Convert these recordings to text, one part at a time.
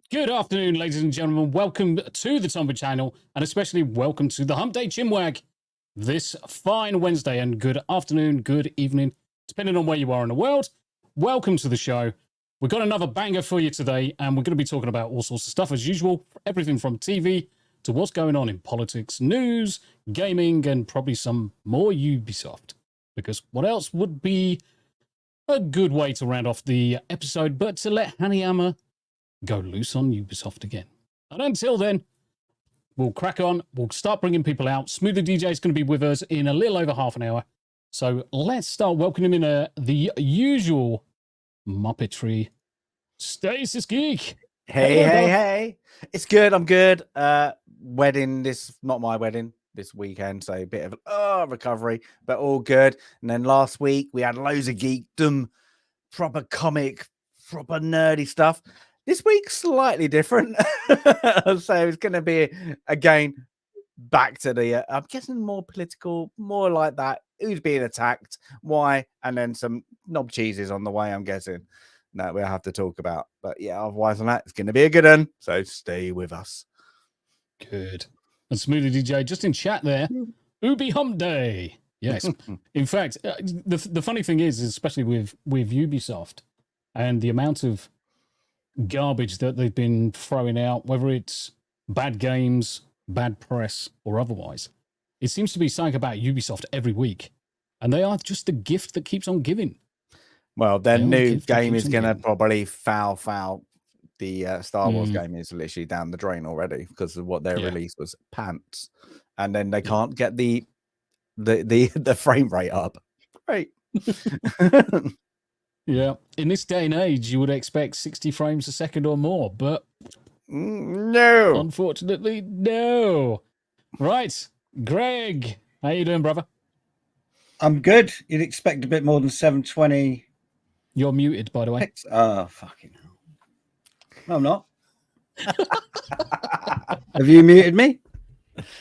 Good afternoon, ladies and gentlemen. Welcome to the Tumble channel, and especially welcome to the Hump Day Chinwag this fine Wednesday. And good afternoon, good evening, depending on where you are in the world. Welcome to the show. We've got another banger for you today, and we're going to be talking about all sorts of stuff as usual. Everything from TV to what's going on in politics, news, gaming, and probably some more Ubisoft. Because what else would be a good way to round off the episode but to let Hanayama go loose on Ubisoft again. And until then, we'll crack on. We'll start bringing people out. Smoother DJ is going to be with us in a little over half an hour. So let's start welcoming in the usual Muppetry. Stasis Geek. Hey. It's good. I'm good. Wedding, not my wedding this weekend. So a bit of recovery, but all good. And then last week we had loads of geekdom, proper comic, proper nerdy stuff. This week's slightly different. So it's going to be, again, back to the, I'm guessing more political, more like that. Who's being attacked? Why? And then some knob cheeses on the way, I'm guessing, that we'll have to talk about. But yeah, otherwise than that, it's going to be a good one. So stay with us. Good. And Smoothie DJ, just in chat there, Ubi Hump Day. Yes. In fact, the funny thing is, especially with Ubisoft and the amount of garbage that they've been throwing out, whether it's bad games, bad press, or otherwise, it seems to be something about Ubisoft every week. And they are just the gift that keeps on giving. Well, their new game is going to probably foul. The Star Wars game is literally down the drain already because of what their release was pants. And then they can't get the frame rate up. Great. Yeah. In this day and age, you would expect 60 frames a second or more, but no. Unfortunately, no. Right. Greg, how you doing, brother? I'm good. You'd expect a bit more than 720. You're muted, by the way. Oh, fucking hell. No, I'm not. Have you muted me?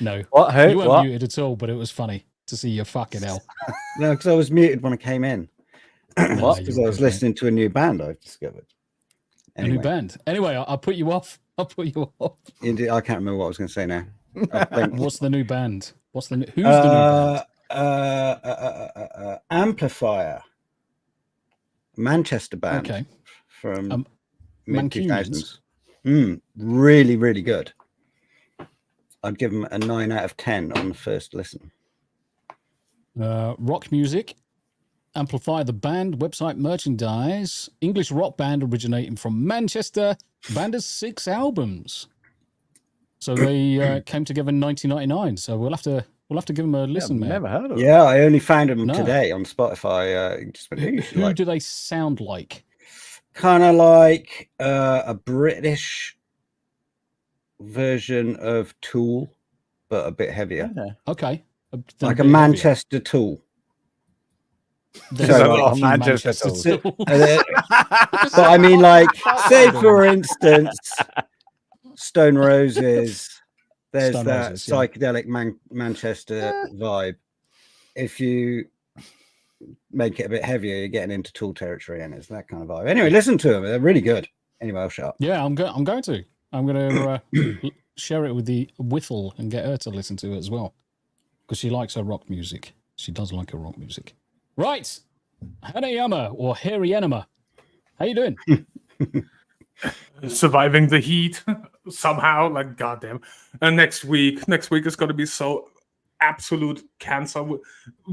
No. What? Who? You weren't What? muted at all, but it was funny to see your fucking hell. No, because I was muted when I came in. What? Because I was listening to a new band I've discovered. Anyway. A new band. Anyway, I'll put you off. Indeed, I can't remember what I was going to say now. What's the new band? Who's the new band? Amplifier. Manchester band. Okay. From mid-2000s. Mancunians. Really, really good. I'd give them a 9 out of 10 on the first listen. Rock music. Amplify the band, website, merchandise. English rock band originating from Manchester. Band has 6 albums. So they came together in 1999. So we'll have to give them a listen, man. Never heard of them. Yeah, I only found them today on Spotify. Who do they sound like? Kind of like a British version of Tool, but a bit heavier. Okay. Like a Manchester Tool. There's Manchester Tool. But I mean, like, say for instance, Stone Roses. There's Stone that Roses, psychedelic Manchester vibe. If you make it a bit heavier, you're getting into Tool territory, and it's that kind of vibe. Anyway, listen to them; they're really good. Anyway, I'll shut up. Yeah, I'm going to share it with the Whiffle and get her to listen to it as well, because she likes her rock music. She does like her rock music. Right, Hanayama or Haryanama, how you doing? Surviving the heat somehow, like goddamn. And next week is going to be so absolute cancer.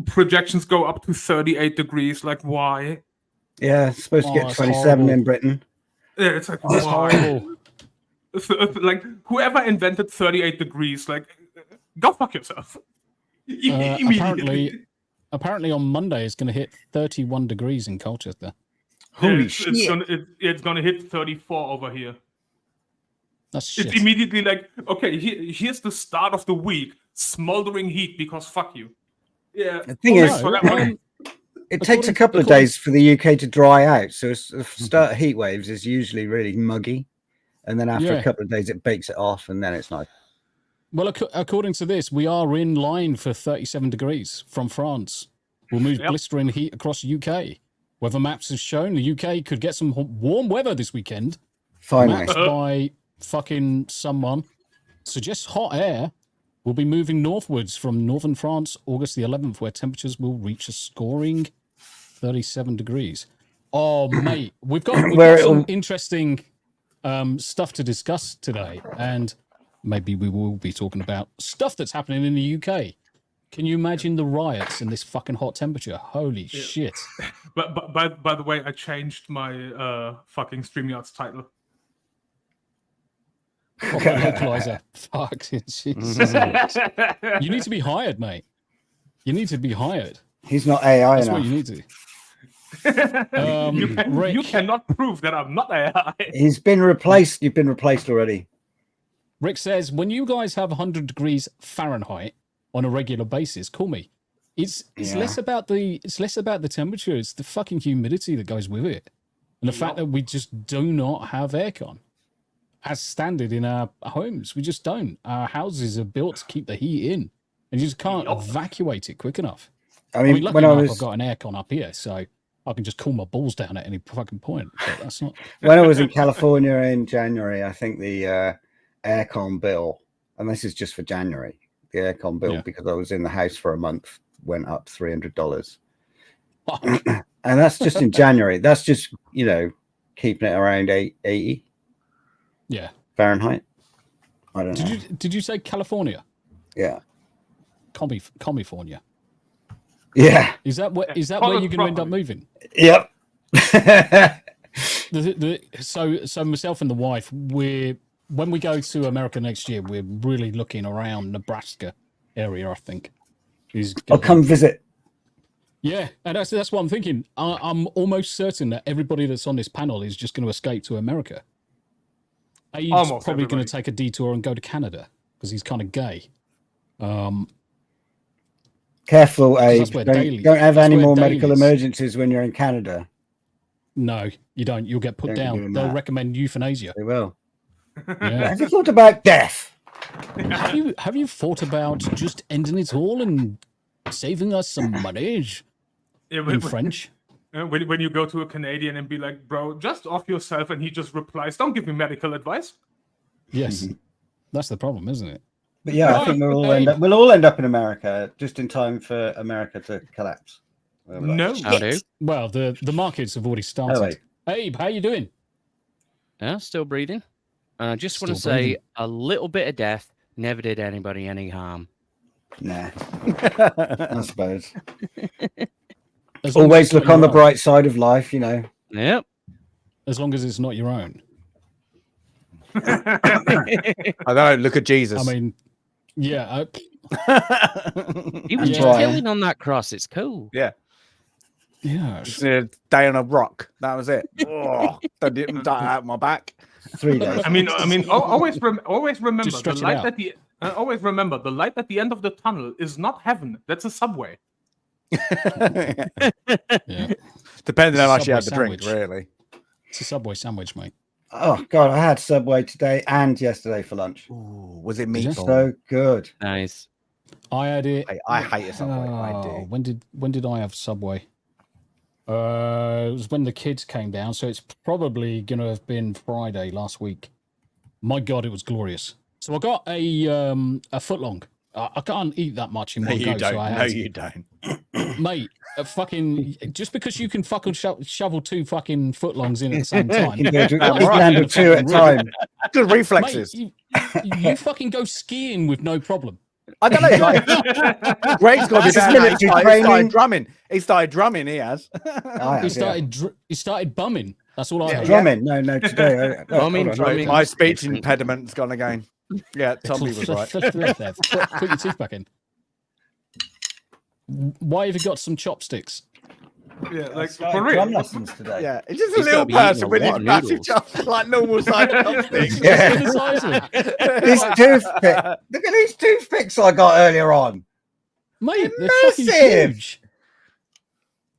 Projections go up to 38 degrees. Like, why? Yeah, it's supposed to get 27 in Britain. Yeah, it's like, That's why? horrible. Like, whoever invented 38 degrees, like, go fuck yourself. Immediately. Apparently on Monday it's going to hit 31 degrees in Colchester. Holy shit. It's going to hit 34 over here. That's shit. It's immediately like, okay, here's the start of the week. Smoldering heat because fuck you. Yeah. The thing is, it takes a couple of days for the UK to dry out. So the start of heat waves is usually really muggy. And then after a couple of days, it bakes it off and then it's nice. Well, according to this, we are in line for 37 degrees from France. We'll move blistering heat across the UK. Weather maps have shown the UK could get some warm weather this weekend. Finally. Maps by fucking someone suggests hot air will be moving northwards from northern France August the 11th, where temperatures will reach a scoring 37 degrees. Oh, mate, we've got some interesting stuff to discuss today, and maybe we will be talking about stuff that's happening in the UK. Can you imagine the riots in this fucking hot temperature? Holy shit. But by the way, I changed my fucking StreamYard's title. Oh, my localizer. Fuck. Jesus. You need to be hired, mate. You need to be hired. He's not AI That's enough. what you need to. Rick, You cannot prove that I'm not AI. He's been replaced. You've been replaced already. Rick says, when you guys have 100 degrees Fahrenheit on a regular basis, call me. It's less about the temperature. It's the fucking humidity that goes with it, and the fact that we just do not have aircon as standard in our homes. We just don't. Our houses are built to keep the heat in, and you just can't evacuate it quick enough. I mean, lucky when I enough, was I've got an aircon up here, so I can just cool my balls down at any fucking point. But that's not. when I was in California in January, I think the aircon bill, and this is just for January, the aircon bill, because I was in the house for a month, went up $300. And that's just in January. That's just, keeping it around 80 Fahrenheit. I don't know. Did you say California? Yeah. California. Yeah. Is that where you're going to end up moving? Yep. So myself and the wife, when we go to America next year, we're really looking around Nebraska area, I think. I'll come visit. Yeah, and that's what I'm thinking. I'm almost certain that everybody that's on this panel is just going to escape to America. Abe's probably going to take a detour and go to Canada because he's kind of gay. Careful, Abe. Don't have any more medical emergencies when you're in Canada. No, you don't. You'll get put down. They'll recommend euthanasia. They will. Yeah. Have you thought about death? Have you thought about just ending it all and saving us some money? In French. When you go to a Canadian and be like, bro, just off yourself, and he just replies, don't give me medical advice. Yes. That's the problem, isn't it? But yeah, I think we'll all end up in America just in time for America to collapse. No. Well, the markets have already started. Abe, how you doing? Yeah, still breathing. And I just want to say a little bit of death never did anybody any harm. Nah. I suppose. Always look on the bright side of life, Yep. As long as it's not your own. I don't know. Look at Jesus. I mean, yeah. He was just killing on that cross. It's cool. Yeah. Yeah. Just a day on a rock. That was it. Oh, don't out my back. 3 days. I mean, always remember the light at the always remember the light at the end of the tunnel is not heaven. That's a subway. Yeah. Depending on how much you had to drink, really. It's a Subway sandwich, mate. Oh God, I had Subway today and yesterday for lunch. Ooh, was it meatball? So good. Nice. I had it. I hate a Subway. I do. When did I have Subway? It was when the kids came down, so it's probably going to have been Friday last week. My God, it was glorious. So I got a footlong. I can't eat that much in one go. No, you don't. Mate, fucking just because you can fucking shovel 2 fucking footlongs in at the same time. You can handle 2 at a time. Good reflexes. Mate, you fucking go skiing with no problem. I don't know. Like, Greg's got to be better. He started drumming. He started drumming. He has. He started bumming. That's all I heard. Drumming. No, today. Drumming. My speech impediment's gone again. Yeah, Tommy was right. Put your teeth back in. Why have you got some chopsticks? Yeah, like for real. Drum lessons today. Yeah, it's just a little person with his massive chopsticks, like normal size chopsticks. Yeah. These toothpicks. Look at these toothpicks I got earlier on. Mate, they're fucking huge.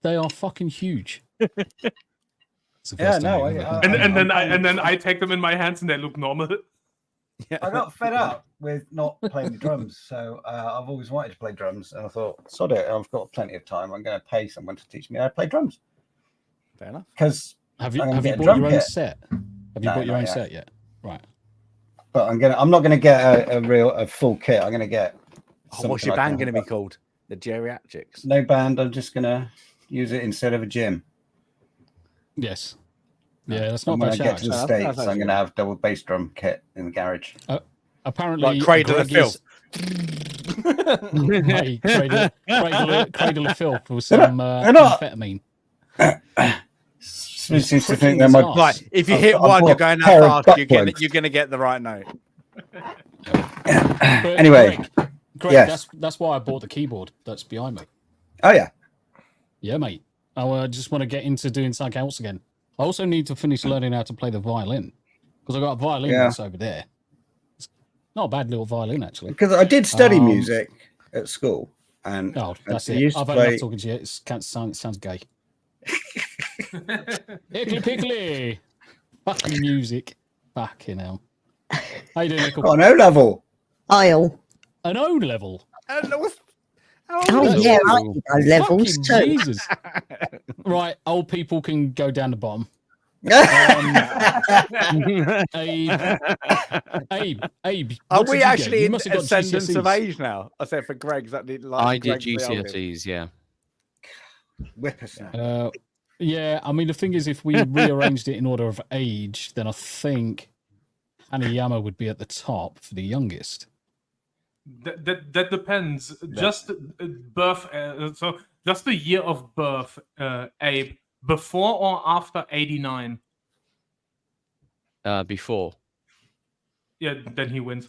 They are fucking huge. Yeah, no. And then I take them in my hands and they look normal. I got fed up with not playing the drums, so I've always wanted to play drums, and I thought, sod it, I've got plenty of time. I'm going to pay someone to teach me how to play drums. Fair enough. Because have you bought your own set? Have you bought your own set yet? Right. but I'm not gonna get a full kit. I'm gonna get. What's your band going to be called? The Geriatrics. No band. I'm just gonna use it instead of a gym. Yes. Yeah, that's not And when I bad get shout. to the That's States, actually I'm going to have double bass drum kit in the garage. Apparently, Like Cradle of Greg Filth. Mate, Cradle of Filth with some they're not. amphetamine. Seems to pricking think they're his my. arse. Right, if you I've hit got one, a you're going pair that of fast. butt You're plugs. going to get the right note. But Anyway, Greg, yes. that's why I bought the keyboard that's behind me. Oh yeah. Yeah, mate. I just want to get into doing something else again. I also need to finish learning how to play the violin because I got a violin that's over there. It's not a bad little violin, actually. Because I did study music at school, and that's I it. used to I've had play. enough talking to you. It sounds gay. Ickly pickly. Fucking music. Fucking hell. How you doing, Nickle? Got an O level. Aisle. An O level. Oh, yeah, I can go levels Fucking too. Jesus. Right, old people can go down the bottom. Abe. Are what did we you get? actually You in must have got ascendance of GCSEs. age now? I said for Greg's that did like. I did Greg's the oldest. GCSEs, yeah. Whippersnapper. Yeah, I mean, the thing is, if we rearranged it in order of age, then I think Hanayama would be at the top for the youngest. That depends. Just birth. So just the year of birth, Abe. Before or after 89? Before. Yeah, then he wins.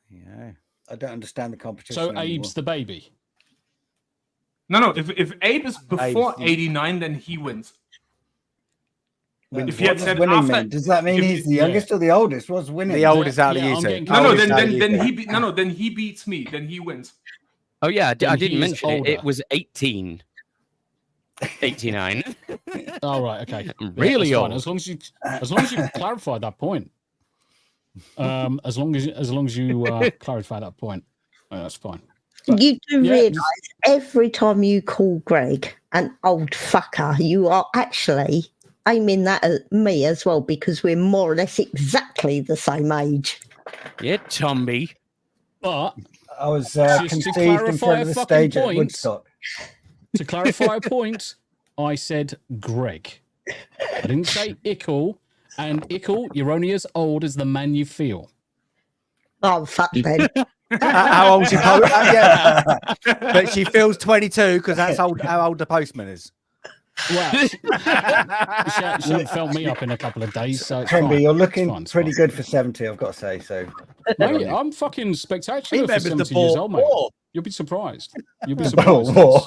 Yeah. I don't understand the competition. So anymore. Abe's the baby. No. If Abe is before Abe's the- 89, then he wins. When- if he had what does said winning after- mean? Does that mean if- he's the youngest or the oldest? What's winning? The oldest out of Yeah, you I'm two. getting No, no. Oldest Then he beats me. Then he wins. Oh, yeah, I Then didn't he is mention it. older. It was 18. 89. Oh, right, okay. Yeah, Really that's fine. old. As long as you clarify that point. As long as you clarify that point, that's fine. But, You do yeah, realise every time you call Greg an old fucker, you are actually aiming that at me as well because we're more or less exactly the same age. Yeah, Tomby. But I was Just to conceived in clarify front a of the fucking stage at point. Woodstock. to clarify a point, I said Greg. I didn't say Ickle. And Ickle, you're only as old as the man you feel. Oh, fuck then. How old she? Yeah. But she feels 22 because that's how old the postman is. Well, she hasn't felt me up in a couple of days, so it's Trimby, fine. you're It's looking fine, it's pretty fine. good for 70, I've got to say. So, Mate, I'm fucking spectacular for remembers the 70 years Boer old, mate. War. You'll be surprised. You'll be The surprised. Boer War.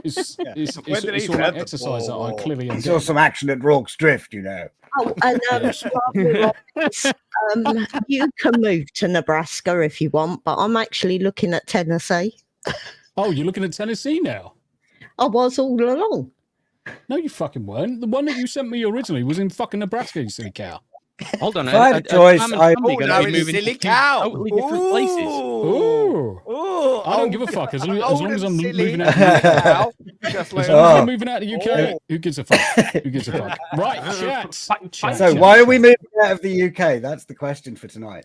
It's When did all he right have the exercise that Boer I War? clearly I saw enjoy. some action at Rorke's Drift, you know. Oh, and you can move to Nebraska if you want, but I'm actually looking at Tennessee. Oh, you're looking at Tennessee now? I was all along. No, you fucking weren't. The one that you sent me originally was in fucking Nebraska, you silly cow. Hold on. If I had a choice, Sam and I- Tommy Oh, gonna no, be it's moving silly to two cow. totally different places. Ooh. Ooh, I don't give a fuck. As long as I'm moving out. out. Just As like, long as Oh. I'm moving out of the UK, who gives a fuck? Who gives a fuck? Right, chat. So, why are we moving out of the UK? That's the question for tonight.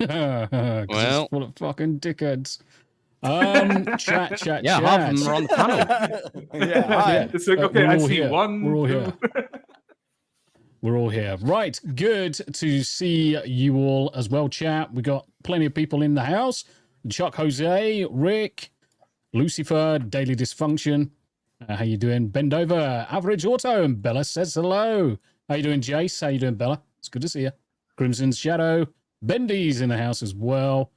Well, Well. full of fucking dickheads. Chat. Yeah, half of them are on the panel. yeah, hi. Yeah. It's like, We're okay, I all see here. one. We're all here. We're all here. Right. Good to see you all as well, chat. We got plenty of people in the house. Chuck Jose, Rick, Lucifer, Daily Dysfunction. How you doing? Bend over, Average Auto, and Bella says hello. How you doing, Jace? How you doing, Bella? It's good to see you. Crimson's Shadow. Bendy's in the house as well.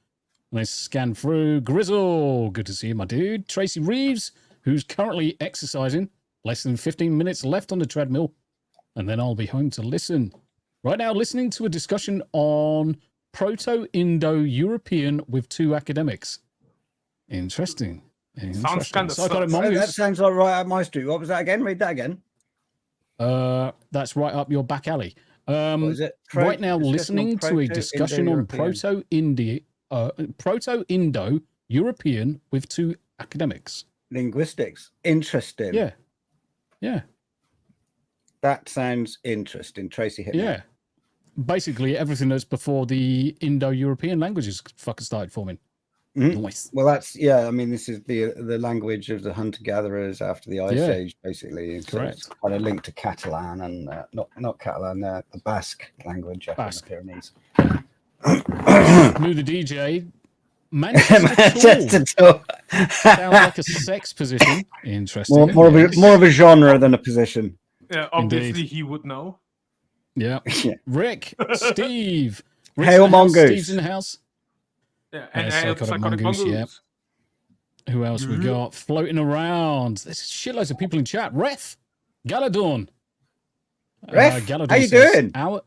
Let's scan through. Grizzle, good to see you, my dude. Tracy Reeves, who's currently exercising. Less than 15 minutes left on the treadmill. And then I'll be home to listen. Right now, listening to a discussion on Proto-Indo-European with two academics. Interesting. Sounds kind of Psychotic Oh, that Mongoose. sounds like right up my street. What was that again? Read that again. That's right up your back alley. What is it? Right now, Discussion on listening to a discussion on Proto-Indo-European with two academics. Linguistics. Interesting. Yeah. That sounds interesting. Tracy hit me. Yeah. basically everything that's before the Indo-European languages fucking started forming. Nice. Well, that's I mean, this is the language of the hunter-gatherers after the Ice Age, basically. So Correct. it's kind of linked to Catalan and not Catalan, the Basque language up in the Pyrenees. Move the DJ. Manchester Tour. Sounds like a sex position. Interesting. More of a genre than a position. Yeah, obviously he would know. Yeah. Rick, Steve. Hail Mongoose. Steve's in the house. Yeah, and Psychotic Mongoose, yeah. Who else we got floating around? There's shitloads of people in chat. Ref, Galadorn. Ref, Galadorn how you says, doing? Our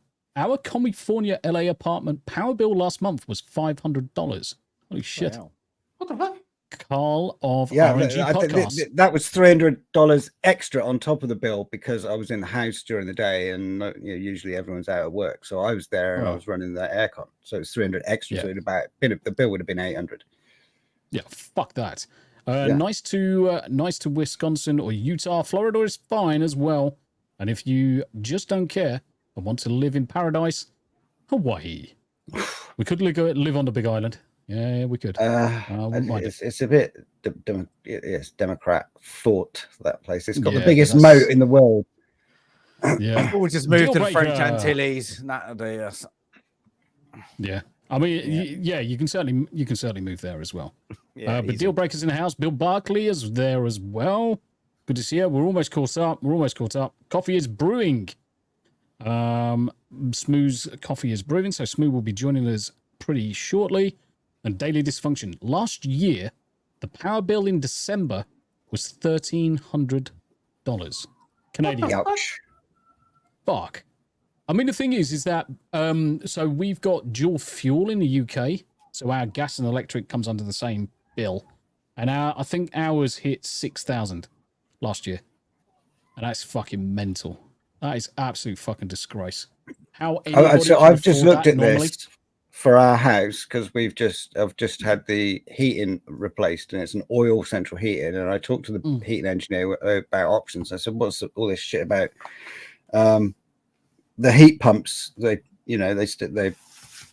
California LA apartment power bill last month was $500. Holy shit. Wow. What the fuck? Carl of Yeah, RNG I think Podcast. that was $300 extra on top of the bill because I was in the house during the day, and usually everyone's out of work. So I was there and I was running the aircon, so it's $300 extra. So the bill would have been $800. Yeah, fuck that. Nice to Wisconsin or Utah. Florida is fine as well. And if you just don't care and want to live in paradise, Hawaii. We could live on the Big Island. Yeah, we could. It's a bit it's Democrat thought, that place. It's got the Yeah, biggest that's- moat in the world. Yeah. We'll just move to the French Deal-breaker. Antilles. That'll do us. Yeah. I mean, you can certainly move there as well. Yeah, but easy. Deal Breakers in the house. Bill Barkley is there as well. Good to see you. We're almost caught up. Coffee is brewing. Smooth's coffee is brewing, so Smooth will be joining us pretty shortly. And Daily Dysfunction. Last year, the power bill in December was $1,300 Canadian. Ouch. Fuck. I mean, the thing is that so we've got dual fuel in the UK, so our gas and electric comes under the same bill, and I think ours hit 6,000 last year, and that's fucking mental. That is absolute fucking disgrace. How? So I've just looked at this for our house because I've just had the heating replaced, and it's an oil central heating. And I talked to the heating engineer about options. I said, "What's all this shit about?" The heat pumps, they're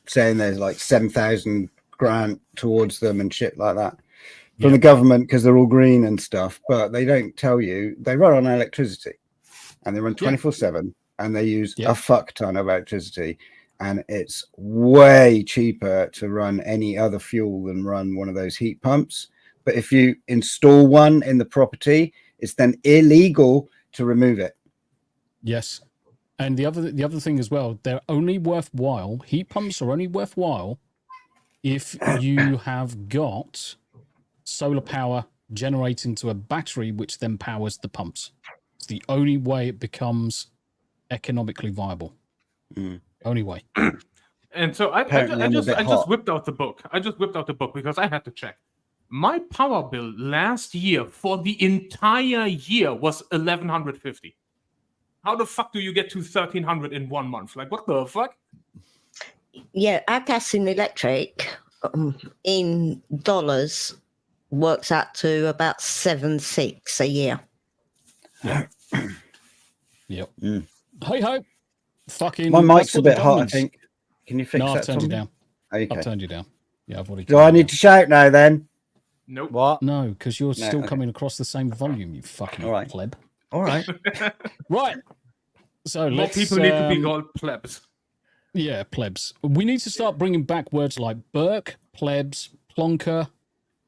saying there's like 7,000 grant towards them and shit like that from the government because they're all green and stuff, but they don't tell you they run on electricity and they run 24/7 and they use a fuck ton of electricity, and it's way cheaper to run any other fuel than run one of those heat pumps. But if you install one in the property, it's then illegal to remove it. Yes. And the other thing as well, they're only worthwhile. Heat pumps are only worthwhile if you have got solar power generating to a battery, which then powers the pumps. It's the only way it becomes economically viable. Only way. And so I just whipped out the book. I just whipped out the book because I had to check. My power bill last year for the entire year was $1,150. How the fuck do you get to 1,300 in 1 month? Like, what the fuck? Yeah, our gas and electric in dollars works out to about 7.6 a year. Yep. Hey ho. Fucking. My mic's a bit hot, I government's- think. Can you fix that? No, I've turned you for me? down. Okay. I've turned you down. Yeah, I've already. Do I need to shout now then? Nope. What? No, because you're still okay. coming across the same volume, you fucking All right. pleb. All right. Right. So More let's, people need to be called plebs. Yeah, plebs. We need to start bringing back words like Burke, plebs, plonker,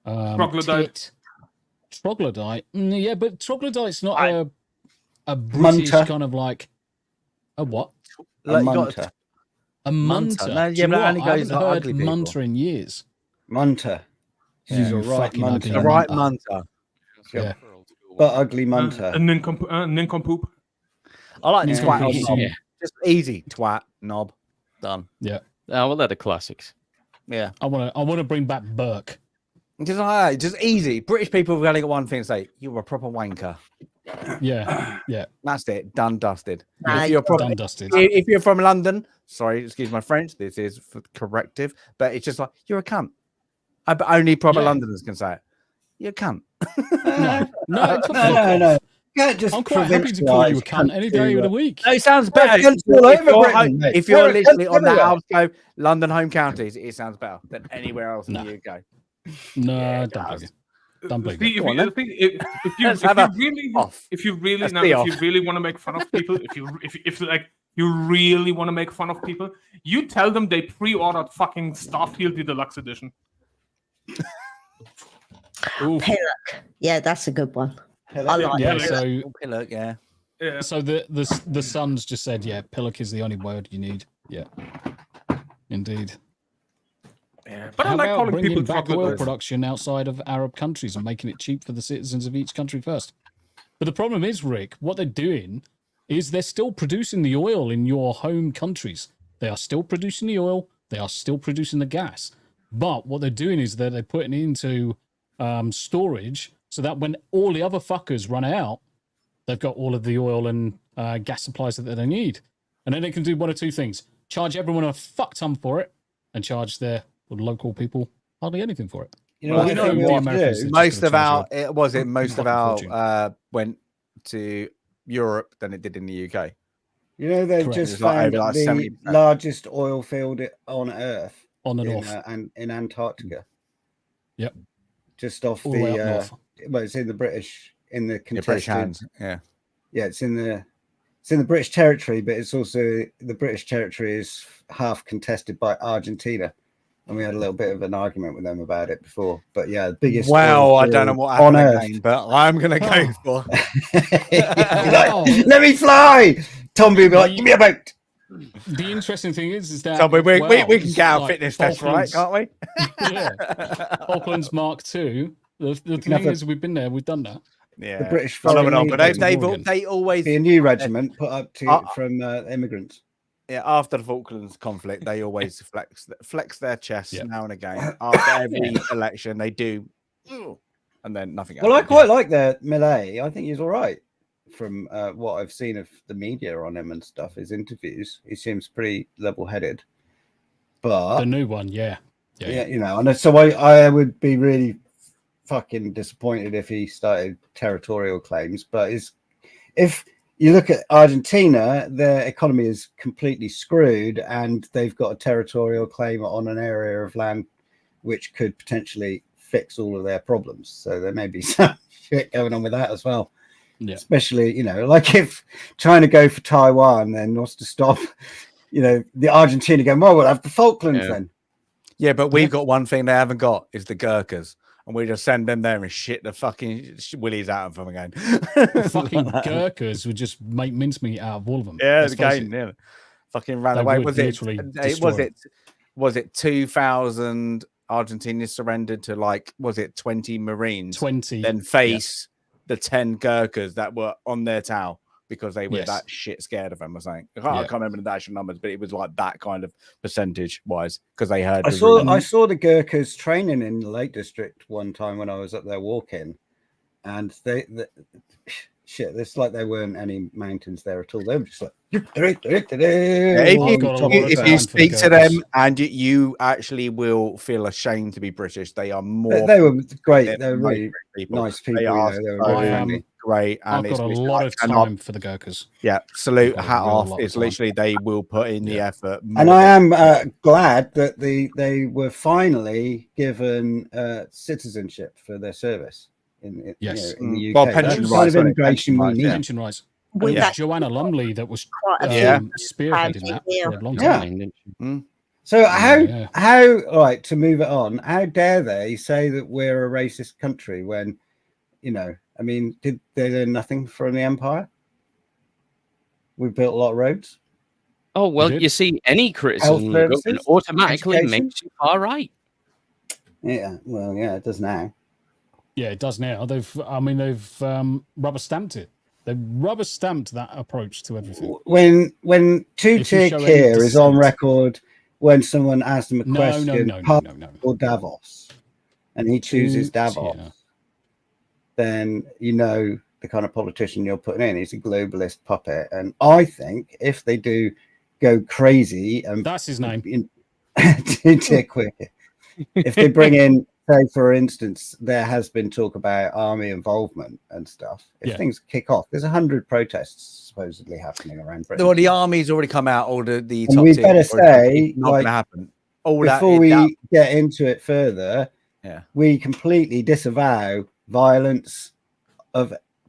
Troglodyte. tit, troglodyte. Yeah, but troglodyte's not a British Munter. kind of like a what? A Like, you got munter. A munter. No, Do yeah, you but know it what? only I goes haven't to heard ugly people. munter in years. Munter. She's Yeah, a you right fucking ugly munter. The right munter. munter. Yeah. But ugly munter. A nincompoop. I like Yeah. twat or Yeah. knob. Just easy. Twat, knob. Done. Yeah. Well, they're the classics. Yeah. I want to bring back Burke. Just like that, just easy. British people have only got one thing to say. You're a proper wanker. Yeah. Yeah. That's it. Done, dusted. Nah, If you're, Done dusted. if you're from London, sorry, excuse my French, this is for corrective, but it's just like, you're a cunt. But only proper Yeah. Londoners can say it. You're a cunt. No. No. can't just I'm quite happy to call you a cunt any day of the week. No, it sounds There are better. cunts all over Britain, mate. If you're There are literally cunts on the everywhere. outskirts, London home counties, it sounds better than anywhere else in No. the UK. No, Yeah, it don't does. believe you. Don't believe See, you. Go on, then. if you Let's be off. really want to make fun of people, if you really want to make fun of people, you tell them they pre-ordered fucking Starfield the Deluxe Edition. Oof. Pillock. Yeah, that's a good one. I like Yeah, that. so Pillock, yeah. Yeah. so the Suns just said, yeah, pillock is the only word you need. Yeah, indeed. Yeah, but How I like about calling bringing people back chocolate oil birds. production outside of Arab countries and making it cheap for the citizens of each country first? But the problem is, Rick, what they're doing is they're still producing the oil in your home countries. They are still producing the oil. They are still producing the gas. But what they're doing is that they're putting it into storage so that when all the other fuckers run out, they've got all of the oil and gas supplies that they need. And then they can do one of two things. Charge everyone a fuck ton for it and charge their local people hardly anything for it. You know Well, what we I know think the what Americans to do? are Most just of gonna our charge most of fucking our fortune. went to Europe than it did in the UK. You know, they've Correct. just It's like found over like the 70%. largest oil field on Earth on the in, north. and in Antarctica. Yep. Just off All the way up north. well, it's in the British Yeah, contested. British hands. Yeah. Yeah, it's in the British territory, but it's also the British territory is half contested by Argentina. And we had a little bit of an argument with them about it before. But yeah, the biggest Well, oil I don't know field what on happened Earth. again, but I'm gonna go for. Like, let me fly. Tom will be like, give me a boat. The interesting thing is that So we can it's get our like fitness test right, Falklands- can't we? Yeah. Falklands Mark II. The can thing have a- is, we've been there, we've done that. Yeah. The British Phenomenal, foreign but legion they always be a new regiment put up to Uh, from immigrants. yeah, after the Falklands conflict, they always flex their chests Yep. now and again. After every election, they do, and then nothing else. Well, I quite like their Millet. I think he's all right from what I've seen of the media on him and stuff. His interviews, he seems pretty level-headed. But The new one, yeah. yeah, you know, and so I would be really fucking disappointed if he started territorial claims. But if you look at Argentina, their economy is completely screwed, and they've got a territorial claim on an area of land which could potentially fix all of their problems. So there may be some shit going on with that as well. Yeah. Especially, you know, like if China go for Taiwan, then what's to stop, you know, the Argentina going, well, we'll have the Falklands then. Yeah, but we've got one thing they haven't got is the Gurkhas. And we just send them there and shit the fucking willies out of them again. Fucking Gurkhas would just make mincemeat out of all of them. Yeah, Let's face again, it. yeah. Fucking ran They away. would Was it? literally destroy Was it 2,000 Argentinians surrendered to was it 20 Marines? 20. Then face the 10 Gurkhas that were on their tail because they were Yes. that shit scared of them. I think I Yeah. can't remember the actual numbers, but it was like that kind of percentage wise because they heard. I saw the Gurkhas training in the Lake District one time when I was up there walking, and they shit, it's like there weren't any mountains there at all. They were just like if you speak to them and you actually will feel ashamed to be British. They are more. They were great. they're They were really people. nice people. They are They were so really I am- friendly. great. And I've got a it's lot I of cannot- time for the Gurkhas. Yeah, salute, Got a hat real off. lot of It's time. literally they will put in the Yeah. effort. And I am glad that they were finally given citizenship for their service in Yes. in the UK. Well, That's pension the kind rights, of wasn't it? immigration Pension we rights, need. yeah. Pension rights. With It was that, Joanna Lumley that was quite a few Yeah. spearheading that Yeah. for a long Yeah. time. So Yeah. how all right, to move it on, how dare they say that we're a racist country when, you know, I mean, did they learn nothing from the empire? We built a lot of roads. Oh, well, did. you see, any criticism of the government services, automatically education. makes you far right. Yeah, well, yeah, it does now. Yeah, it does now. They've rubber stamped it. They've rubber stamped that approach to everything. When two-tier show any Keir is on dissent- record when someone asks him a No, question, no. or Davos, and he chooses Davos, Two-tier. then you know the kind of politician you're putting in. He's a globalist puppet. And I think if they do go crazy and That's his name. two-tier quick, if they bring in say, for instance, there has been talk about army involvement and stuff. If things kick off, there's 100 protests supposedly happening around Britain. Well, the army's already come out. All the and top we tier better say, not going to happen. All before we get into it further, we completely disavow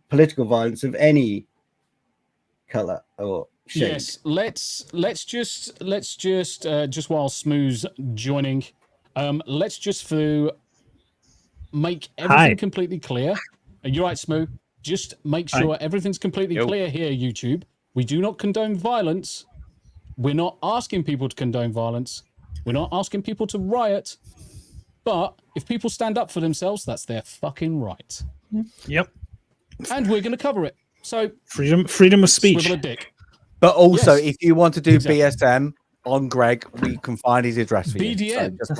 political violence of any color or shade. Yes, let's just while Smooth's joining, let's just make everything completely clear. You're right, Smooth. Just make sure everything's completely clear here, YouTube. We do not condone violence. We're not asking people to condone violence. We're not asking people to riot. But if people stand up for themselves, that's their fucking right. Yep. And we're going to cover it. So freedom of speech. Swivel a dick. But also, if you want to do BSM on Greg, we can find his address for you. BDM. So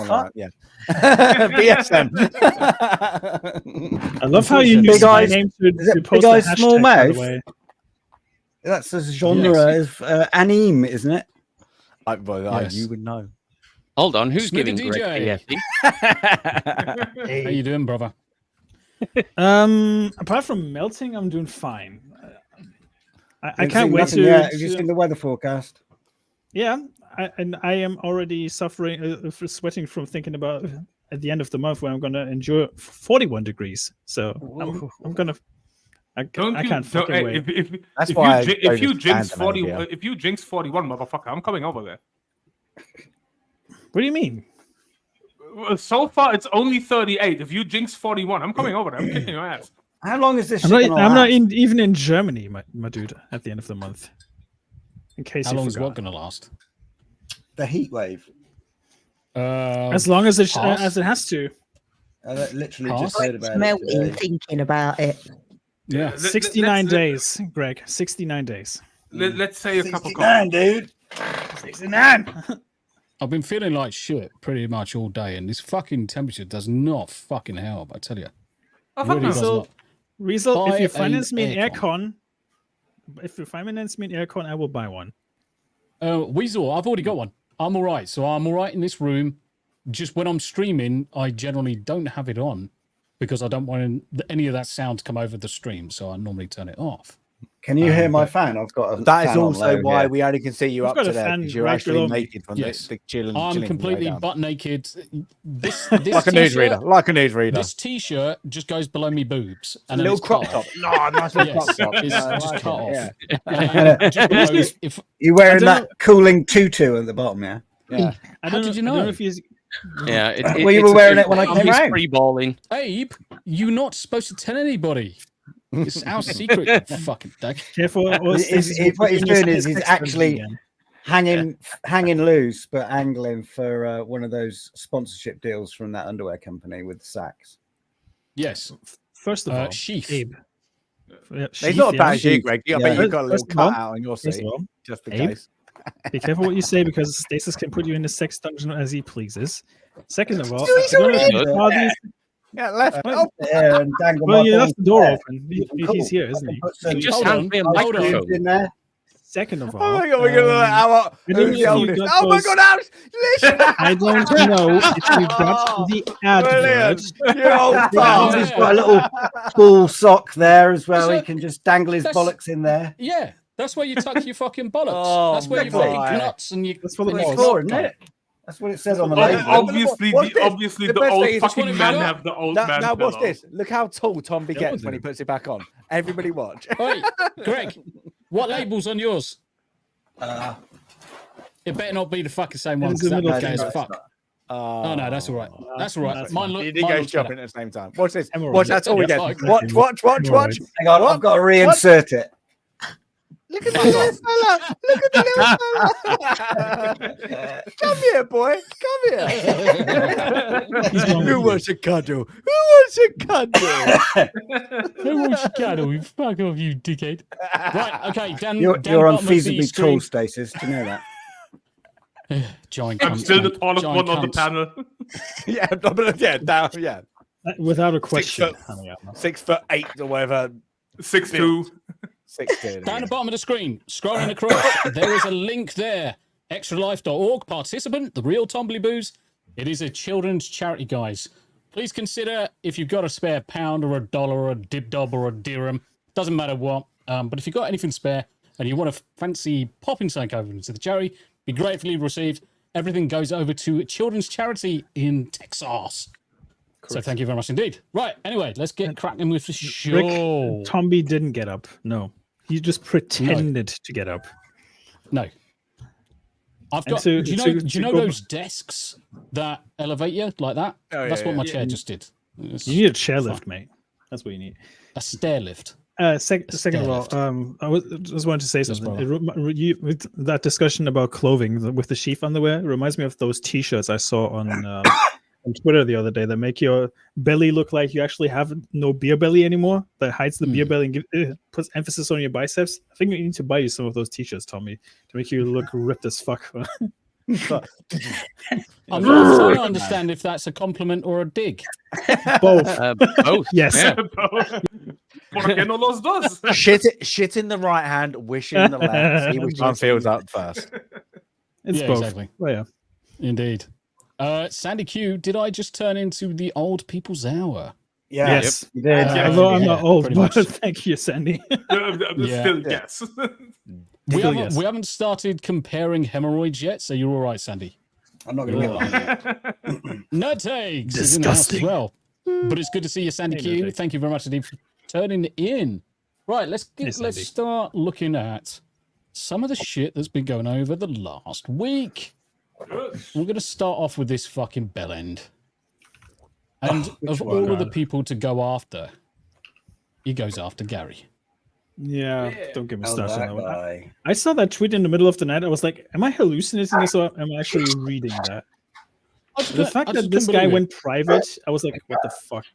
BSM. I love how you use my name to post a hashtag, small by the mouth? way. That's a genre of anime, isn't it? You would know. Hold on, who's Smithy giving DJ. Greg PFD? How you doing, brother? Apart from melting, I'm doing fine. I can't wait to. Have you seen the weather forecast? Yeah, I am already suffering, sweating from thinking about at the end of the month when I'm going to endure 41 degrees. So I'm going to. I can't fucking wait. If you jinx 41, motherfucker, I'm coming over there. What do you mean? So far, it's only 38. If you jinx 41, I'm coming over there. I'm kicking your ass. How long is this? I'm not even in Germany, my dude. At the end of the month. In case how you long forgot. is what going to last? The heat wave. As long as it has to. I literally just heard about melting thinking about it. Yeah, 69 days, Greg. 69 days. Let's say a cup of 69, dude. 69. I've been feeling like shit pretty much all day, and this fucking temperature does not fucking help. I tell you. Really does not. Result, if Buy you finance me an aircon. aircon, I will buy one. Weasel, I've already got one. I'm all right. So I'm all right in this room. Just when I'm streaming, I generally don't have it on because I don't want any of that sound to come over the stream. So I normally turn it off. Can you hear my fan? I've got a That is fan on also low why here. we only can see you You've up got to a there fan because you're right actually below me. naked from Yes. the chilling. I'm chilling completely way down. butt naked. This like a newsreader. Like a newsreader. This t-shirt just goes below me boobs. And a little crop top. No, nice little Yes, crop top. it's No, just I cut like off. it, Just below, if You're wearing I don't that cooling tutu at the bottom, yeah? Yeah. I How don't did you I don't know? know if he's. Yeah, Well, you were wearing it when I came he's round. free balling. Abe, you're not supposed to tell anybody. It's our secret, you fucking dick. Careful. What he's doing is he's actually hanging loose, but angling for one of those sponsorship deals from that underwear company with sacks. Yes. First of all, Sheath. Abe. Yeah, It's not Sheath, about yeah. you, Greg. I bet you've got a little First of all- cut out on your First seat, of all, just in Abe? case. be careful what you say because Stasis can put you in the sex dungeon as he pleases. Second of all, Still, he's I don't know if already you in saw there. these- Yeah, left. Well, There and dangle well, my you balls left the door there. open. Cool. He's here, isn't he? Put some He just Hold hands on, me a hold on. microphone. in there. Second of all, Oh my god, we're gonna let our I don't know who's if the you oldest? got Oh my those- god, Alex! Listen! I don't know if you got the advert. Brilliant! You old Yeah, bastard! he's got a little ball sock there as well. So- He can just dangle his that's- bollocks in there. Yeah, that's where you tuck your fucking bollocks. Oh, that's where your my. fucking nuts and your. That's what and it your was. Floor, cock isn't go. it? That's what it says on the Oh, label. Obviously, What's this? obviously, The the best old thing is- fucking Just men wanna have the old man. Now watch pillow. this. Look how tall Tom Yeah, gets we'll when he do. puts it back on. Everybody watch. Wait, Greg, what label's on yours? It better not be the fucking same one It's because the that middle look gay as finger. fuck. Oh no, that's all right. That's all right. That's Mine fine. look. You did Mine go looks better. shopping at the same time. Watch this. Hemorrhoids. Watch that's all we Yeah, get. fine. Watch. Hemorrhoids. Hang on, I've got to reinsert it. Look at that little fella. Look at that little fella. Come here, boy. Come here. He's wrong Who with wants a cuddle? Who wants a cuddle? Who wants your cattle? You fuck off, you dickhead. Right, okay, Dan. You're down the bottom of the unfeasibly screen. tall, Stasis. Do you know that? Giant I'm cunts, still the mate. tallest Giant one on the cunts. panel. Yeah, but yeah, down, yeah. you. Without a question. foot. Hanayama. 6'8" or whatever. 6'2". 6'2". Down the bottom of the screen, scrolling across, there is a link there. Extralife.org, participant, the real Tombley Boos. It is a children's charity, guys. please consider if you've got a spare pound or a dollar or a dib-dob or a dirham, doesn't matter what. But if you've got anything spare and you want to fancy popping something over into the charity, be gratefully received. Everything goes over to children's charity in Texas. Correct. So thank you very much indeed. Right, anyway, let's get cracking with the show. Rick, Tomby didn't get up. No. He just pretended to get up. No. I've got. Do you know those desks that elevate you like that? Oh, That's what my chair just did. You need a chair lift, mate. That's what you need. A stair lift. Second of all, I just wanted to say something. With that discussion about clothing with the sheath underwear, it reminds me of those T-shirts I saw on Twitter the other day that make your belly look like you actually have no beer belly anymore. That hides the beer belly and puts emphasis on your biceps. I think you need to buy you some of those T-shirts, Tommy, to make you look ripped as fuck. I'm not trying to understand if that's a compliment or a dig. Both. Both. Yes. Yeah, ¿Por qué no los dos? Shit in the right hand, wish in the left. See which one feels up first. It's Yeah, both. exactly. Oh, yeah. Indeed. Sandy Q, did I just turn into the old people's hour? Yeah, Yes. you did. Although I'm not old, pretty but much. thank you, Sandy. Still, yes. We haven't started comparing hemorrhoids yet, so you're all right, Sandy. I'm not going to get on. Nerd Takes is in the house as well. But it's good to see you, Sandy Hey, Q. Nerd Thank you very much indeed for turning in. Right, let's Sandy. start looking at some of the shit that's been going over the last week. We're going to start off with this fucking bellend. And of all of the people to go after, he goes after Gary. Yeah, don't get me Oh, started on that that one. guy. I saw that tweet in the middle of the night. I was like, am I hallucinating this or am I actually reading that? The fact that this guy went private, I was like, what the fuck?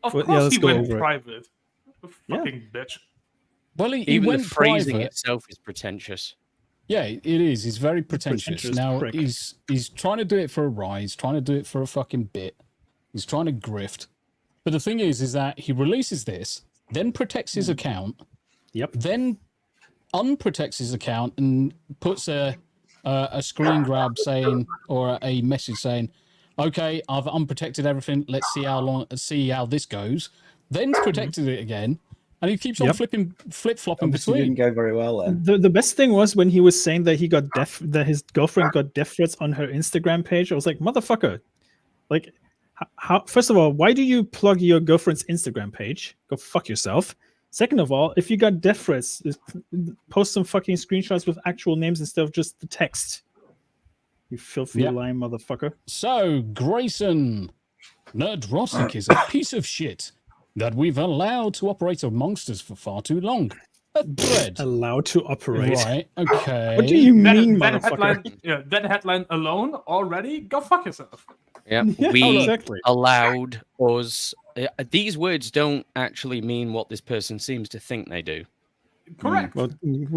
Of Well, course let's he go went over it. private. Yeah. Fucking bitch. Well, he Even went the phrasing private. itself is pretentious. Yeah, it is. He's very pretentious. pretentious Now prick. he's trying to do it for a rise, trying to do it for a fucking bit. He's trying to grift. But the thing is that he releases this, then protects his account, Yep. then unprotects his account and puts a screen grab saying or a message saying, "Okay, I've unprotected everything. Let's see how this goes." Then protected it again, and he keeps on Yep. flip-flopping Obviously between. didn't go very well then. The best thing was when he was saying that he got that his girlfriend got death threats on her Instagram page. I was like, motherfucker, like, how? First of all, why do you plug your girlfriend's Instagram page? Go fuck yourself. Second of all, if you got death threats, post some fucking screenshots with actual names instead of just the text. You filthy Yep. lying motherfucker. So, Grayson, Nerdrotic is a piece of shit that we've allowed to operate amongst us for far too long. A thread. Allowed to operate. Right, okay. What do you mean, That motherfucker? headline alone already, go fuck yourself. Yeah, Yeah, we exactly. allowed us. These words don't actually mean what this person seems to think they do. Correct. Well,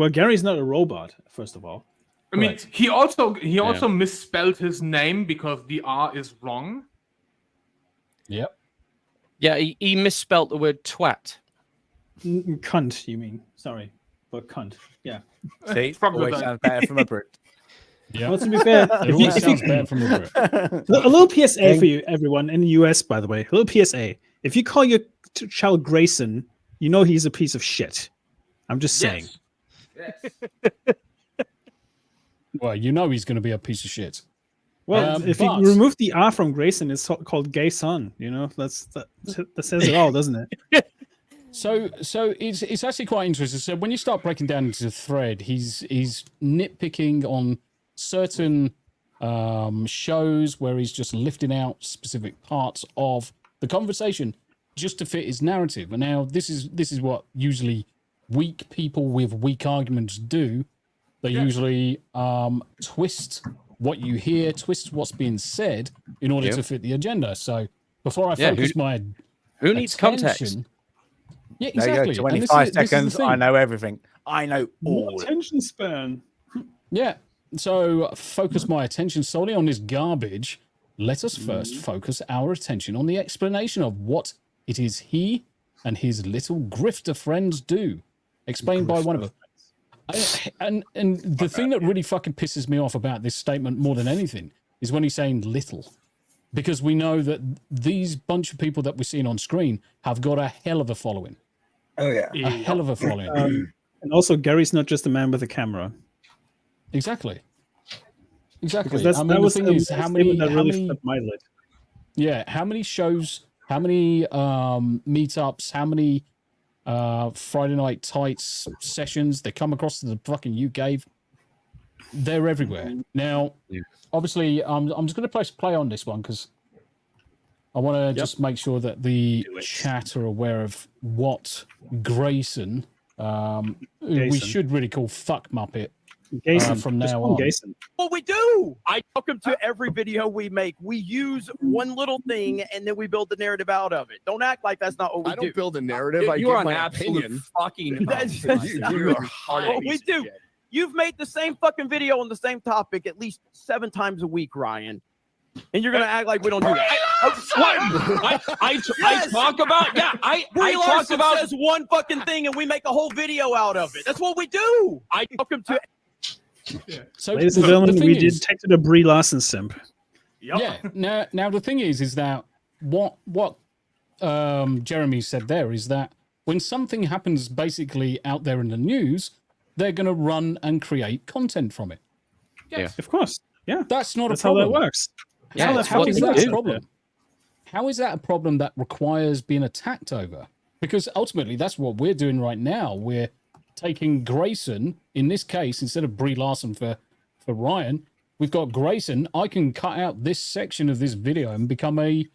Gary's not a robot. First of all, I mean, he also misspelled his name because the R is wrong. Yep. Yeah, he misspelt the word twat. Cunt. You mean? Sorry, but cunt. Yeah. See, From the always back. sounds better from a Brit. Yeah. Well, to be fair, It always sounds better from the Brit. a little PSA for you, everyone in the US, by the way. A little PSA. If you call your child Grayson, you know he's a piece of shit. I'm just saying. Yes. Well, you know he's going to be a piece of shit. Well, if but- you remove the R from Grayson, it's called Gay Son. You know, that says it all, doesn't it? So it's actually quite interesting. So when you start breaking down into the thread, he's nitpicking on certain shows where he's just lifting out specific parts of the conversation just to fit his narrative. And now this is what usually weak people with weak arguments do. They usually twist what you hear, twist what's being said in order to fit the agenda. So before I focus my Who needs context? attention- Yeah, There exactly. you go. And this 25 is the seconds. I thing. know everything. I know all. Attention span. Yeah. So focus my attention solely on this garbage. Let us first focus our attention on the explanation of what it is he and his little grifter friends do. Explained by one of them. And the thing that really fucking pisses me off about this statement more than anything is when he's saying little. because we know that these bunch of people that we're seeing on screen have got a hell of a following. Oh yeah, A hell of a following. And also, Gary's not just a man with a camera. Exactly. Because that was the thing how many flipped my lid. Yeah, how many shows, how many meetups, how many Friday Night Tights sessions they come across to the fucking UK. They're everywhere. Now, obviously, I'm just going to press play on this one because I want to just make sure that the chat are aware of what Grayson, we should really call Fuck Muppet from now on. Well, we do. I talk him to every video we make. We use one little thing and then we build the narrative out of it. Don't act like that's not what we do. I don't build a narrative. I give my opinion. Fucking you are hard. What we do. You've made the same fucking video on the same topic at least 7 times a week, Ryan. And you're gonna act like we don't do that. I talk about I talk about says one fucking thing and we make a whole video out of it. That's what we do. I talk him to. So, ladies and gentlemen, we detected a Brie Larson simp. Yeah. Now the thing is that what Jeremy said there is that when something happens basically out there in the news, they're going to run and create content from it. Yeah, of course. Yeah, that's not that's a problem. How that works. Yeah, how is that a problem? How is that a problem that requires being attacked over? Because ultimately, that's what we're doing right now. We're taking Grayson, in this case, instead of Brie Larson for Ryan, we've got Grayson. I can cut out this section of this video and become a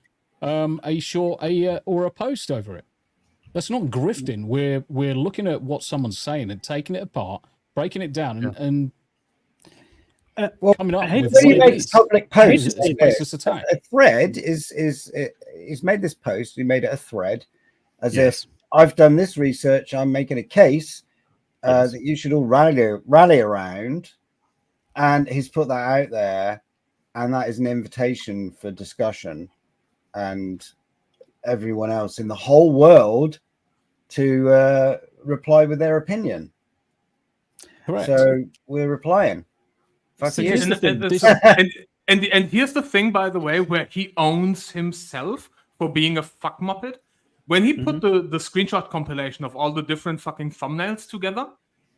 short or a post over it. That's not grifting. We're looking at what someone's saying and taking it apart, breaking it down, and coming up with when you make a public post, a thread he's made this post. He made it a thread, as if I've done this research. I'm making a case that you should all rally around, and he's put that out there, and that is an invitation for discussion, and everyone else in the whole world to reply with their opinion. Correct. So we're replying. And here's the thing, by the way, where he owns himself for being a fuck muppet. When he put the screenshot compilation of all the different fucking thumbnails together,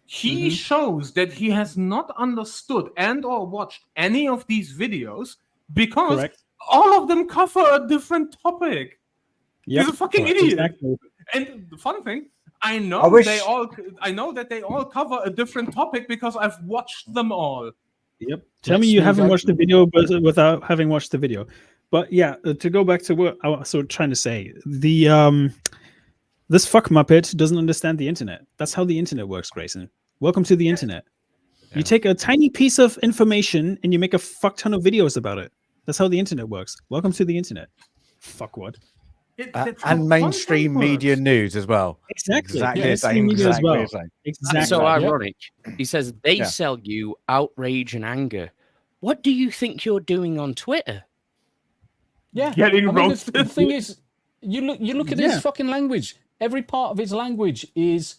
he shows that he has not understood and or watched any of these videos because all of them cover a different topic. He's a fucking idiot. Exactly. And the fun thing, I know that they all cover a different topic because I've watched them all. Yep. Tell me you haven't watched the video, but without having watched the video. But yeah, to go back to what I was trying to say, the this fuck muppet doesn't understand the internet. That's how the internet works, Grayson. Welcome to the internet. Yeah. You take a tiny piece of information and you make a fuck ton of videos about it. That's how the internet works. Welcome to the internet. Fuck what? And mainstream media news as well. Exactly. The same. Exactly. That's so ironic. He says they sell you outrage and anger. What do you think you're doing on Twitter? Yeah, getting roasted. The thing is, you look at his fucking language. Every part of his language is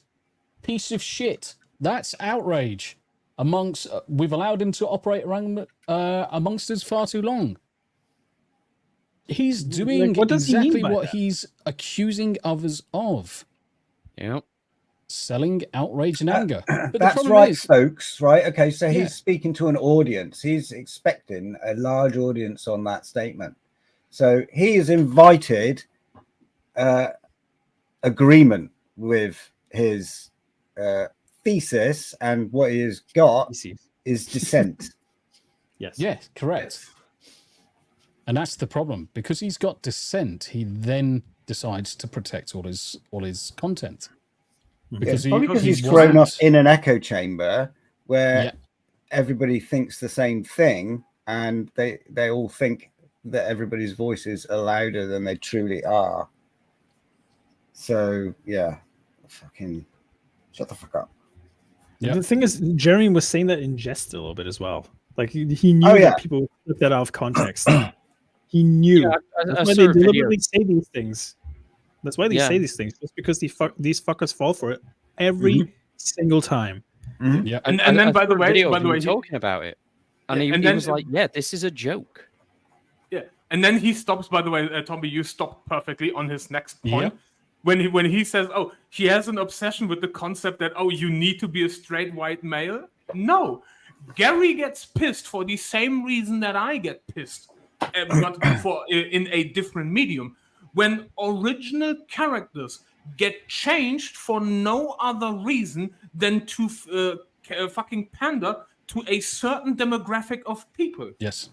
piece of shit. That's outrage. We've allowed him to operate around amongst us far too long. He's doing exactly what he's accusing others of. Yep. Selling outrage and anger. But that's right, folks. Right? Okay, so he's speaking to an audience. He's expecting a large audience on that statement. So he has invited agreement with his thesis, and what he has got is dissent. Yes, correct. And that's the problem. Because he's got dissent, he then decides to protect all his content. Because he's grown up in an echo chamber where everybody thinks the same thing, and they all think that everybody's voices are louder than they truly are. So fucking shut the fuck up. Yep. The thing is, Jeremy was saying that in jest a little bit as well. Like he knew that people took that out of context. He knew. That's why they deliberately say these things. That's why they say these things. Just because these fuckers fall for it every single time. Mm-hmm. Yeah. And then by the way, talking about it, and he was like, "Yeah, this is a joke." Yeah. And then he stops. By the way, Tommy, you stopped perfectly on his next point. Yep. When he says, "Oh, he has an obsession with the concept that you need to be a straight white male." No, Gary gets pissed for the same reason that I get pissed, but in a different medium. When original characters get changed for no other reason than to fucking pander to a certain demographic of people. Yes.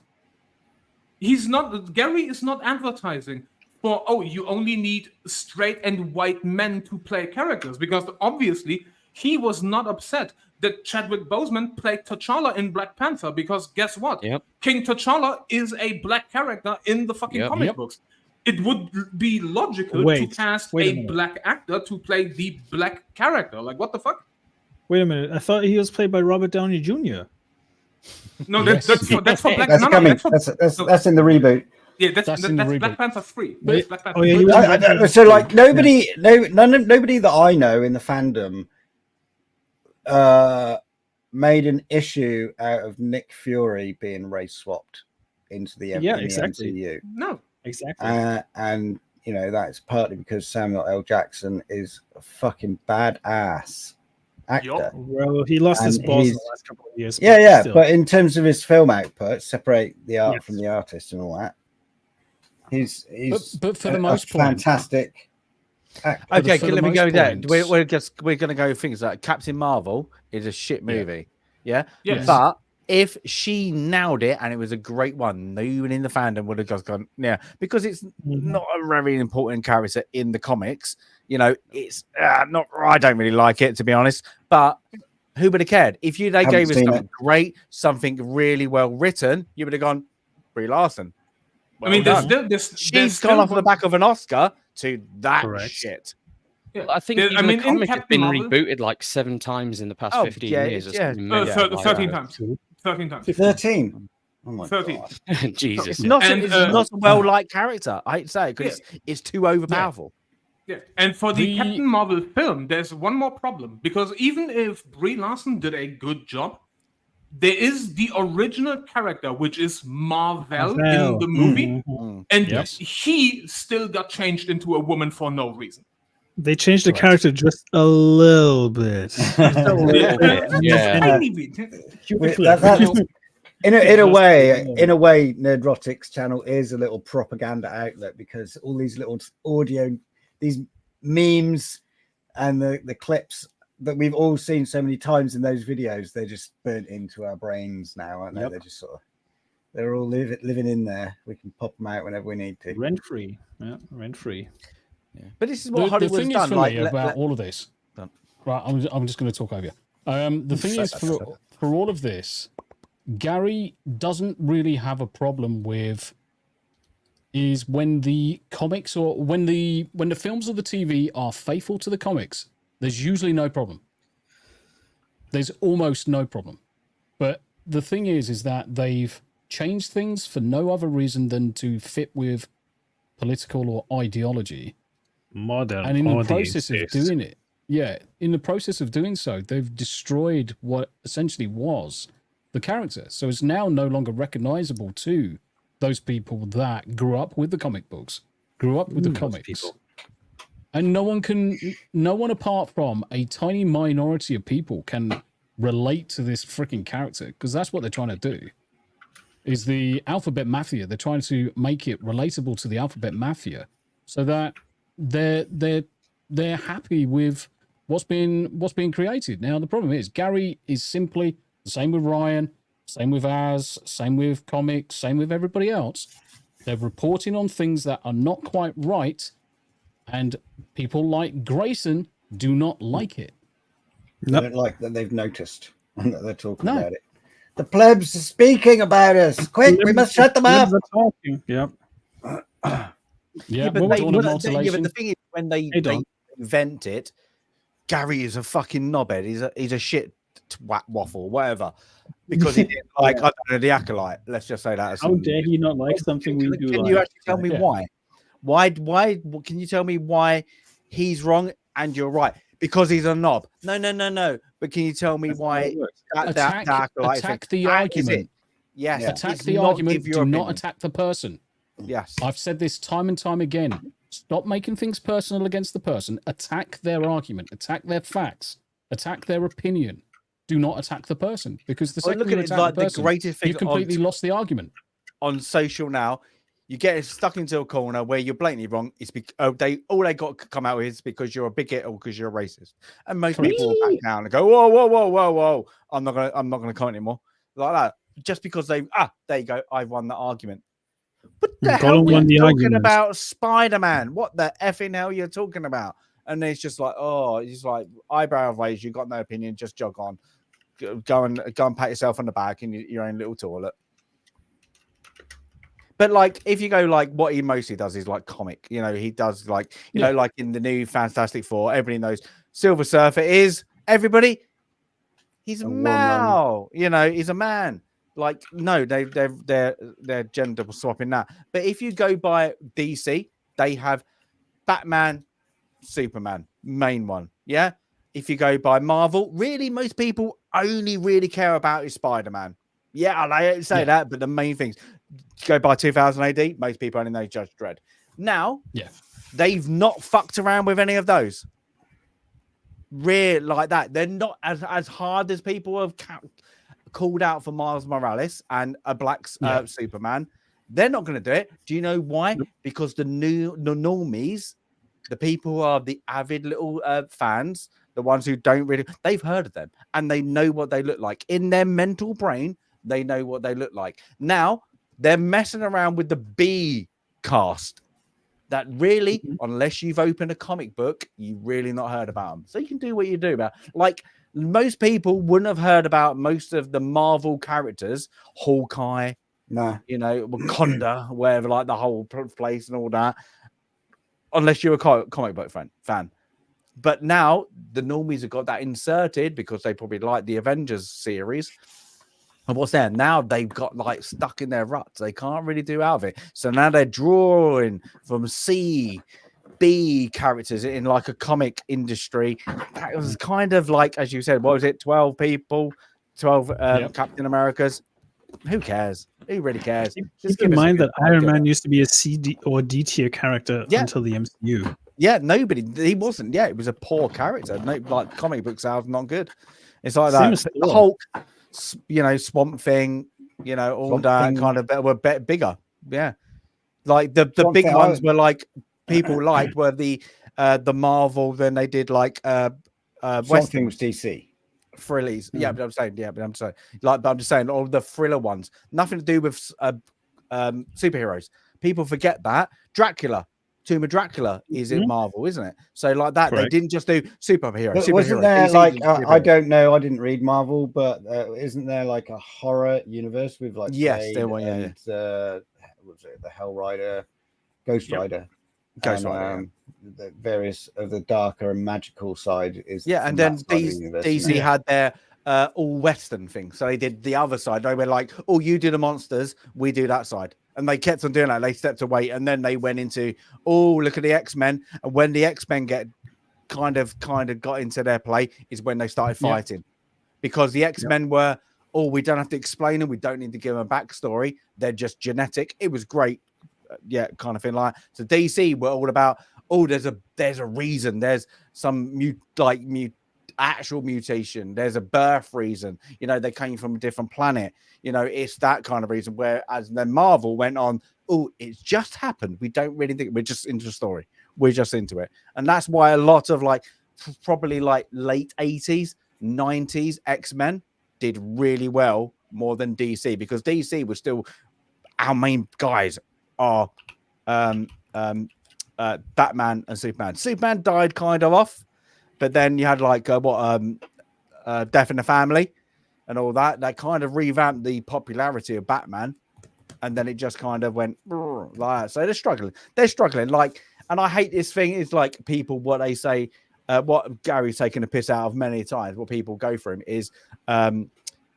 Gary is not advertising for, you only need straight and white men to play characters, because obviously he was not upset that Chadwick Boseman played T'Challa in Black Panther, because guess what? Yep. King T'Challa is a black character in the fucking comic books. It would be logical to cast a black actor to play the black character. Like, what the fuck? Wait a minute. I thought he was played by Robert Downey Jr. No, that's for Black Panther. That's in the reboot. Yeah, that's Black Panther 3. Black Panther 3. So like nobody that I know in the fandom made an issue out of Nick Fury being race swapped into the MCU. No, exactly. And you know that's partly because Samuel L. Jackson is a fucking badass actor. Well, he lost his balls in the last couple of years. Yeah. But in terms of his film output, separate the art from the artist and all that. He's but for the most part, fantastic. Okay, let me go there. We're going to go things like Captain Marvel is a shit movie. Yeah. But if she nailed it and it was a great one, no one in the fandom would have just gone, because it's not a very important character in the comics. You know, it's not. I don't really like it, to be honest. But who would have cared if they gave us something great, something really well written? You would have gone, Brie Larson. Well, I mean, she's gone off the back of an Oscar to that shit. Yeah. Well, I think the comic has been rebooted like 7 times in the past 15 years. 13 times. 13 times. 13. Oh my 13. God. Jesus. It's not a well-liked character. I hate to say it because it's too overpowerful. Yeah, and for the Captain Marvel film, there's one more problem, because even if Brie Larson did a good job, there is the original character, which is Marvel in the movie, and he still got changed into a woman for no reason. They changed the character just a little bit. In a way, Nerdrotic's channel is a little propaganda outlet, because all these little audio, these memes, and the clips that we've all seen so many times in those videos, they're just burnt into our brains now, aren't they? They're just they're all living in there. We can pop them out whenever we need to. Rent free. Yeah, rent free. Yeah. But this is what Hollywood's the thing done. Is for me about all of this. Right, I'm just going to talk over you. The thing is for all of this, Gary doesn't really have a problem with is when the comics or when the films or the TV are faithful to the comics. There's usually no problem. There's almost no problem. But the thing is that they've changed things for no other reason than to fit with political or ideology. Modern. And in the process of doing it, in the process of doing so, they've destroyed what essentially was the character. So it's now no longer recognizable to those people that grew up with the comic books, grew up with the comics. And no one apart from a tiny minority of people can relate to this freaking character, because that's what they're trying to do. Is the Alphabet Mafia. They're trying to make it relatable to the Alphabet Mafia so that they're happy with what's being created. Now the problem is Gary is simply the same with Ryan, same with Az, same with comics, same with everybody else. They're reporting on things that are not quite right. And people like Grayson do not like it. They don't like that they've noticed and that they're talking about it. The plebs are speaking about us. Quick, we must shut them up. Yep. But the thing is, when they invent it, Gary is a fucking knobhead. He's a shit twat waffle, whatever. Because he didn't like, I don't know, the Acolyte. Let's just say that. How dare he not like something we do? Can you actually tell me why? Why can you tell me why he's wrong and you're right? Because he's a knob. No. But can you tell me why attack the argument? Yes. Attack the argument. Do not attack the person. Yes. I've said this time and time again. Stop making things personal against the person. Attack their argument. Attack their facts. Attack their opinion. Do not attack the person, because the second you attack the person, you've completely lost the argument. On social now, you get stuck into a corner where you're blatantly wrong. It's because all they got to come out with is because you're a bigot or because you're a racist, and most people will back down and go, whoa. I'm not gonna comment anymore like that, just because there you go. I won the argument. What the hell are you talking about, Spider-Man? What the effing hell you're talking about? And it's just like, it's like eyebrow raise. You got no opinion. Just jog on. Go and pat yourself on the back in your own little toilet. But like, if you go like, what he mostly does is like comic. You know, he does like, you know, like in the new Fantastic Four, everybody knows Silver Surfer is everybody. He's a male. You know, he's a man. Like, no, they're gender swapping that. But if you go by DC, they have Batman, Superman, main one. Yeah. If you go by Marvel, really, most people only really care about is Spider-Man. Yeah, I say that, but the main things go by 2000 AD. Most people only know Judge Dredd. Now, they've not fucked around with any of those. Really, like that. They're not as hard as people have called out for Miles Morales and a black Superman. They're not going to do it. Do you know why? Because the normies, the people who are the avid little fans, the ones who don't really, they've heard of them and they know what they look like. In their mental brain, they know what they look like. Now, they're messing around with the B cast that really, unless you've opened a comic book, you've really not heard about them. So you can do what you do about. Like, most people wouldn't have heard about most of the Marvel characters, Hawkeye, you know, Wakanda, wherever, like the whole place and all that, unless you're a comic book fan. But now the normies have got that inserted because they probably like the Avengers series. And what's there? Now they've got like stuck in their ruts. They can't really do out of it. So now they're drawing from C, B characters in like a comic industry. That was kind of like, as you said, what was it? 12 people, 12 Captain Americas. Who cares? Who really cares? Keep in mind that Iron Man used to be a C or D tier character until the MCU. Yeah, he wasn't. Yeah, it was a poor character. No, like comic book sales, not good. It's like that. The Hulk, you know, Swamp Thing, you know, all that kind of were bigger. Yeah, like the big ones were like people liked were the Marvel. Then they did like Swamp Thing was DC. Thrillies. But I'm saying, like, but I'm just saying all the thriller ones, nothing to do with superheroes. People forget that Tomb of Dracula is in Marvel, isn't it? So like that, they didn't just do superheroes. Wasn't there like I don't know, I didn't read Marvel, but isn't there like a horror universe with like there was the Hell Rider, Ghost Rider, the various of the darker and magical side is and then DC had their all Western thing, so they did the other side. They were like, oh, you do the monsters, we do that side. And they kept on doing that. They stepped away, and then they went into, oh, look at the X-Men. And when the X-Men get kind of got into their play, is when they started fighting, because the X-Men were, oh, we don't have to explain them. We don't need to give them a backstory. They're just genetic. It was great, kind of thing like. So DC were all about, oh, there's a reason. There's some actual mutation. There's a birth reason. You know, they came from a different planet. You know, it's that kind of reason. Whereas then Marvel went on, oh, it's just happened. We don't really think, we're just into the story. We're just into it. And that's why a lot of like probably like late 80s, 90s X-Men did really well more than DC, because DC was still, our main guys are Batman and Superman. Superman died kind of off. But then you had like Death in the Family and all that. That kind of revamped the popularity of Batman, and then it just kind of went like that. So they're struggling. Like, and I hate this thing is like people, what they say, what Gary's taken a piss out of many times. What people go through is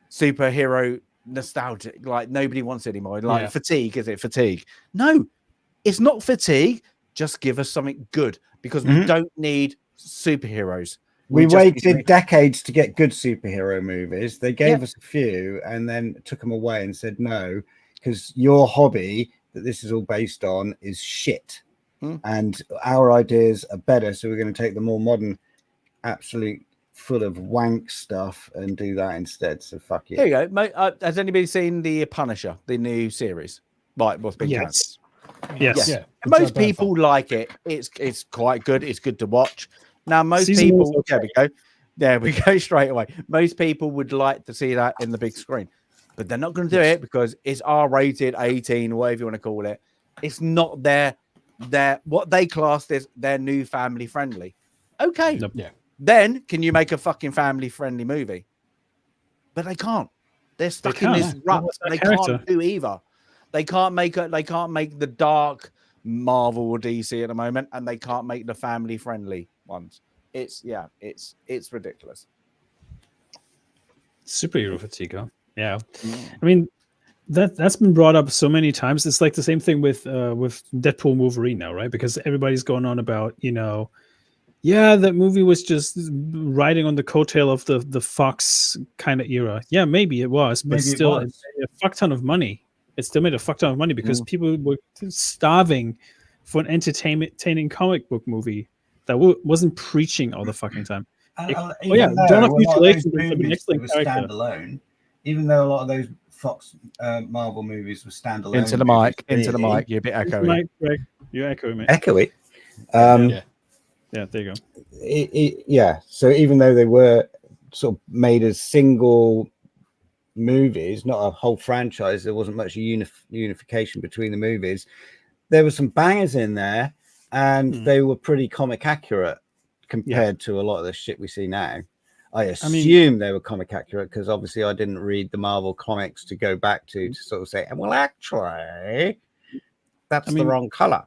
superhero nostalgic. Like nobody wants it anymore. Like fatigue. Is it fatigue? No, it's not fatigue. Just give us something good, because we don't need superheroes. We waited decades to get good superhero movies. They gave us a few and then took them away and said no, because your hobby that this is all based on is shit. And our ideas are better. So we're going to take the more modern, absolute full of wank stuff and do that instead. So fuck it. Here you go. Has anybody seen The Punisher, the new series? Right, what's been Yes. Yes. Yeah. Most people like it. It's quite good. It's good to watch. Now, most Season people, was okay. there we go straight away. Most people would like to see that in the big screen, but they're not going to do it because it's R-rated, 18, whatever you want to call it. It's not their what they classed as their new family friendly. Okay. Yeah. Then can you make a fucking family friendly movie? But they can't. They're stuck in this rut. They can't do either. They can't make the dark Marvel or DC at the moment, and they can't make the family friendly ones. It's ridiculous. Superhero fatigue, huh? Yeah. I mean, that's been brought up so many times. It's like the same thing with Deadpool and Wolverine now, right? Because everybody's going on about, yeah, that movie was just riding on the coattail of the Fox kind of era. Yeah, maybe it was, but still, it made a fuck ton of money. It still made a fuck ton of money because people were starving for an entertaining comic book movie that wasn't preaching all the fucking time. Dawn of Mutilation was an excellent character. Standalone, even though a lot of those Fox Marvel movies were standalone. Into the mic. You're a bit echoey. You're echoing, mate. Echoey. Yeah, there you go. So even though they were sort of made as single movies, not a whole franchise, there wasn't much unification between the movies. There were some bangers in there, and they were pretty comic accurate compared to a lot of the shit we see now. I assume they were comic accurate because obviously I didn't read the Marvel comics to go back to sort of say, well, actually, that's the wrong color.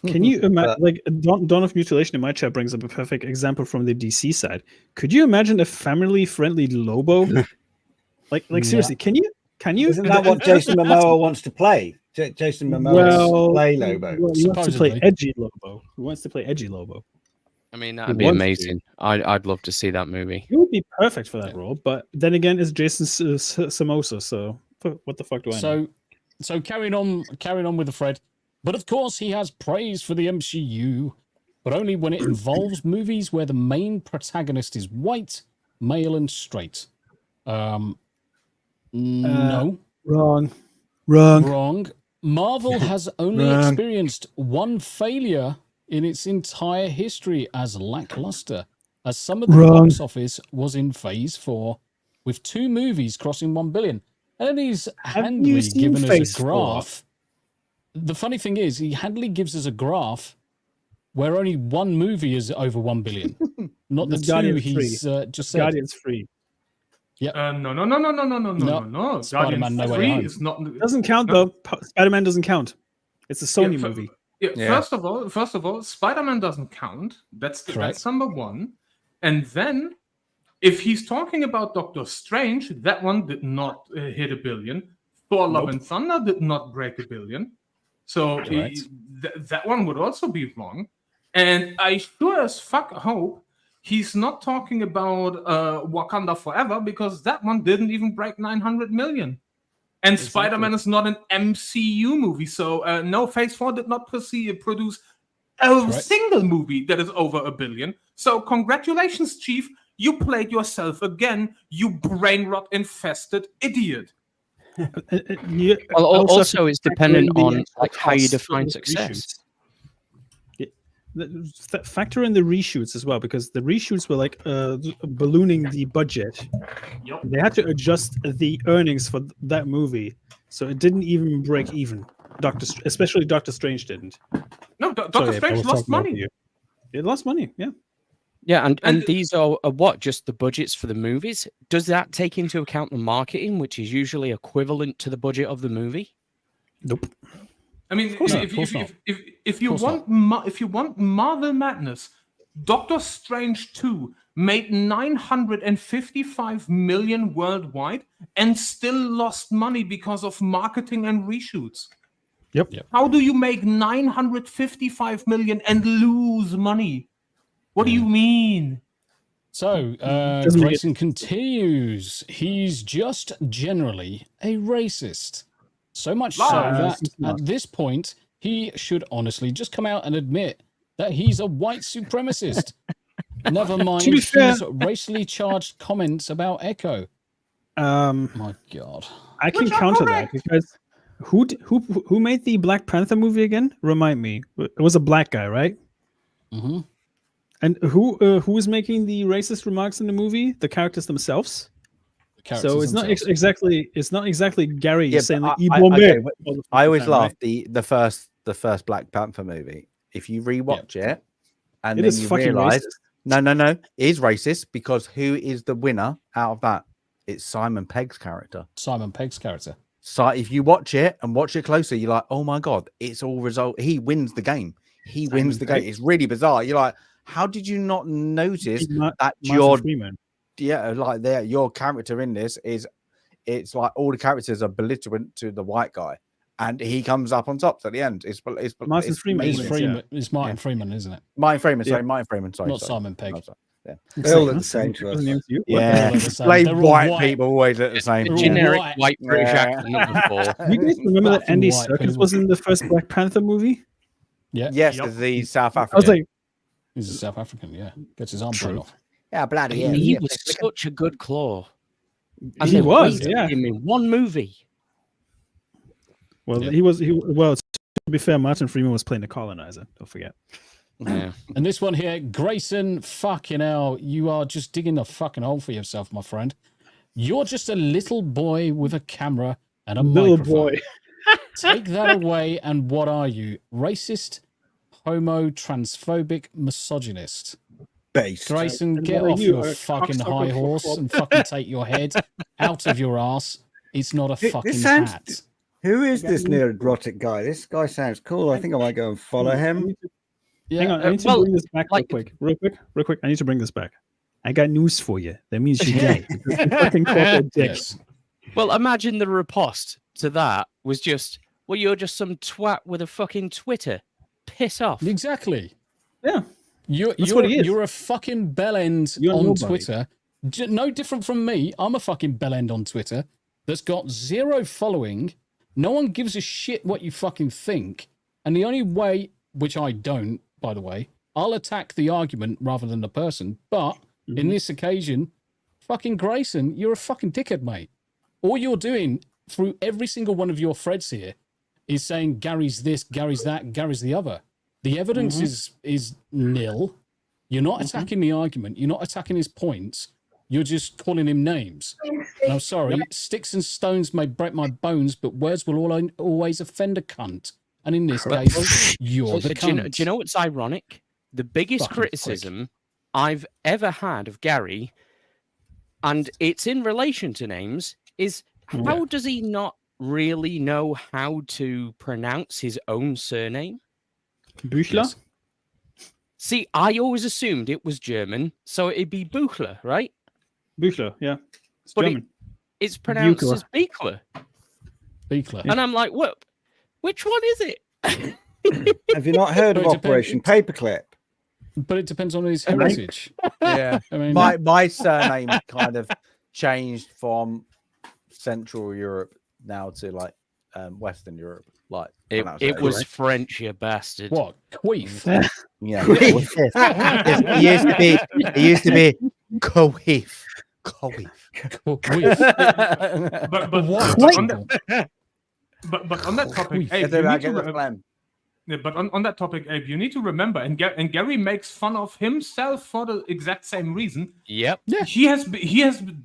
Can you imagine, like, Dawn of Mutilation in my chat brings up a perfect example from the DC side. Could you imagine a family-friendly Lobo? like seriously, can you? Isn't that what Jason Momoa wants to play? Jason Momoa wants to play Lobo. He wants to play edgy Lobo. He wants to play edgy Lobo. I mean, that'd be amazing. I'd love to see that movie. He would be perfect for that role, but then again, it's Jason Samosa, so what the fuck do I know? So carrying on with the thread. But of course, he has praise for the MCU, but only when it involves movies where the main protagonist is white, male, and straight. No. Wrong. Marvel has only experienced one failure in its entire history as lackluster, as some of the box office was in phase 4, with 2 movies crossing 1 billion. And he's handily given us a graph. The funny thing is, he handily gives us a graph where only 1 movie is over 1 billion, not the 2 he's just said. Guardians 3. Yeah. No. Spider-Man No Way Home is not. Doesn't count though. Spider-Man doesn't count. It's a Sony movie. First of all, Spider-Man doesn't count. That's number 1. And then, if he's talking about Doctor Strange, that one did not hit 1 billion. Thor: Love and Thunder did not break 1 billion. So that one would also be wrong. And I sure as fuck hope he's not talking about Wakanda Forever, because that one didn't even break 900 million. And exactly. Spider-Man is not an MCU movie. So no, Phase 4 did not produce a single movie that is over 1 billion. So congratulations, Chief. You played yourself again, you brain rot infested idiot. Also, it's dependent on how you define success. Factor in the reshoots as well, because the reshoots were like ballooning the budget. Yep. They had to adjust the earnings for that movie, so it didn't even break even. Especially Doctor Strange didn't. No, Doctor Strange lost money. It lost money, yeah. Yeah, and these are what? Just the budgets for the movies? Does that take into account the marketing, which is usually equivalent to the budget of the movie? Nope. I mean, if you want Marvel Madness, Doctor Strange 2 made 955 million worldwide and still lost money because of marketing and reshoots. Yep. How do you make 955 million and lose money? What do you mean? So, Grayson continues. He's just generally a racist. So much so that at this point, he should honestly just come out and admit that he's a white supremacist. Never mind his racially charged comments about Echo. My God. I can counter that because who made the Black Panther movie again? Remind me. It was a black guy, right? Mm-hmm. And who was making the racist remarks in the movie? The characters themselves. So it's not exactly Gary saying like I always laugh the first Black Panther movie. If you rewatch it and then you realize no, it is racist because who is the winner out of that? It's Simon Pegg's character. So if you watch it and watch it closer, you're like, oh my God, it's all result. He wins the game. He wins the game. It's really bizarre. You're like, how did you not notice that your your character in this it's like all the characters are belligerent to the white guy, and he comes up on top at the end. It's Martin Freeman. It's Martin Freeman, isn't it? Martin Freeman. Sorry, not Simon Pegg. No, sorry. Yeah. They all look the same to us. Yeah, white people always look the same. Generic white British accent. You guys remember that Andy Serkis was in the first Black Panther movie? Yeah. Yes, the South African. I was like, he's a South African. Yeah, gets his arm blown off. Yeah, bloody hell. He was such a good claw. And he was. Yeah, in one movie. Well, he was. Well, to be fair, Martin Freeman was playing the colonizer. Don't forget. Yeah. And this one here, Grayson, fucking hell, you are just digging a fucking hole for yourself, my friend. You're just a little boy with a camera and a microphone. Take that away, and what are you? Racist, homo, transphobic, misogynist. Based. Grayson, get off your fucking high horse and fucking take your head out of your ass. It's not a fucking hat. Who is this neurotic guy? This guy sounds cool. I think I might go and follow him. Yeah. Hang on, I need to bring this back real quick. I need to bring this back. I got news for you. That means you're gay. Fucking corporate dick. Well, imagine the riposte to that was just, well, you're just some twat with a fucking Twitter. Piss off. Exactly. Yeah. You're a fucking bellend on Twitter. No different from me. I'm a fucking bellend on Twitter that's got 0 following. No one gives a shit what you fucking think. And the only way, which I don't, by the way, I'll attack the argument rather than the person. But in this occasion, fucking Grayson, you're a fucking dickhead, mate. All you're doing through every single one of your threads here is saying Gary's this, Gary's that, Gary's the other. The evidence is nil. You're not attacking the argument. You're not attacking his points. You're just calling him names. And I'm sorry, sticks and stones may break my bones, but words will always offend a cunt. And in this case, you're the cunt. Do you know what's ironic? The biggest criticism I've ever had of Gary, and it's in relation to names, is how does he not really know how to pronounce his own surname? Buchler? Yes. See, I always assumed it was German, so it'd be Buchler, right? Buchler, yeah. It's but German. It's pronounced as Beekler. Beekler. And I'm like, what? Which one is it? Have you not heard of Operation Paperclip? But it depends on his heritage. Yeah. I mean, my surname kind of changed from Central Europe now to like Western Europe. Like it was French, you bastard. What? Queef? Yeah. It used to be Queef. But on that topic, Abe, on that topic, Abe, you need to remember, and Gary makes fun of himself for the exact same reason. Yep. Yeah. He has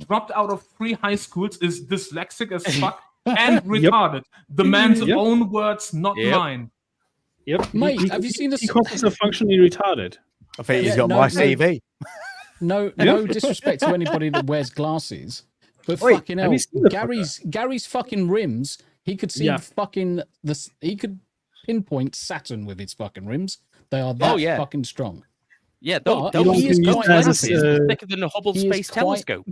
dropped out of 3 high schools, is dyslexic as fuck, and retarded. The man's own words, not mine. Yep. Mate, have you seen this? He calls himself functionally retarded. I think he's got my CV. No disrespect to anybody that wears glasses, but fucking hell, Gary's fucking rims. He could see fucking this. He could pinpoint Saturn with his fucking rims. They are that fucking strong. Yeah, he is quite thicker than a Hubble Space Telescope.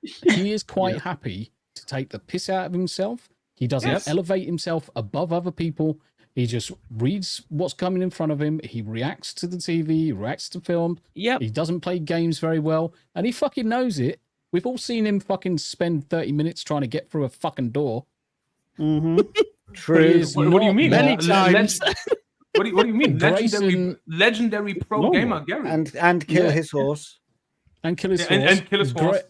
He is quite happy to take the piss out of himself. He doesn't elevate himself above other people. He just reads what's coming in front of him. He reacts to the TV. He reacts to film. Yep. He doesn't play games very well, and he fucking knows it. We've all seen him fucking spend 30 minutes trying to get through a fucking door. Mm-hmm. True. What do you mean? Many times. What do you mean? Grayson... Legendary pro gamer Gary. And kill his horse. And kill his horse. And kill his horse.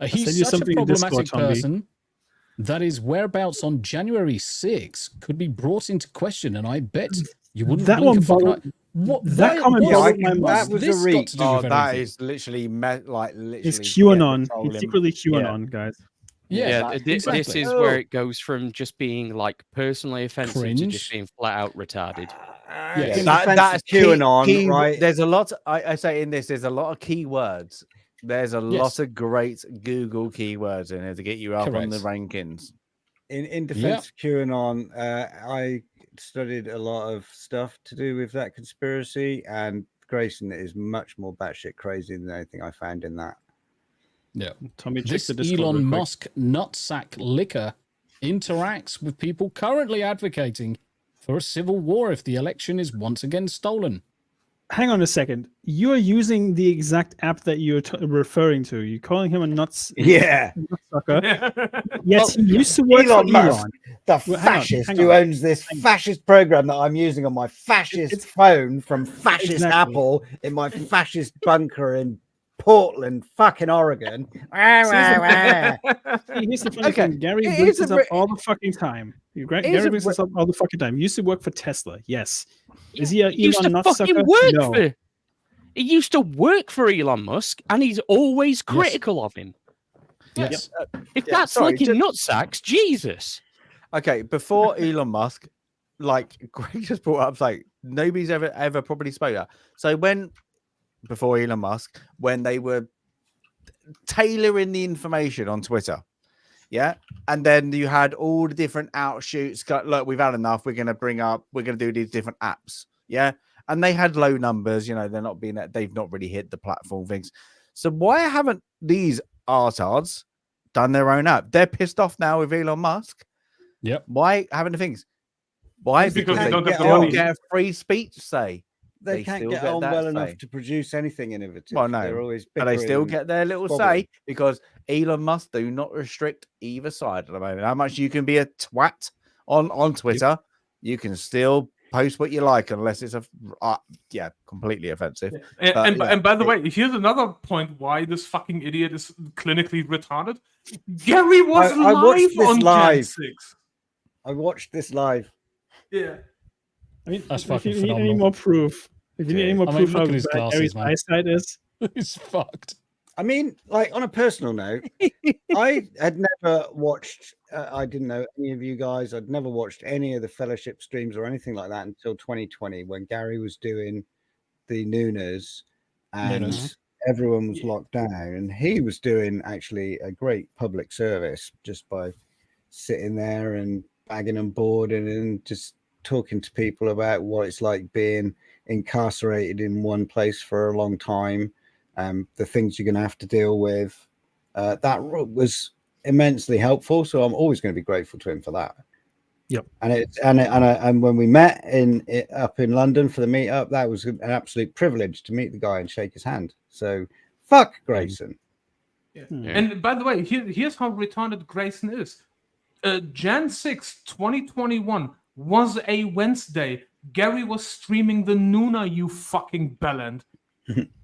He's such a problematic person that his whereabouts on January 6th could be brought into question, and I bet you wouldn't. That one What that comment bothered my that was a reach. That everything? is literally literally. It's QAnon. It's secretly QAnon, guys. Yeah, this is where it goes from just being like personally offensive to just being flat out retarded. That's QAnon, right? There's a lot. I say in this, there's a lot of keywords. There's a lot of great Google keywords in here to get you up on the rankings. In defense of QAnon, I studied a lot of stuff to do with that conspiracy, and Grayson is much more batshit crazy than anything I found in that. Yeah, Tommy, check this the Discord Elon real quick. Musk nutsack liquor interacts with people currently advocating for a civil war if the election is once again stolen. Hang on a second. You are using the exact app that you're referring to. You're calling him a nutsucker. Yes, he used to work Elon for Musk, Elon. the fascist who owns this fascist program that I'm using on my fascist phone from fascist Apple in my fascist bunker in Portland, fucking Oregon. Here's the funny thing. Gary brings this up all the fucking time. Gary brings this up all the fucking time. He used to work for Tesla. Yes. Is he a Elon nutsucker? No. He used to work for Elon Musk, and he's always critical of him. Yes. If that's licking nutsacks, Jesus. Okay, before Elon Musk, like Greg just brought up, like nobody's ever probably spoke that. So before Elon Musk, when they were tailoring the information on Twitter, and then you had all the different outshoots. Look, we've had enough. We're going to do these different apps, and they had low numbers. They've not really hit the platform things. So why haven't these artards done their own app? They're pissed off now with Elon Musk. Yep. Why haven't the things? Why? Because they don't get a free speech say. They can't get on well enough to produce anything innovative. Well, no, they're always but they still get their little say because Elon Musk do not restrict either side at the moment. How much you can be a twat on Twitter, you can still post what you like unless it's completely offensive. And by the way, here's another point why this fucking idiot is clinically retarded. Gary was live on Gen 6. I watched this live. Yeah. I mean, that's if you need any more proof, of how bad Gary's eyesight is, he's fucked. I mean, like on a personal note, I had never watched. I didn't know any of you guys. I'd never watched any of the Fellowship streams or anything like that until 2020, when Gary was doing the Nooners and everyone was locked down, and he was doing actually a great public service just by sitting there and bagging and boarding and just talking to people about what it's like being incarcerated in one place for a long time, the things you're going to have to deal with. That was immensely helpful, so I'm always going to be grateful to him for that. Yep. And when we met up in London for the meetup, that was an absolute privilege to meet the guy and shake his hand. So fuck Grayson. Yeah. And by the way, here's how retarded Grayson is. Jan 6, 2021 was a Wednesday. Gary was streaming the Nooner, you fucking bellend.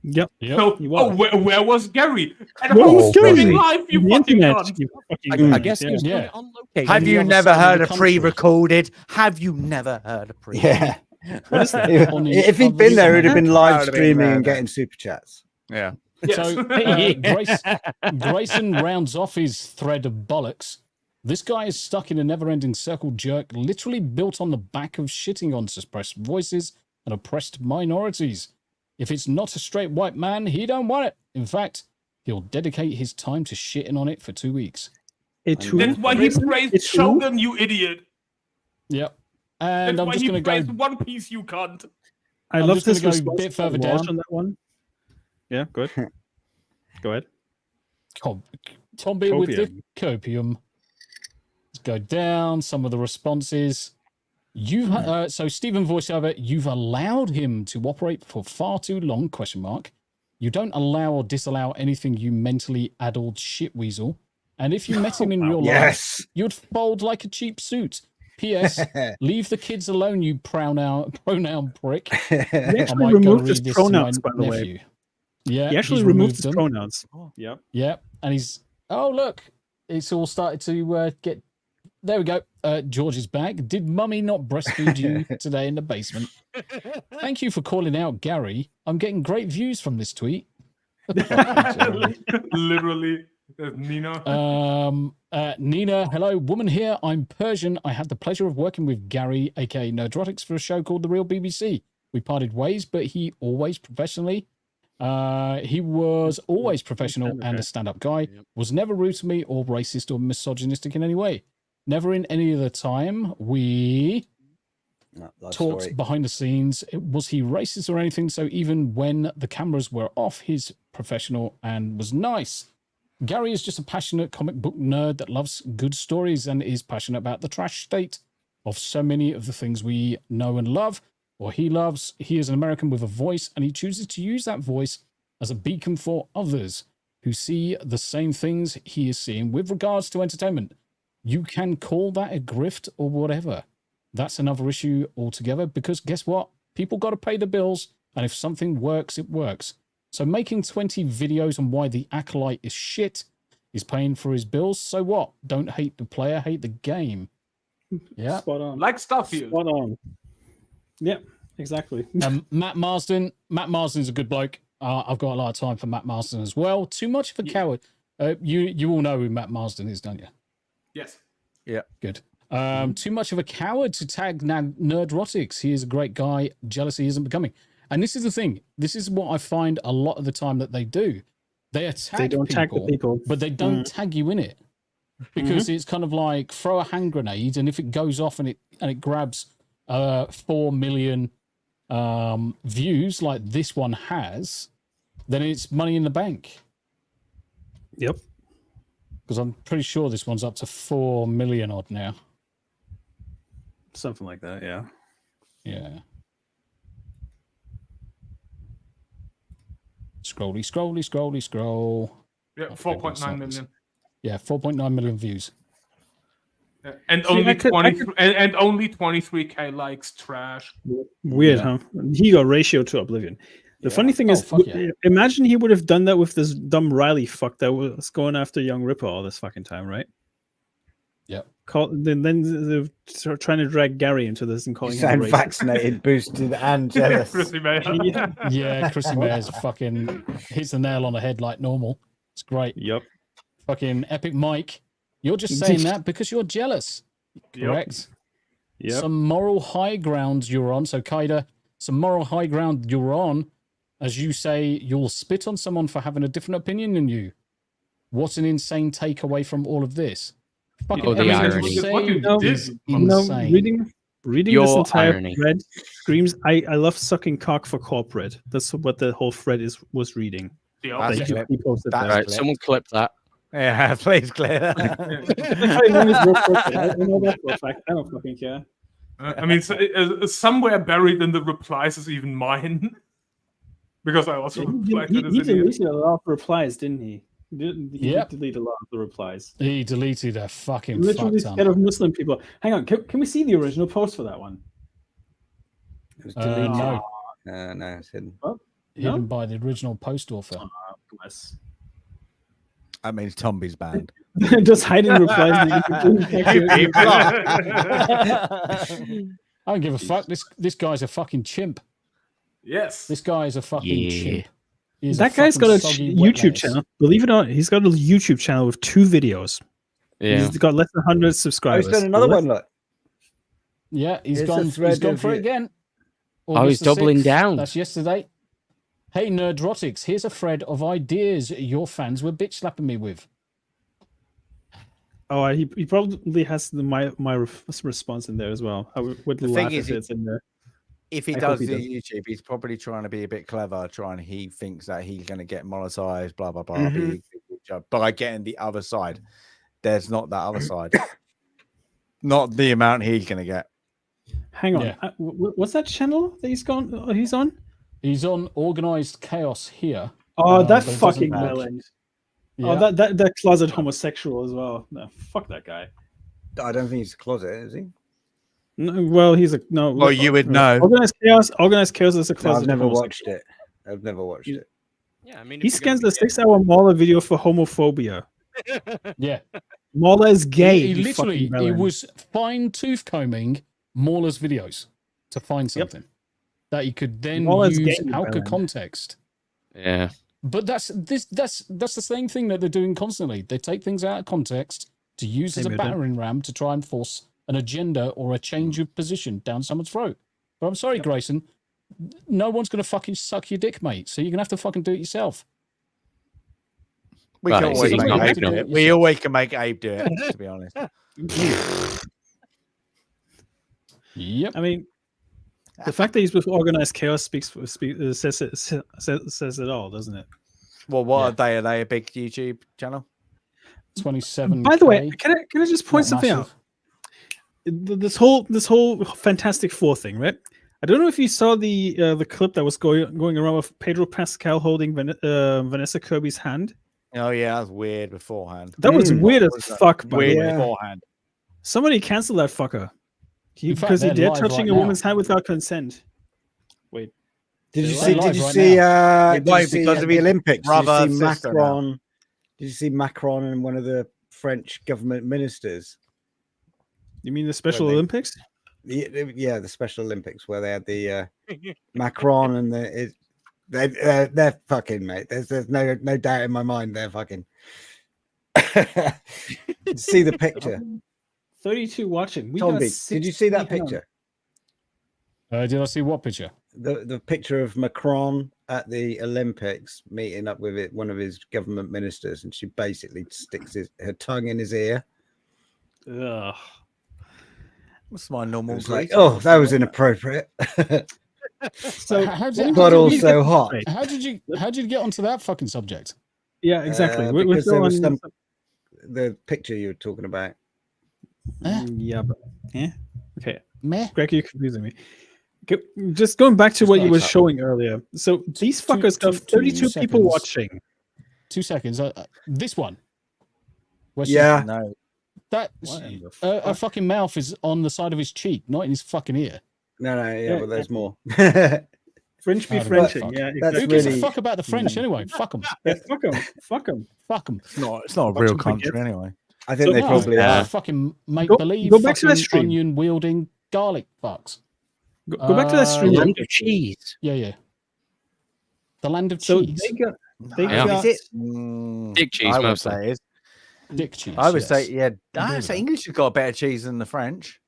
Yep. So, where was Gary? And who's streaming live, you fucking cunt? I guess he was doing it on location. Have you never heard of pre-recorded? Have you never heard of pre-recorded? Yeah. What is that? If he'd been there, he'd have been live streaming and getting super chats. Yeah. So Grayson rounds off his thread of bollocks. This guy is stuck in a never-ending circle jerk, literally built on the back of shitting on suppressed voices and oppressed minorities. If it's not a straight white man, he don't want it. In fact, he'll dedicate his time to shitting on it for 2 weeks. That's why he praised Shogun, you idiot. Yep. And that's I'm just going to go One Piece, you cunt. I love this go a bit further down on that one. Yeah, good. Go ahead. Tomby with the copium. Let's go down some of the responses. So Stephen voiceover, you've allowed him to operate for far too long, ? You don't allow or disallow anything, you mentally addled shitweasel. And if you met him in real life, you'd fold like a cheap suit. P.S. Leave the kids alone, you pronoun prick. He actually removed his pronouns, by the way. Yeah, he actually removed his pronouns. Yep. Yeah, and he's look, it's all started to get. There we go. George is back. Did Mummy not breastfeed you today in the basement? Thank you for calling out, Gary. I'm getting great views from this tweet. Literally, Nina. Nina, hello, woman here. I'm Persian. I had the pleasure of working with Gary, aka Nerdrotics, for a show called The Real BBC. We parted ways, but he was always professional and a stand-up guy. Was never rude to me or racist or misogynistic in any way. Never in any of the time we talked behind the scenes. Was he racist or anything? So even when the cameras were off, he's professional and was nice. Gary is just a passionate comic book nerd that loves good stories and is passionate about the trash state of so many of the things we know and love, or he loves. He is an American with a voice, and he chooses to use that voice as a beacon for others who see the same things he is seeing with regards to entertainment. You can call that a grift or whatever. That's another issue altogether, because guess what? People got to pay the bills, and if something works, it works. So making 20 videos on why the Acolyte is shit is paying for his bills. So what? Don't hate the player, hate the game. Yeah. Spot on. Like Starfield. Spot on. Yeah, exactly. Matt Marsden. Matt Marsden's a good bloke. I've got a lot of time for Matt Marsden as well. Too much of a coward. You all know who Matt Marsden is, don't you? Yes. Yeah. Good. Too much of a coward to tag Nerdrotics. He is a great guy. Jealousy isn't becoming. And this is the thing. This is what I find a lot of the time that they do. They attack They don't tag the people. but they don't tag you in it. Because it's kind of like throw a hand grenade, and if it goes off and it grabs 4 million views like this one has, then it's money in the bank. Yep. Because I'm pretty sure this one's up to 4 million odd now. Something like that, yeah. Yeah. Scroll. Yeah, 4.9 million. Yeah, 4.9 million views. Yeah. And only 23k likes. Trash. Weird, huh? He got ratio to Oblivion. The funny thing is, imagine he would have done that with this dumb Riley fuck that was going after Young Ripper all this fucking time, right? Yep. Then they're trying to drag Gary into this and calling him vaccinated, boosted, and jealous. Chrissy Mayer. Yeah, Chrissy Mayer's fucking hits the nail on the head like normal. It's great. Yep. Fucking Epic Mike. You're just saying that because you're jealous. Correct? Yep. Some moral high ground you're on. So, Kaida, some moral high ground you're on. As you say, you'll spit on someone for having a different opinion than you. What an insane takeaway from all of this. Fucking the irony. Reading Your this entire irony. thread screams, I love sucking cock for corporate. That's what the whole thread was reading. The That's opposite. clip. He posted That's that. Right, someone clip that. Yeah, please clear that. I know that for a fact. I don't fucking care. I mean, somewhere buried in the replies is even mine. Because I also replied to this He idiot. deleted a lot of replies, didn't he? He did delete a lot of the replies. He deleted a fucking Literally fuck ton. scared of Muslim people. Hang on, can we see the original post for that one? It was No. No, it's hidden. Hidden by the original post author. Bless. That means Tomby's banned. Just hiding replies. I don't give a fuck. This guy's a fucking chimp. Yes. This guy is a fucking chimp. He's That a guy's got a fucking soggy wet YouTube lettuce. channel. Believe it or not, he's got a YouTube channel with 2 videos. Yeah. He's got less than 100 Oh, subscribers. he's done another one, look. Yeah, he's It's a gone thread for it of again. Oh, he's August the doubling 6th. down. That's yesterday. Hey, Nerdrotics, here's a thread of ideas your fans were bitch slapping me with. Oh, he probably has my response in there as well. I would The laugh thing is, if it's in there. If he I does hope he the does. YouTube, he's probably trying to be a bit clever. He thinks that he's going to get monetized, blah blah blah, Mhm. by getting the other side. There's not that other side. Not the amount he's going to get. Hang on, Yeah. what's that channel that he's on? He's on Organized Chaos here. Oh, that but it doesn't fucking match. melon. Yeah. Oh, that closet homosexual as well. No, fuck that guy. I don't think he's a closet, is he? No, well, he's a no. Well, you would know. Organized chaos. Organized chaos is a No, closet. I've never watched it. I've never watched it. Yeah, I mean, He scans the 6-hour Mauler video for homophobia. Yeah. Mauler is gay. He you literally, fucking he villain. was fine tooth combing Mauler's videos to find something that he could then Mauler's use gay, out of villain. context. Yeah. But that's the same thing that they're doing constantly. They take things out of context to use as a Same with them. battering ram to try and force an agenda or a change of position down someone's throat. But I'm sorry, Grayson, no one's gonna fucking suck your dick, mate. So you're gonna have to fucking do it yourself. We Well, can he's always make not Abe making do it. it. We always can make Abe do it, to be honest. Yep. I mean, the fact that he's with organized chaos says it all, doesn't it? Well, what are they? Are they a big YouTube channel? 27. By the way, can I just point something out? This whole Fantastic Four thing, right? I don't know if you saw the clip that was going around with Pedro Pascal holding Vanessa Kirby's hand. Oh yeah, that was weird beforehand. That was weird as fuck. Weird Yeah. beforehand. Somebody cancel that fucker In fact, because he they're dared live touching right a now. woman's hand without consent. Wait, Did you They're see? live Did you right see? now. Did Why? you see Because at of the his Olympics? brother, Did you see sister now. Macron? Did you see Macron and one of the French government ministers? you mean the Special Really? Olympics? Yeah, the Special Olympics where they had the Macron and they're fucking, mate. There's no doubt in my mind they're fucking. See the picture, 32 watching. We Tommy. got Did you see that 60 pounds. picture? Did I see what picture? The picture of Macron at the Olympics meeting up with one of his government ministers, and she basically sticks her tongue in his ear. Ugh. That's my normal. It was like, oh, that was inappropriate, So How what did- we but do- also hot. How did you get onto that fucking subject? Yeah, exactly. We're Because there was still the picture you were talking about. Yeah, but okay. Meh. Greg, you're confusing me. Just going back to what you were showing earlier. So these fuckers got 32 people seconds. watching. 2 seconds. This one. Where's Yeah, No. That What in the a fucking mouth is on the side of his cheek, not in his fucking ear. no, Yeah, but there's more. French be How did Frenching. that fuck? Yeah, That's Who exactly. gives really- a fuck about the French anyway? Fuck them. Yeah, fuck them. Fuck them. Fuck them. It's not a Bunch real of country baguettes. anyway. I think they No, probably they're are. fucking make Go- believe. go back to that fucking stream. onion wielding garlic fucks. Go back to that stream. Land of cheese. Yeah. The land of So cheese. they Yeah. got Is it? Big cheese, I would mostly. say it is. Dick cheese. I would yes. say, yeah. agree I with say that. English has got better cheese than the French.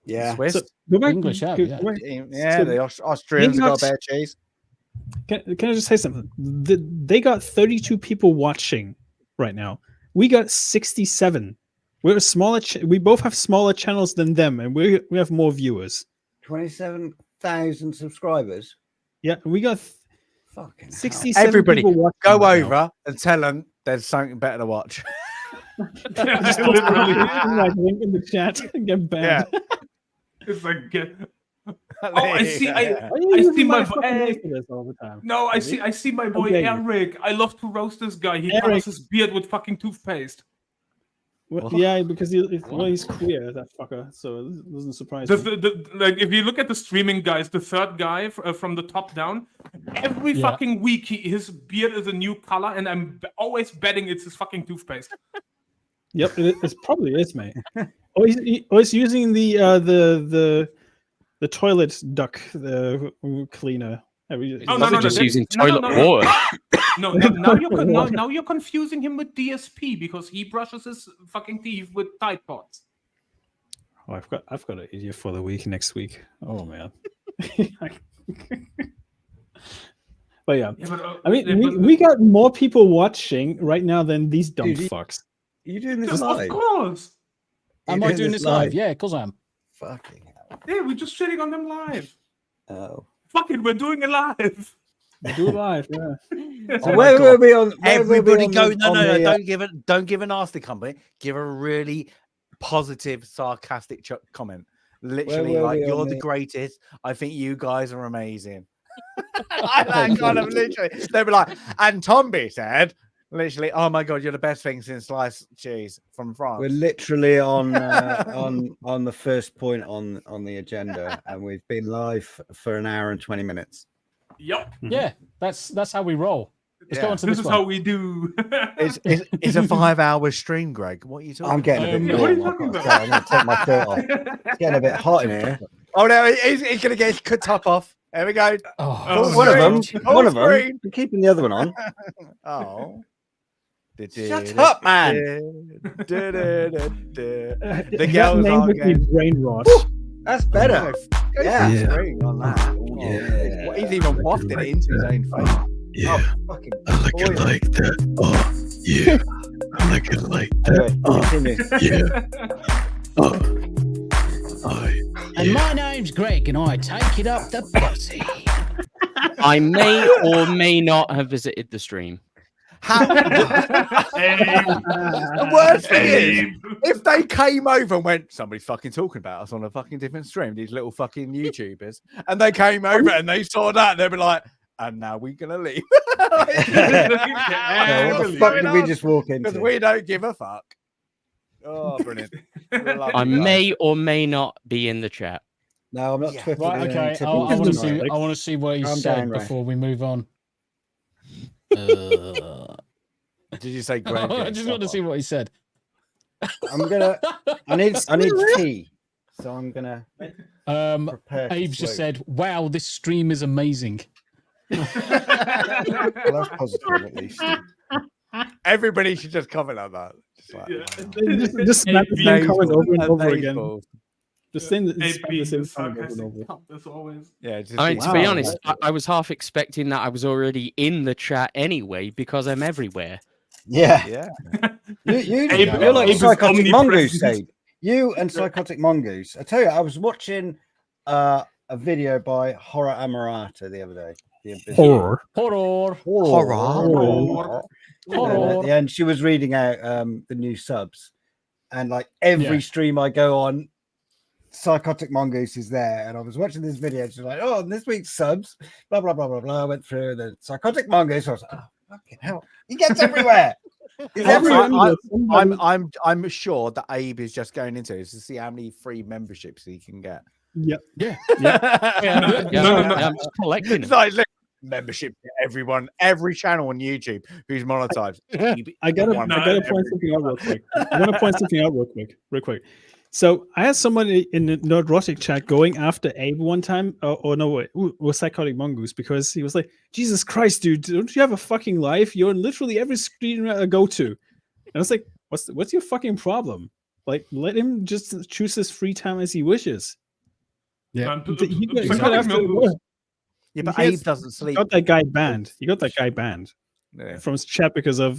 Yeah. Swiss. so go back. English have, go- yeah. go back- Yeah, So the Austrians have got got- better cheese. Can I just say something? They got 32 people watching right now. We got 67. We're a smaller. We both have smaller channels than them, and we have more viewers. 27,000 subscribers. Yeah, we got Fucking 67 Everybody, people watching Go right now. over and tell them there's something better to watch. Just literally like link in the chat and get banned. It's like get. Oh, I see. Why are I you see using my fucking boy. name for this all the time? No, I see my boy Okay. Eric. I love to roast this guy. He Eric. covers his beard with fucking toothpaste. Well, yeah, because he's queer, that fucker. So it doesn't surprise me. Like if you look at the streaming guys, the third guy from the top down, every Yeah. fucking week his beard is a new color, and I'm always betting it's his fucking toothpaste. Yep, it probably is, mate. He's using the toilet duck cleaner. He's Oh, probably just using no, toilet no. water. No, now you're confusing him with DSP because he brushes his fucking teeth with Tide Pods. Oh, I've got an idiot for the week next week. Oh man. But yeah, Yeah, but, I mean, we got more people watching right now than these dumb Dude, fucks. Are you doing this of live? course. Am I doing this live? Yeah, of course I am. Fucking hell. Yeah, we're just shitting on them live. Oh. Fuck it, we're doing it live. We do it live, yeah. So my where God. will we on? Everybody go. No, no. don't give a nasty comment. Give a really positive, sarcastic comment. Literally, will like we you're on the the- greatest. I think you guys are amazing. I like kind of literally. They'll be like, and Tomby said Literally, oh my god, you're the best thing since sliced cheese from France. We're literally on the first point on the agenda, and we've been live for an hour and 20 minutes. Yep. Yeah, that's how we roll. Let's go on to this this is one. how we do. It's a 5-hour stream, Greg. What are you talking I'm getting a bit what are you warm. talking about? I'm going to take my shirt off. It's getting a bit hot in here. Oh no, he's going to get his top off. There we go. Oh, One of them. Full One of them. screen. I'm keeping the other one on. Oh. Shut up, man. The girls are getting brain rot. That's better. Yeah. On that. Yeah. He's even wafted it into his own face. Yeah. Oh, fucking I like it like that. Oh, yeah. I like it like that. yeah. And my name's Greg, and I take it up the potty. I may or may not have visited the stream. The worst thing is, if they came over and went, somebody's fucking talking about us on a fucking different stream, these little fucking YouTubers, and they came over and they saw that, they'd be like, and now we're gonna leave. What the fuck did we just walk into? Because we don't give a fuck. Oh, brilliant. I may or may not be in the chat. No, I'm not Twitter. Right, okay. I want to see what he said before we move on. Did you say Greg? I just want to see what he said. I need tea, so I'm gonna. Prepare Abe just said, "Wow, this stream is amazing." Well, that's positive at least. Everybody should just comment on that. Just smack the same comment over and over again. Just saying that Abe the same comment over and over. As always. Yeah. Just I mean, to be honest, I was half expecting that I was already in the chat anyway because I'm everywhere. Yeah. You're like Abe Psychotic is Mongoose, omnipresent. Abe. You and Psychotic Mongoose. I tell you, I was watching a video by Horror Amarata the other day. Horror. At the end, she was reading out the new subs, and like every stream I go on, Psychotic Mongoose is there, and I was watching this video. She's like, "Oh, this week's subs, blah blah blah blah blah." I went through the Psychotic Mongoose. I was like, "Oh, fucking hell, he gets everywhere." He's everywhere. I'm sure that Abe is just going into it to see how many free memberships he can get. Yep. No, I'm just collecting It's them. like, look, membership to everyone, every channel on YouTube who's monetized. I gotta point something out real quick. I want to point something out real quick. So I had someone in the Nerdrotic chat going after Abe one time. Was Psychotic Mongoose, because he was like, "Jesus Christ, dude, don't you have a fucking life? You're in literally every screen I go to." And I was like, "What's your fucking problem? Like, let him just choose his free time as he wishes." Yeah. Yeah, but Abe doesn't sleep. You got that guy banned. From his chat because of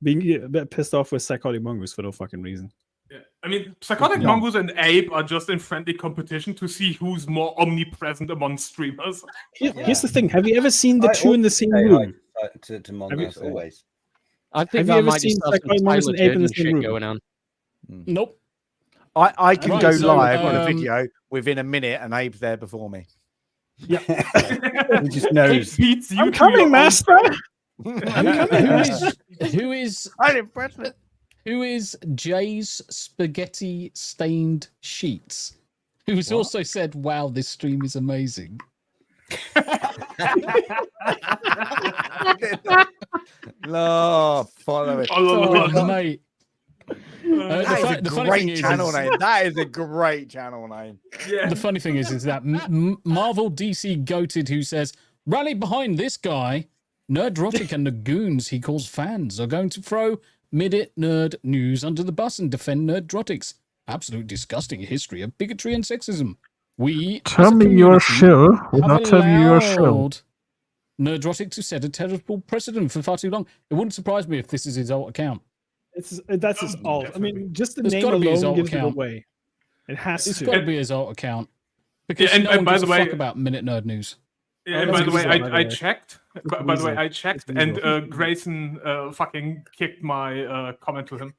being a bit pissed off with Psychotic Mongoose for no fucking reason. Yeah. I mean, Psychotic Mongoose and Abe are just in friendly competition to see who's more omnipresent among streamers. Here's the thing: have you ever seen the two in the same room? To Mongoose always. I think Have you I ever might seen just have Psychotic some Mongoose and Abe in the shit same room? going on. Nope. I can Right, go so, live on a video within a minute, and Abe's there before me. Yeah, He just knows. I'm coming, master. Who is I'm impressed with. Who is Jay's Spaghetti Stained Sheets? Who's also said, "Wow, this stream is amazing." No, follow it. Oh, mate. That is a funny great thing is channel name. That is a great channel name. Yeah. The funny thing is that Marvel DC Goated, who says, "Rally behind this guy. Nerdrotic and the goons he calls fans are going to throw Mid-It Nerd News under the bus and defend Nerdrotic's absolute disgusting history of bigotry and sexism. We Tell me your show without telling me your show. Nerdrotic to set a terrible precedent for far too long. It wouldn't surprise me if this is his alt account. That's his alt. I mean, just the It's name gotta be his alone alt gives it account. away. It has It's to. got to be his alt account. Because Yeah, no one by gives the a way, fuck about Minute Nerd News. Yeah, and by the way, I checked. By the way, I checked, and Grayson fucking kicked my comment to him.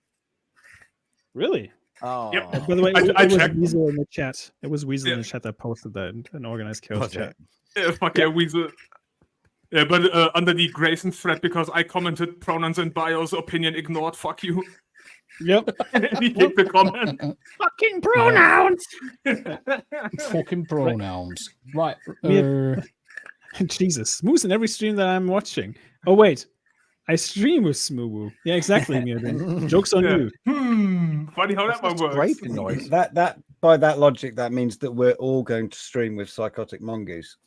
Really? Oh. Yep. By the way, I it was checked. Weasel in the chat. It was Weasel in the chat that posted that in an organized chaos chat. Yeah, fuck yeah, Weasel. Yeah, but under the Grayson thread, because I commented pronouns and bios, opinion ignored, fuck you. Yep. He kicked the comment. Fucking pronouns. Fucking pronouns. Right. Jesus. Smooth's in every stream that I'm watching. Oh, wait. I stream with Smooth. Yeah, exactly, Mirden. Joke's on you. Funny how that one works. Scraping noise. That by that logic, that means that we're all going to stream with Psychotic Mongoose.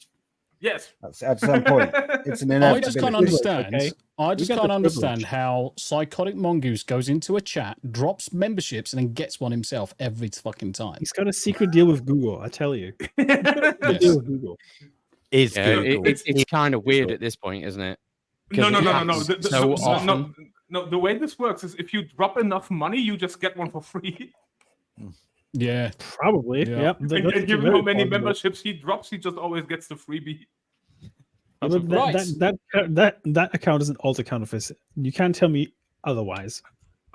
Yes. That's, at some point, it's an I just can't inevitability. understand. Okay. I just We got can't the understand privilege. how Psychotic Mongoose goes into a chat, drops memberships, and then gets one himself every fucking time. He's got a secret deal with Google, I tell you. Yes. Deal with Google. Is Yeah, Google. it's kind of weird at this point, isn't it? No. It happens so often. No, the way this works is if you drop enough money, you just get one for free. Yeah. Probably. Yeah. Yep. And That's given very how many possible. memberships he drops, he just always gets the freebie. Yeah, but that account is an alt account of his. You can't tell me otherwise.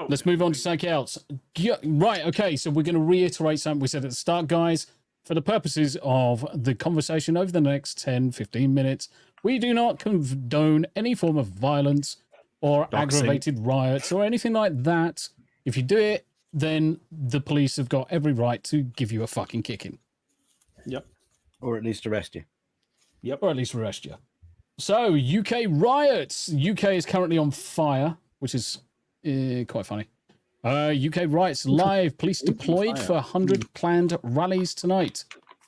Let's move on to something else. Yeah, right, okay, so we're going to reiterate something we said at the start, guys. For the purposes of the conversation over the next 10, 15 minutes, we do not condone any form of violence or aggravated riots or anything like that. If you do it, then the police have got every right to give you a fucking kicking. Yep. Or at least arrest you. Yep. Or at least arrest you. So, UK riots. UK is currently on fire, which is quite funny. UK riots live. Police deployed for 100 planned rallies tonight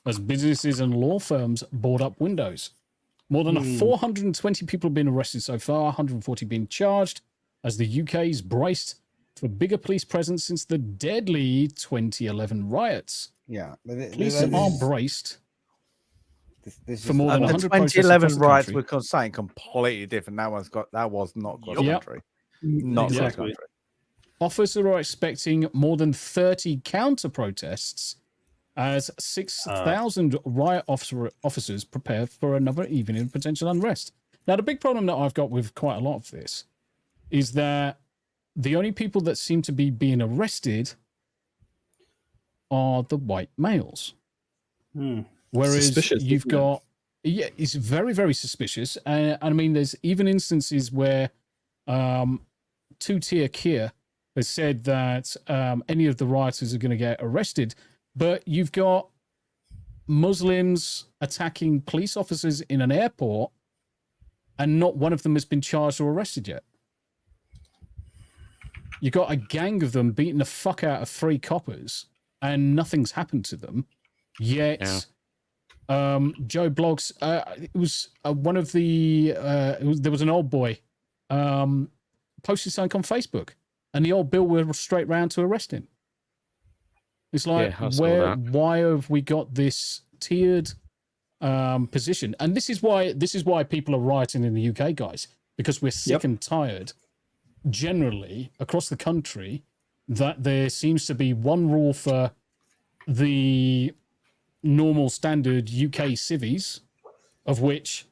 as businesses and law firms board up windows. More than 420 people have been arrested so far, 140 being charged, as the UK's braced for bigger police presence since the deadly 2011 riots. Yeah. Police are braced This for more than the 100 protests 2011 across the riots country. were something completely different. That was not cross Yep. country. Not cross Exactly. country. Officers are expecting more than 30 counter protests as 6,000 riot officers prepare for another evening of potential unrest. Now, the big problem that I've got with quite a lot of this is that the only people that seem to be being arrested are the white males. Whereas Suspicious, you've isn't it? got, yeah, it's very, very suspicious. And I mean, there's even instances where Two-Tier Kia has said that any of the rioters are going to get arrested, but you've got Muslims attacking police officers in an airport, and not one of them has been charged or arrested yet. You got a gang of them beating the fuck out of 3 coppers, and nothing's happened to them yet. Joe Blogs, it was one of the there was an old boy posted something on Facebook, and the old Bill were straight round to arrest him. It's like, why have we got this tiered position? And this is why people are rioting in the UK, guys, because we're sick and tired generally across the country that there seems to be one rule for the normal standard UK civvies, of which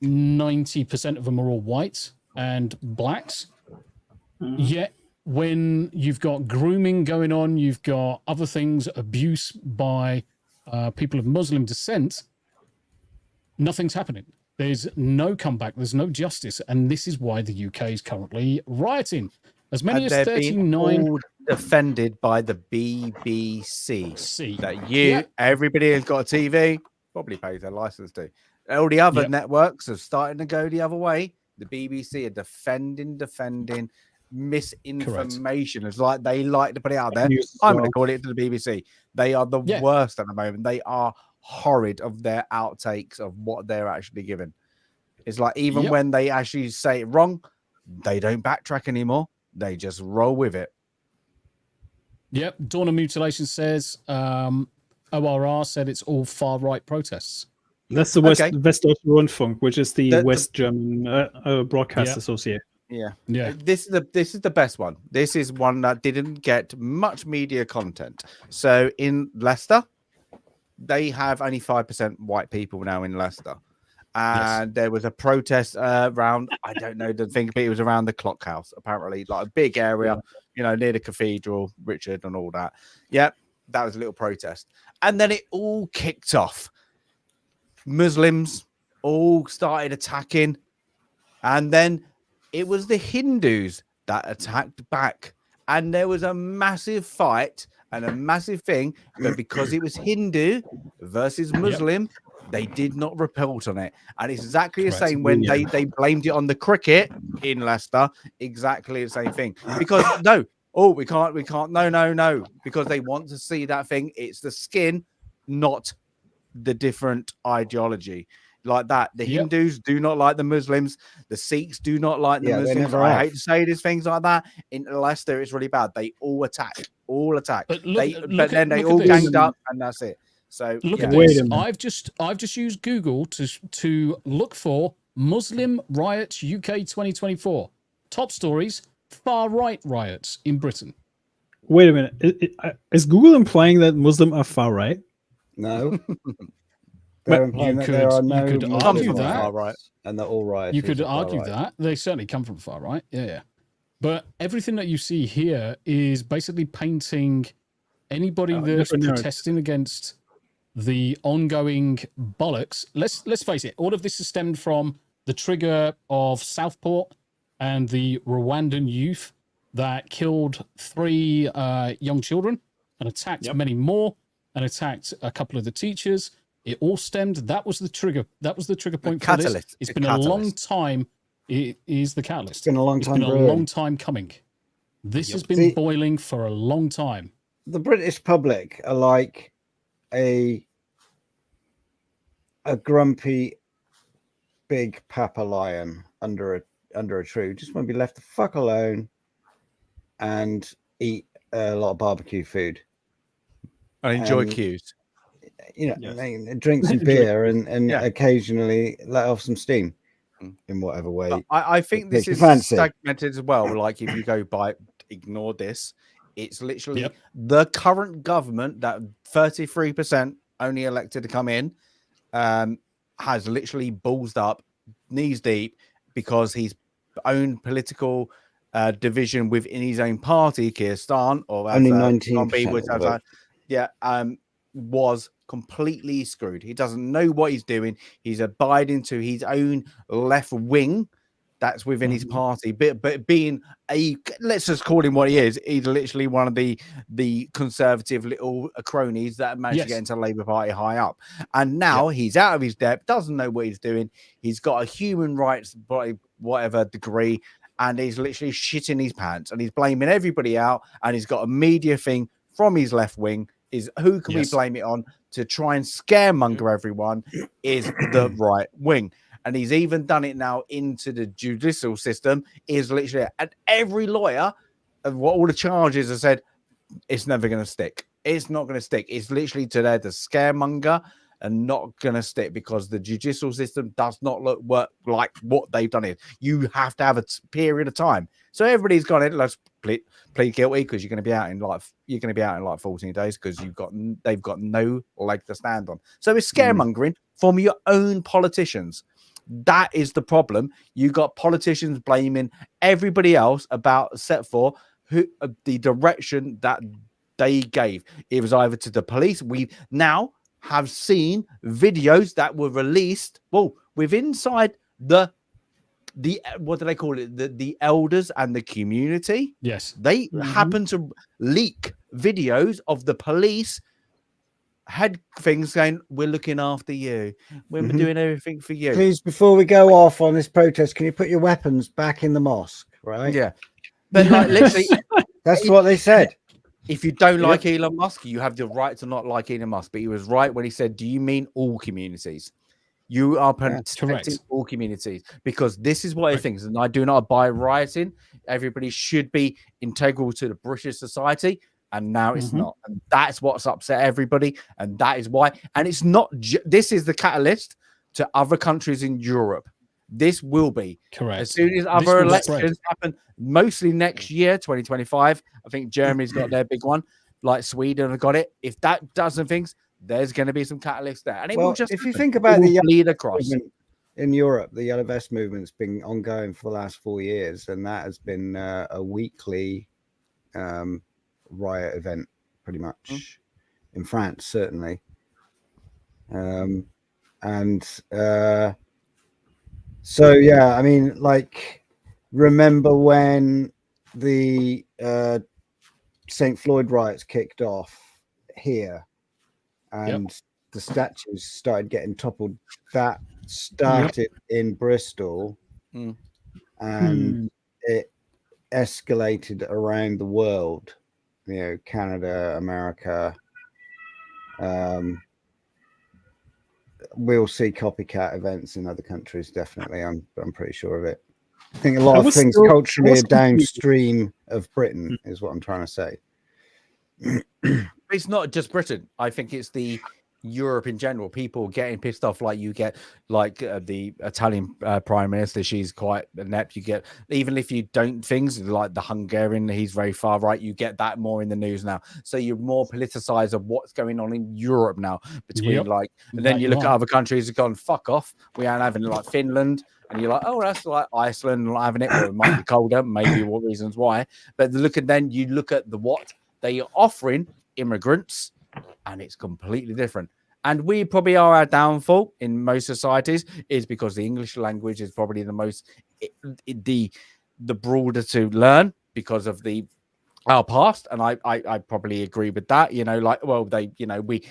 90% of them are all white and blacks. Yet when you've got grooming going on, you've got other things, abuse by people of Muslim descent, nothing's happening. There's no comeback. There's no justice. And this is why the UK is currently rioting. As many as 39... all defended by the BBC. See. That everybody who's got a TV, probably pays their license to. All the other networks are starting to go the other way. The BBC are defending misinformation. It's like they like to put it out there. I'm going to call it to the BBC. They are the worst at the moment. They are horrid of their outtakes of what they're actually giving. It's like even when they actually say it wrong, they don't backtrack anymore. They just roll with it. Yep. Dawn of Mutilation says ORR said it's all far right protests. That's the Westdeutsche Rundfunk, which is the West German Broadcast Association. Yeah. This is the best one. This is one that didn't get much media content. So in Leicester, they have only 5% white people now in Leicester. And there was a protest around, I don't know the thing, but it was around the Clock House, apparently, like a big area, near the cathedral, Richard, and all that. Yep, that was a little protest. And then it all kicked off. Muslims all started attacking, and then it was the Hindus that attacked back, and there was a massive fight and a massive thing. But because it was Hindu versus Muslim, they did not report on it. And it's exactly the same when they blamed it on the cricket in Leicester. Exactly the same thing. Because we can't. No. Because they want to see that thing. It's the skin, not the different ideology. Like that. The Hindus do not like the Muslims. The Sikhs do not like the Muslims. I hate to say these things like that. In Leicester, it's really bad. They all attack. But then they all ganged up, and that's it. So look at this. I've just used Google to look for Muslim riots UK 2024. Top stories: far right riots in Britain. Wait a minute. Is Google implying that Muslim are far right? No. They're implying that there are no Muslims far right, and they're all right. You could argue that they certainly come from far right. Yeah. But everything that you see here is basically painting anybody that's protesting against the ongoing bollocks. Let's face it, all of this is stemmed from the trigger of Southport and the Rwandan youth that killed 3 young children and attacked many more and attacked a couple of the teachers. It all stemmed. That was the trigger. That was the trigger point for this. It's been a long time. It is the catalyst. It's been a long time. It's been a long time coming. This has been boiling for a long time. The British public are like a grumpy big papa lion under a tree. Just want to be left the fuck alone and eat a lot of barbecue food. I enjoy cues. Drink some beer and occasionally let off some steam in whatever way. I think this is segmented as well. Like if you go by, ignore this. It's literally the current government that 33% only elected to come in has literally ballsed up, knees deep, because his own political division within his own party, Keir Starmer, or only 19%. Was completely screwed. He doesn't know what he's doing. He's abiding to his own left wing that's within his party. But being let's just call him what he is. He's literally one of the conservative little cronies that managed to get into the Labour Party high up. And now he's out of his depth, doesn't know what he's doing. He's got a human rights by whatever degree, and he's literally shitting his pants, and he's blaming everybody out, and he's got a media thing from his left wing. Is who can we blame it on to try and scaremonger everyone is the right wing. And he's even done it now into the judicial system, is literally, and every lawyer of what all the charges have said, it's never going to stick. It's not going to stick. It's literally to there to scaremonger and not going to stick because the judicial system does not work like what they've done it. You have to have a period of time. So everybody's gone in, let's plead guilty because you're going to be out in like 14 days because they've got no leg to stand on. So it's scaremongering from your own politicians. That is the problem. You got politicians blaming everybody else about set for who the direction that they gave. It was either to the police. We now have seen videos that were released. Well, inside the what do they call it? The elders and the community. Yes, they happen to leak videos of the police had things saying, "We're looking after you. We're doing everything for you." Please, before we go off on this protest, can you put your weapons back in the mosque? Right? Yeah, but like literally, that's what they said. If you don't like Elon Musk, you have the right to not like Elon Musk. But he was right when he said, "Do you mean all communities?" You are protecting all communities because this is what he thinks. And I do not buy rioting. Everybody should be integral to the British society. And now it's not. And that's what's upset everybody. And that is why. And it's not. This is the catalyst to other countries in Europe. This will be. Correct. As soon as other elections happen, mostly next year, 2025, I think Germany's got their big one, like Sweden have got it. If that doesn't things, there's going to be some catalyst there. And it will just, if you think about the lead across in Europe, the Yellow Vest movement's been ongoing for the last 4 years, and that has been a weekly riot event, pretty much in France, certainly. So yeah, I mean, like, remember when the St. Floyd riots kicked off here, and the statues started getting toppled? That started in Bristol, and it escalated around the world. You know, Canada, America. We'll see copycat events in other countries. Definitely, I'm pretty sure of it. I think a lot of things culturally are downstream of Britain, is what I'm trying to say. It's not just Britain. I think it's the Europe in general. People getting pissed off, like you get, like the Italian prime minister. She's quite inept. You get, even if you don't things like the Hungarian, he's very far right. You get that more in the news now. So you're more politicized of what's going on in Europe now between like, and then you look at other countries have gone fuck off. We aren't having like Finland. And you're like, oh, that's like Iceland not having it. Well, it might be colder, maybe what reasons why. But then you look at what they are offering immigrants, and it's completely different. And we probably are our downfall in most societies is because the English language is probably the most the broader to learn because of our past, and I probably agree with that. You know, like, well, they, you know, we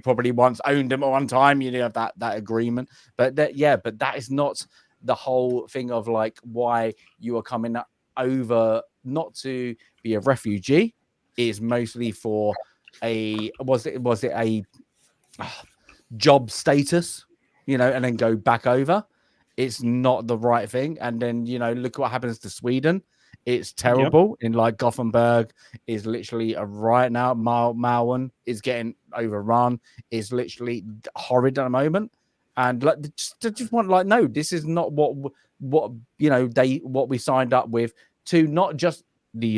probably once owned them at one time. You know, that agreement, but that is not the whole thing of like why you are coming over not to be a refugee. It is mostly for was it a job status, you know, and then go back over. It's not the right thing. And then, you know, look what happens to Sweden. It's terrible. In like Gothenburg is literally a riot now. Malmö is getting overrun. It's literally horrid at the moment. And like, just want like, no, this is not what you know what we signed up with to, not just the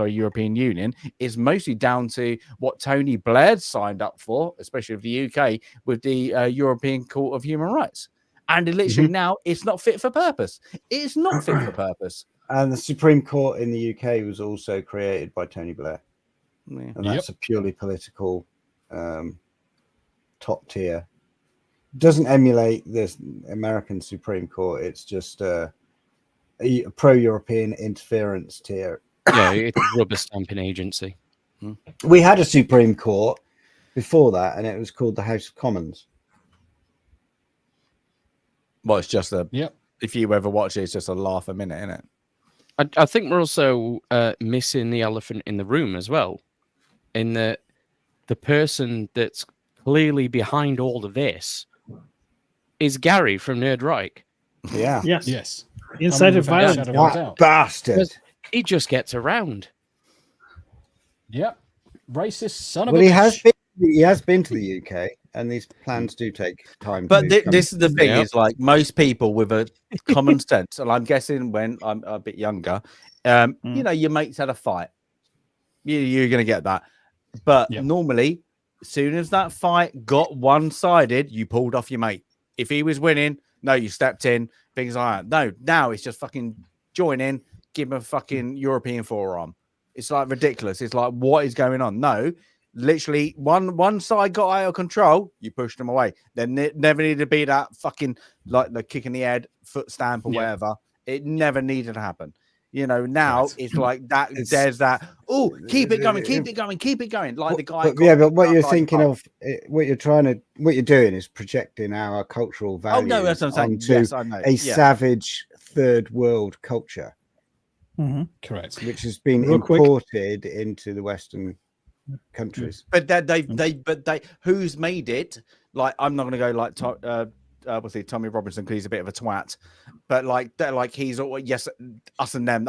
European Union. Is mostly down to what Tony Blair signed up for, especially of the UK, with the European Court of Human Rights. And literally now it's not fit for purpose. It's not fit for purpose. And the Supreme Court in the UK was also created by Tony Blair. And that's a purely political top tier. Doesn't emulate this American Supreme Court. It's just a pro-European interference tier. Yeah, it's a rubber stamping agency. We had a Supreme Court before that, and it was called the House of Commons. Well, it's just if you ever watch it, it's just a laugh a minute, isn't it? I think we're also missing the elephant in the room as well, in that the person that's clearly behind all of this is Gary from Nerd Reich. Yeah. Yes. Inside of violence. Bastard. He just gets around. Yep. Racist son of a bitch. He has been to the UK, and these plans do take time. But this is the thing: is like most people with a common sense, and I'm guessing when I'm a bit younger, you know, your mates had a fight. You're going to get that. But normally, as soon as that fight got one-sided, you pulled off your mate. If he was winning, no, you stepped in. Things like that. No, now it's just fucking join in, give him a fucking European forearm. It's like ridiculous. It's like, what is going on? No. Literally, one side got out of control, you pushed them away. There never needed to be that fucking like the kick in the head, foot stamp or whatever. It never needed to happen. You know, now it's like that. There's that. Oh, keep it going, keep it going, keep it going. Like the guy. But what you're thinking of, what you're doing is projecting our cultural values. Oh no, that's what I'm saying. Yes, I know. A savage third world culture, correct, which has been imported into the Western countries. But they who's made it? Like, I'm not going to go like obviously Tommy Robinson because he's a bit of a twat, but like he's yes, us and them.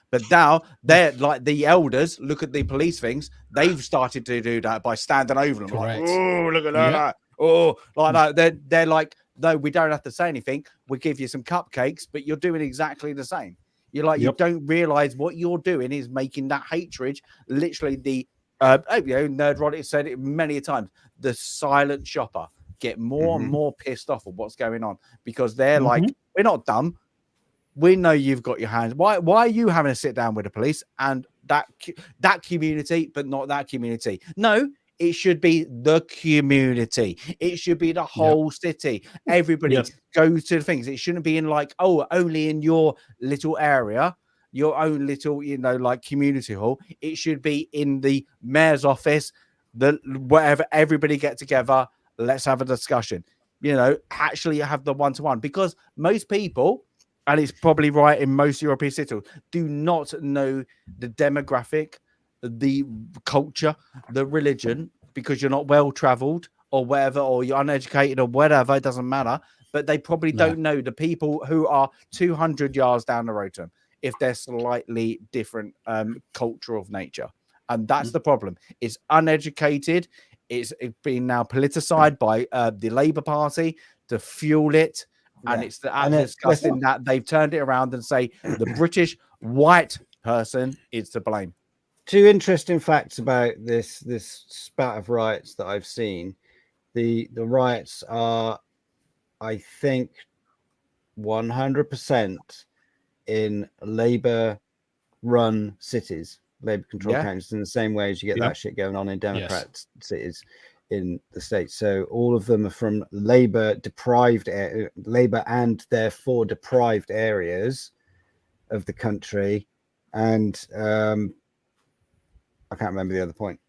But now they're like the elders. Look at the police things. They've started to do that by standing over them. Like, oh, look at that. Oh, like that. They're like, no, we don't have to say anything. We'll give you some cupcakes, but you're doing exactly the same. You're like, you don't realize what you're doing is making that hatred literally the. Nerd Roddick said it many times. The silent shopper get more and more pissed off of what's going on because they're like, we're not dumb. We know you've got your hands. Why are you having to sit down with the police and that community, but not that community? No, It should be the community. It should be the whole city. Everybody goes to the things. It shouldn't be in like, oh, only in your little area, your own little, like community hall. It should be in the mayor's office, whatever. Everybody get together. Let's have a discussion. Actually have the one-to-one, because most people, and it's probably right in most European cities, do not know the demographic, the culture, the religion, because you're not well traveled or whatever, or you're uneducated or whatever. It doesn't matter. But they probably don't know the people who are 200 yards down the road to them, if they're slightly different culture of nature. And that's the problem. It's uneducated. It's been now politicized by the Labour Party to fuel it. And it's disgusting that they've turned it around and say the British white person is to blame. 2 interesting facts about this spat of riots that I've seen. The riots are, I think, 100% in Labour-run cities, Labour-controlled counties, in the same way as you get that shit going on in Democrat cities in the States. So all of them are from Labour-deprived, Labour and therefore deprived areas of the country. And I can't remember the other point.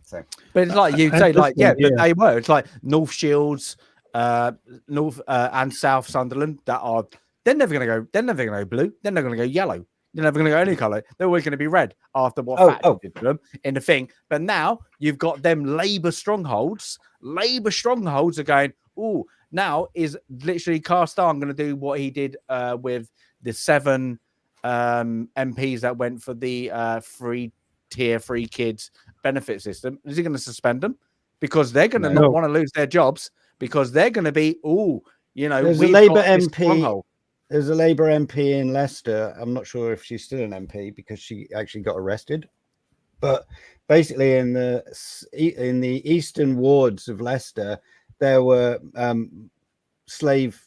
So, but it's like you say, like, but they were. It's like North Shields, North and South Sunderland. They're never going to go. They're never going to go blue. They're never going to go yellow. They're never going to go any color. They're always going to be red after what Thatcher did to them in the thing. But now you've got them Labour strongholds. Labour strongholds are going. Oh, now is literally Carstar going to do what he did with the 7 MPs that went for the tier 3 kids benefit system. Is he going to suspend them because they're going to not want to lose their jobs, because they're going to be there's a Labour MP. There's a Labour MP in Leicester. I'm not sure if she's still an MP because she actually got arrested. But basically, in the eastern wards of Leicester, there were slave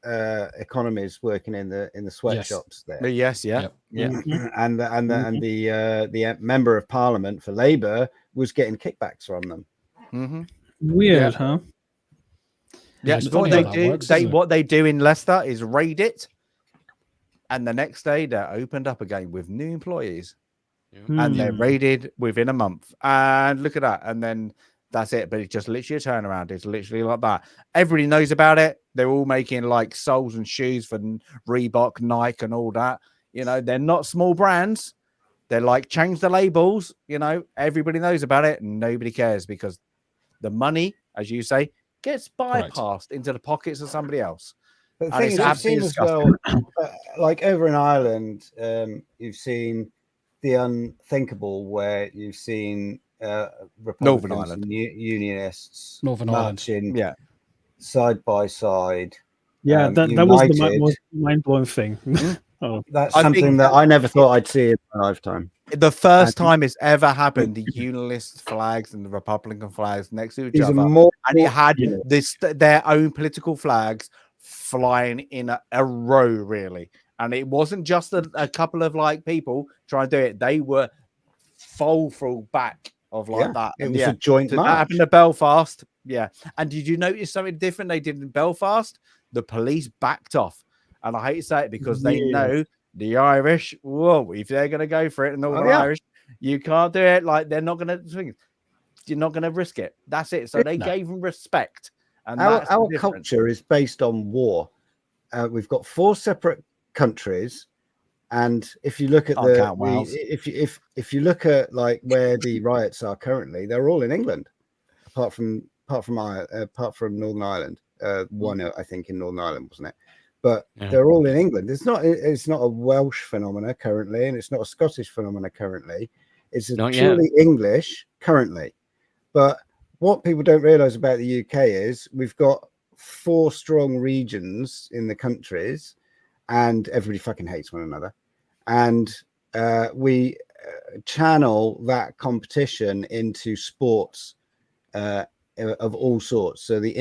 economies working in the sweatshops there. And the member of Parliament for Labour was getting kickbacks from them. Weird, huh? Yeah, what they do in Leicester is raid it, and the next day they're opened up again with new employees, and they're raided within a month. And look at that, and then that's it. But it's just literally a turnaround. It's literally like that. Everybody knows about it. They're all making like soles and shoes for Reebok, Nike, and all that. They're not small brands. They're like, change the labels. Everybody knows about it, and nobody cares because the money, as you say, gets bypassed into the pockets of somebody else. But the thing is, I've seen as well, like over in Ireland, you've seen the unthinkable, where you've seen Northern Ireland unionists marching, side by side. Yeah, that was the most mind-blowing thing. That's something that I never thought I'd see in my lifetime. The first time it's ever happened, the Unionist flags and the Republican flags next to each other, and it had their own political flags flying in a row, really. And it wasn't just a couple of like people trying to do it; they were full back of like that. It was a joint march. That happened to Belfast, And did you notice something different they did in Belfast? The police backed off, and I hate to say it because they know. The Irish, if they're going to go for it, and all the Irish, you can't do it. Like, they're not going to, you're not going to risk it. That's it. So they gave them respect. And our culture is based on war. We've got 4 separate countries, and if you look at if you look at like where the riots are currently, they're all in England, apart from Northern Ireland. One, I think, in Northern Ireland, wasn't it? But they're all in England. It's not a Welsh phenomena currently, and it's not a Scottish phenomena currently. It's purely English currently. But what people don't realize about the UK is we've got 4 strong regions in the countries, and everybody fucking hates one another. And we channel that competition into sports of all sorts. So the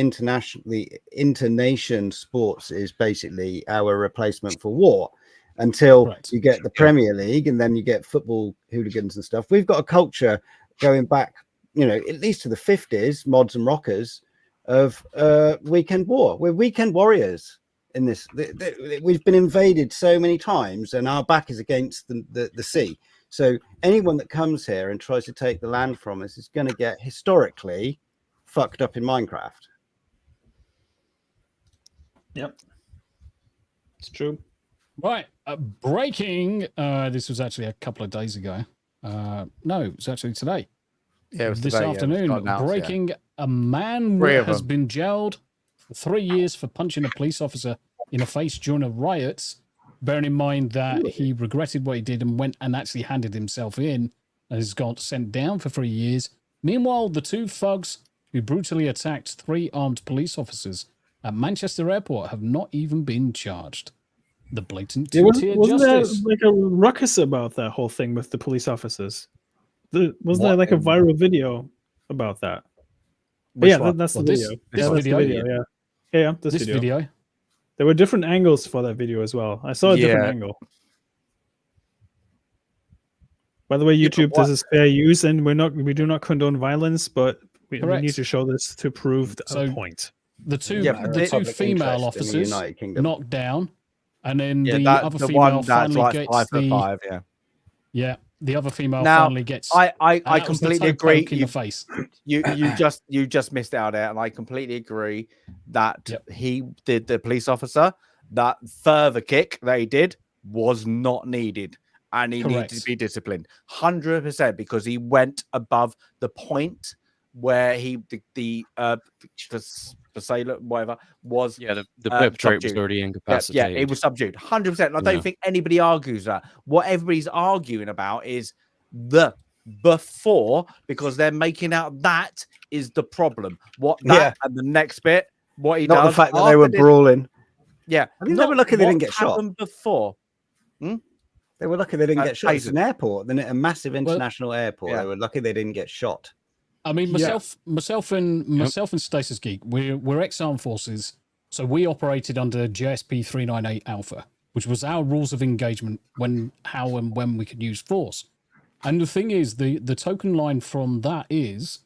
internation sports is basically our replacement for war until you get the Premier League, and then you get football hooligans and stuff. We've got a culture going back at least to the 50s, mods and rockers of weekend war. We're weekend warriors in this. We've been invaded so many times, and our back is against the sea. So anyone that comes here and tries to take the land from us is going to get historically fucked up in Minecraft. Yep, it's true. Right, breaking. This was actually a couple of days ago. No, it was actually today. Yeah, it was this today, afternoon. it was announced, Breaking: a man has been jailed for 3 years for punching a police officer in the face during a riots. Bearing in mind that he regretted what he did and went and actually handed himself in, and has got sent down for 3 years. Meanwhile, the two thugs who brutally attacked 3 armed police officers at Manchester Airport have not even been charged. The blatant two-tier wasn't justice. there like a ruckus about that whole thing with the police officers? Wasn't there like a viral video about that? That's the video. This video. Yeah, this video. There were different angles for that video as well. I saw a different angle. By the way, YouTube, this is fair use, and we do not condone violence, but we need to show this to prove a point. The two female officers knocked down, and then the other the female one finally like gets 5'5", the other female now, I completely agree. In the face. You just missed out there, and I completely agree that he did the police officer. That further kick that he did was not needed, and he needed to be disciplined 100% because he went above the point where the assailant, whatever, was the perpetrator was already incapacitated. Yeah, it was subdued 100%. I don't think anybody argues that. What everybody's arguing about is the before, because they're making out that is the problem. And the next bit, what he does. Not the fact that they were brawling. Yeah, I think they were lucky they didn't get shot. Before. They were lucky they didn't get shot. It's an airport, then a massive international airport. They were lucky they didn't get shot. I mean, myself and Stasis Geek, we're ex-armed forces, so we operated under JSP 398 Alpha, which was our rules of engagement how and when we could use force. And the thing is, the token line from that is,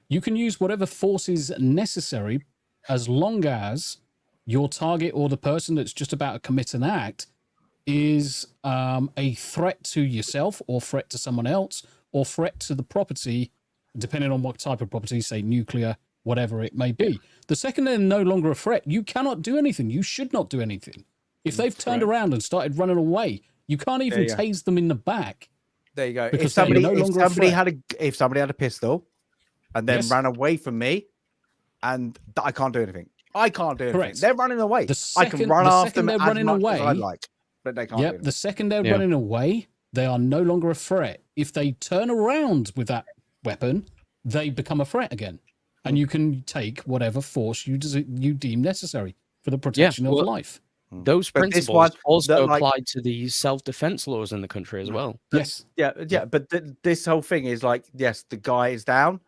you can use whatever force is necessary as long as your target or the person that's just about to commit an act is a threat to yourself or threat to someone else or threat to the property, depending on what type of property, say nuclear, whatever it may be. The second they're no longer a threat, you cannot do anything. You should not do anything. If they've turned around and started running away, you can't even tase them in the back. There you go. Because if somebody had a pistol and then ran away from me, and I can't do anything. I can't do anything. They're running away. I can run after them as much as I like, but they can't do anything. The second they're running away, they are no longer a threat. If they turn around with that weapon, they become a threat again, and you can take whatever force you deem necessary for the protection of life. Those principles also apply to the self-defense laws in the country as well. Yes. But this whole thing is like, yes, the guy is down,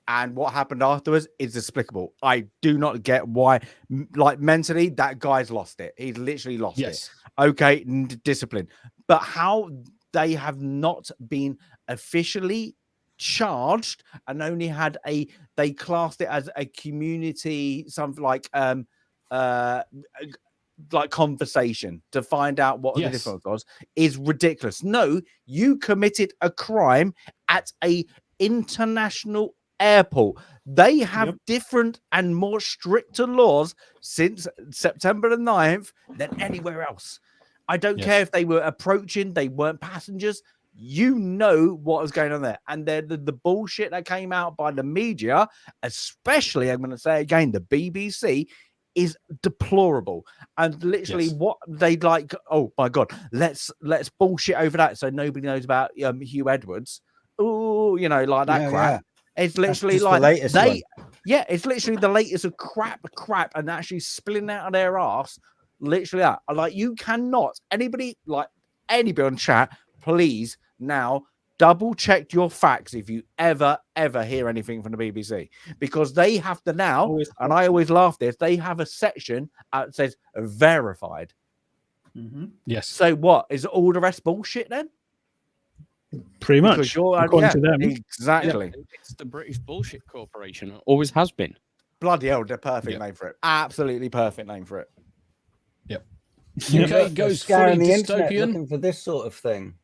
and what happened afterwards is despicable. I do not get why, like mentally, that guy's lost it. He's literally lost it. Okay, discipline. But how they have not been officially charged and only had they classed it as a community, something like conversation to find out what the difference was, is ridiculous. No, you committed a crime at a international airport. They have different and more stricter laws since September the 9th than anywhere else. I don't care if they were approaching, they weren't passengers. You know what was going on there. And the bullshit that came out by the media, especially, I'm going to say again, the BBC, is deplorable. And literally what they'd like, oh my God, let's bullshit over that so nobody knows about Hugh Edwards. Oh, like that crap. It's literally like it's literally the latest of crap and actually spilling out of their ass. Literally that. Like, you cannot, anybody on chat, please now double check your facts if you ever hear anything from the BBC, because they have to now, and I always laugh this, they have a section that says verified. Yes. So what is all the rest bullshit then? Pretty much, according to them. Exactly. Yeah, it's the British Bullshit Corporation. It always has been. Bloody hell, the perfect name for it. Absolutely perfect name for it. Yep. UK goes fully scanning the internet dystopian. looking for this sort of thing.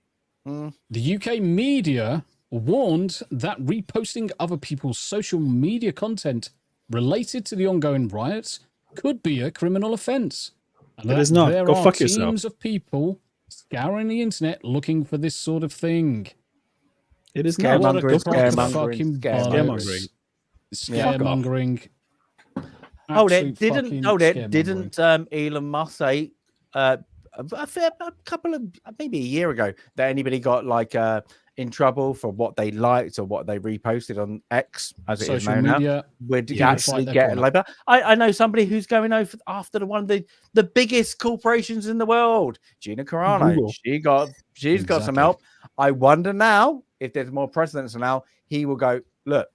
The UK media warned that reposting other people's social media content related to the ongoing riots could be a criminal offence. And It is not. There Go are fuck teams yourself. of people scouring the internet looking for this sort of thing. It is not. Scaremongering. Scaremongering. Oh, Absolute didn't Elon Musk say a couple of maybe a year ago that anybody got like in trouble for what they liked or what they reposted on X, as it is social known media now, would yeah, actually fight get their labor. I know somebody who's going over after one of the biggest corporations in the world, Gina Carano. Google. She's got some help. I wonder now if there's more precedents now. He will go, look,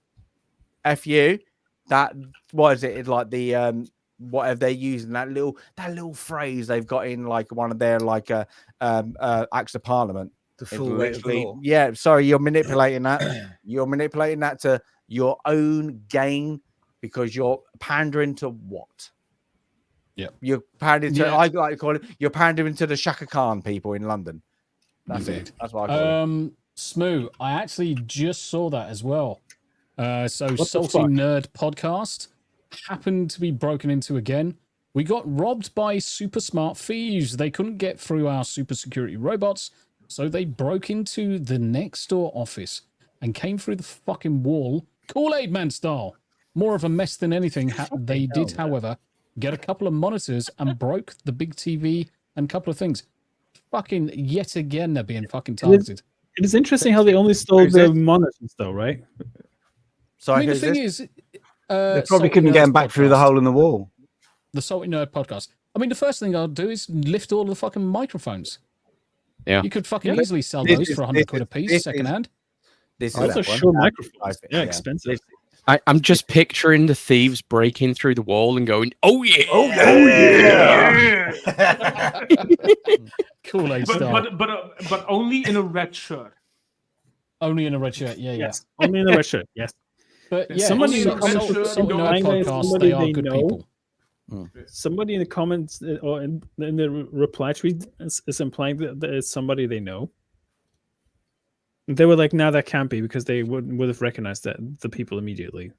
F you. That what is it? It's like the whatever they're using that little phrase they've got in like one of their like acts of parliament. The full weight of law. Yeah, sorry, you're manipulating that. You're manipulating that to your own gain because you're pandering to what? Yeah, you're pandering to. I like to call it. You're pandering to the Shaka Khan people in London. That's it. That's what I call it. Smoo, I actually just saw that as well. So Salty Nerd Podcast happened to be broken into again. We got robbed by super smart thieves. They couldn't get through our super security robots, so they broke into the next door office and came through the fucking wall, Kool-Aid Man style. More of a mess than anything. They did, however, get a couple of monitors and broke the big TV and a couple of things. Fucking yet again, they're being fucking targeted. It is interesting how they only stole the monitors, though, right? So I mean, the thing is, they probably couldn't get them back through the hole in the wall. The Salty Nerd Podcast. I mean, the first thing I'll do is lift all the fucking microphones. Yeah, you could fucking easily sell those for 100 quid a piece, secondhand. This is also sure microphones. Yeah, expensive. I'm just picturing the thieves breaking through the wall and going, "Oh yeah, Kool-Aid style." But only in a red shirt. Only in a red shirt. Yeah, yes. Only in a red shirt. Yes. But yeah, somebody in the podcast, they are good people. Somebody in the comments or in the reply tweet is implying that it's somebody they know. They were like, "No, that can't be," because they would have recognized the people immediately.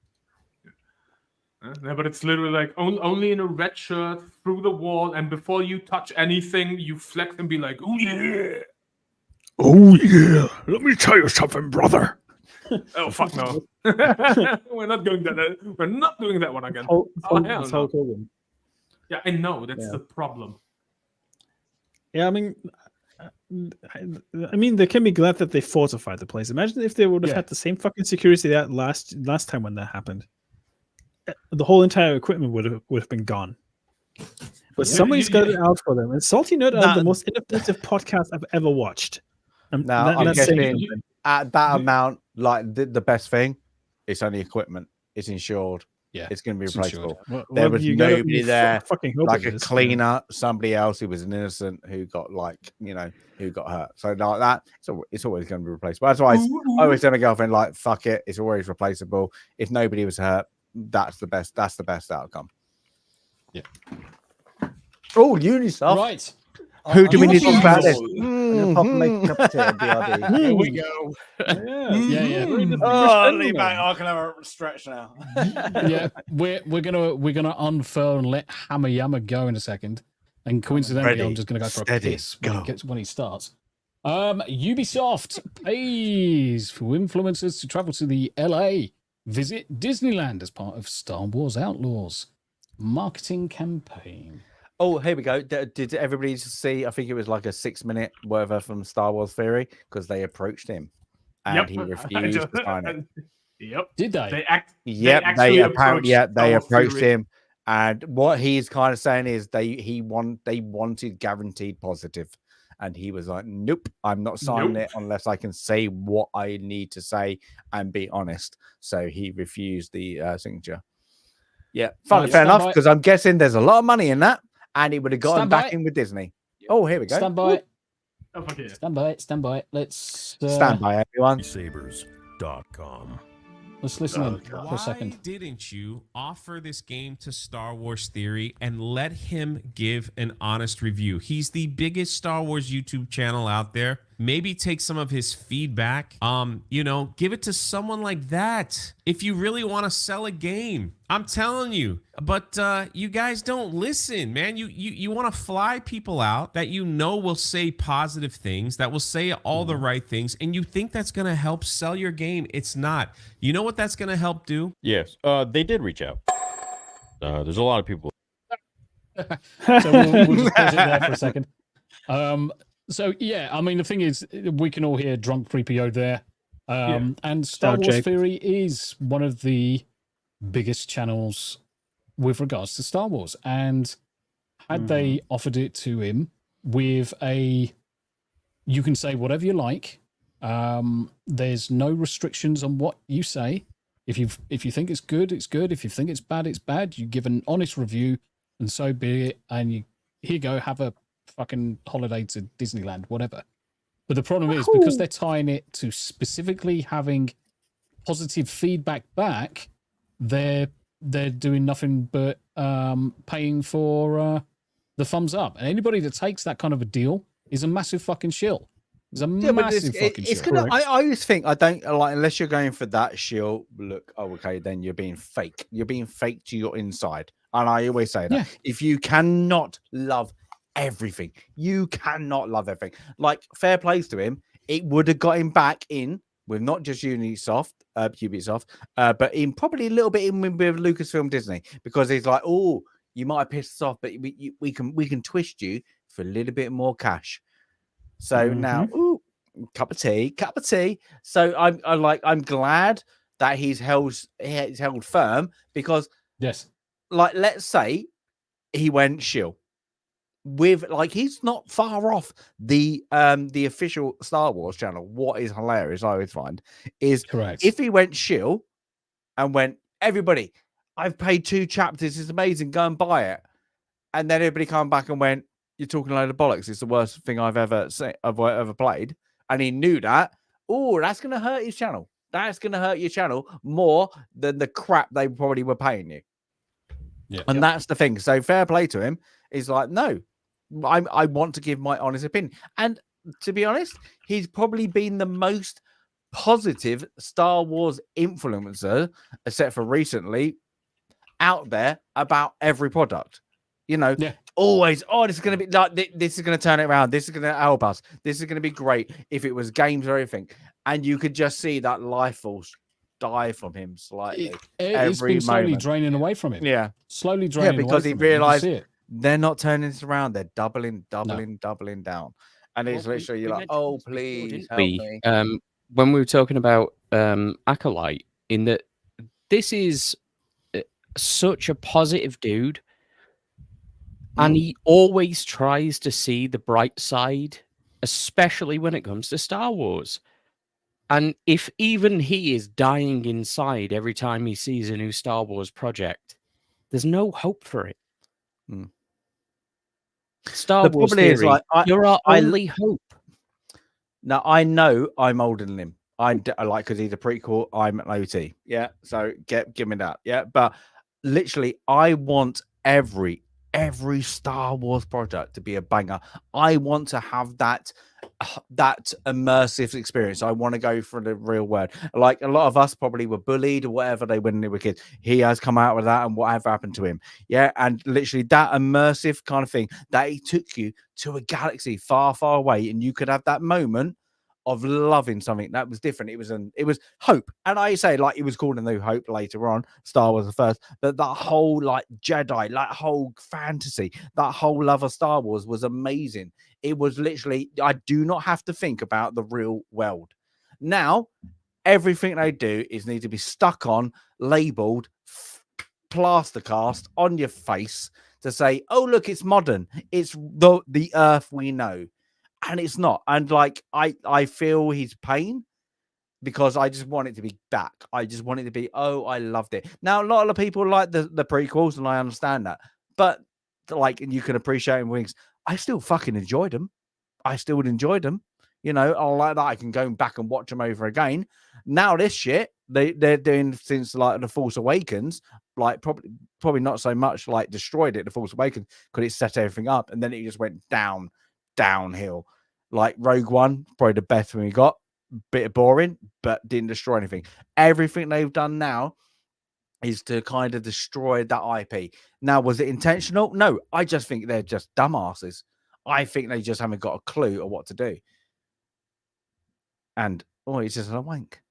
Yeah, but it's literally like only in a red shirt through the wall, and before you touch anything, you flex and be like, "Oh yeah, oh yeah, let me tell you something, brother." Oh fuck no, we're not doing that. We're not doing that one again. Hell no. Yeah, I know that's the problem. Yeah, I mean, they can be glad that they fortified the place. Imagine if they would have had the same fucking security that last time when that happened. The whole entire equipment would have been gone. But somebody's got it out for them. And Salty Nerd are the most innovative podcast I've ever watched. Now, I'm guessing at that amount, like the best thing, it's only equipment. It's insured. Yeah, it's going to be replaceable. There was nobody there, like a this, cleaner, somebody else who was an innocent who got who got hurt. So like that, it's always going to be replaceable. That's why I always tell my girlfriend, like, fuck it, it's always replaceable. If nobody was hurt, that's the best. That's the best outcome. Yeah. Oh, Unisoft. Right. Who do we need to talk about this? Here we go. Yeah. Oh, lean back. I can have a stretch now. Yeah, we're gonna unfurl and let Hanayama go in a second. And coincidentally, I'm just gonna go for a piss when he starts. Ubisoft pays for influencers to travel to the LA, visit Disneyland as part of Star Wars Outlaws marketing campaign. Oh, here we go. Did everybody see? I think it was like a 6-minute whatever from Star Wars Theory because they approached him and he refused to sign it. Yep. Did they? They approached him, and what he's kind of saying is they wanted guaranteed positive, and he was like, "Nope, I'm not signing it unless I can say what I need to say and be honest." So he refused the signature. Yeah, fair enough, because I'm guessing there's a lot of money in that. And he would have gotten back in with Disney. Oh, here we go. Stand by. Oh, fuck yeah. Stand by it. Stand by it. Let's stand by everyone. Sabers.com. Let's listen in for a second. Why didn't you offer this game to Star Wars Theory and let him give an honest review? He's the biggest Star Wars YouTube channel out there. Maybe take some of his feedback. Give it to someone like that. If you really want to sell a game, I'm telling you. But you guys don't listen, man. You want to fly people out that you know will say positive things, that will say all the right things, and you think that's going to help sell your game. It's not. You know what that's going to help do? Yes, they did reach out. There's a lot of people. So we'll just pause it there for a second. So yeah, I mean, the thing is, we can all hear drunk 3PO there. And Star Wars Theory is one of the biggest channels with regards to Star Wars. And had they offered it to him with you can say whatever you like. There's no restrictions on what you say. If you think it's good, it's good. If you think it's bad, it's bad. You give an honest review, and so be it. And here you go, have a fucking holiday to Disneyland, whatever. But the problem is, because they're tying it to specifically having positive feedback back, they're doing nothing but paying for the thumbs up. And anybody that takes that kind of a deal is a massive fucking shill. It's a massive fucking shill. I always think, I don't like, unless you're going for that shill look, okay, then you're being fake. You're being fake to your inside. And I always say that. Yeah. If you cannot love everything, you cannot love everything. Like, fair plays to him, it would have got him back in with not just Ubisoft, but in probably a little bit in with Lucasfilm Disney, because he's like, oh, you might have pissed us off, but we can twist you for a little bit more cash. So now, cup of tea. So I'm glad that he's held firm, because yes, like, let's say he went shill with, like, he's not far off the official Star Wars channel. What is hilarious, I always find, is correct. If he went shill and went, everybody, I've paid 2 chapters, it's amazing, go and buy it, and then everybody come back and went, you're talking a load of bollocks, it's the worst thing I've ever played, and he knew that, that's going to hurt his channel. That's going to hurt your channel more than the crap they probably were paying you. Yeah, and that's the thing. So fair play to him. He's like, no, I want to give my honest opinion. And to be honest, he's probably been the most positive Star Wars influencer, except for recently, out there about every product. Always, this is going to be like, this is going to turn it around. This is going to help us. This is going to be great if it was games or everything. And you could just see that life force die from him slightly. It's been slowly draining away from him. Yeah. Slowly draining away because he from realized him. they're not turning this around. They're doubling down. And it's literally, you're like, oh, please help me. When we were talking about Acolyte, in that this is such a positive dude, and he always tries to see the bright side, especially when it comes to Star Wars. And if even he is dying inside every time he sees a new Star Wars project, there's no hope for it. Star Wars Theory, is, like, you're our only hope. Now, I know I'm older than him. Because he's a prequel, I'm an OT. Yeah, so give me that. Yeah, but literally, I want every Star Wars product to be a banger. I want to have that immersive experience. I want to go for the real world. Like, a lot of us probably were bullied or whatever when they were kids. He has come out with that, and whatever happened to him. Yeah, and literally that immersive kind of thing, that he took you to a galaxy far, far away, and you could have that moment of loving something that was different. It was hope. And I say, like, it was called A New Hope later on. Star Wars the first, but that whole, like, Jedi, that whole fantasy, that whole love of Star Wars was amazing. It was literally, I do not have to think about the real world. Now, everything they do is need to be stuck on, labeled, plaster cast on your face to say, oh, look, it's modern. It's the Earth we know. And it's not. And, like, I feel his pain, because I just want it to be back. I just want it to be, oh, I loved it. Now, a lot of people like the prequels, and I understand that. But, like, and you can appreciate him wings. I still fucking enjoyed them. I still would enjoy them. You know, I like that. I can go back and watch them over again. Now this shit they're doing since like the Force Awakens, like probably not so much like destroyed it, the Force Awakens, because it set everything up, and then it just went downhill. Like Rogue One, probably the best one we got. Bit boring, but didn't destroy anything. Everything they've done now is to kind of destroy that IP. Now, was it intentional? No, I just think they're just dumbasses. I think they just haven't got a clue of what to do. And it's just a wank.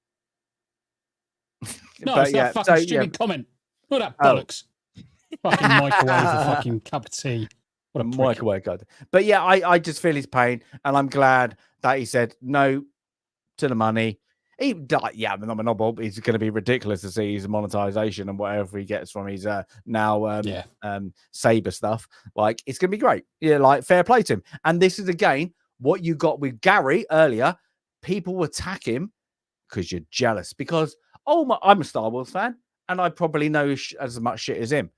No, it's that fucking stupid comment. Look at that bollocks. Fucking microwave a fucking cup of tea. What a microwave god. But yeah, I just feel his pain, and I'm glad that he said no to the money. I'm not a novel. It's going to be ridiculous to see his monetization and whatever he gets from his Saber stuff. Like, it's going to be great. Yeah, like, fair play to him. And this is again what you got with Gary earlier. People attack him because you're jealous. Because I'm a Star Wars fan, and I probably know as much shit as him.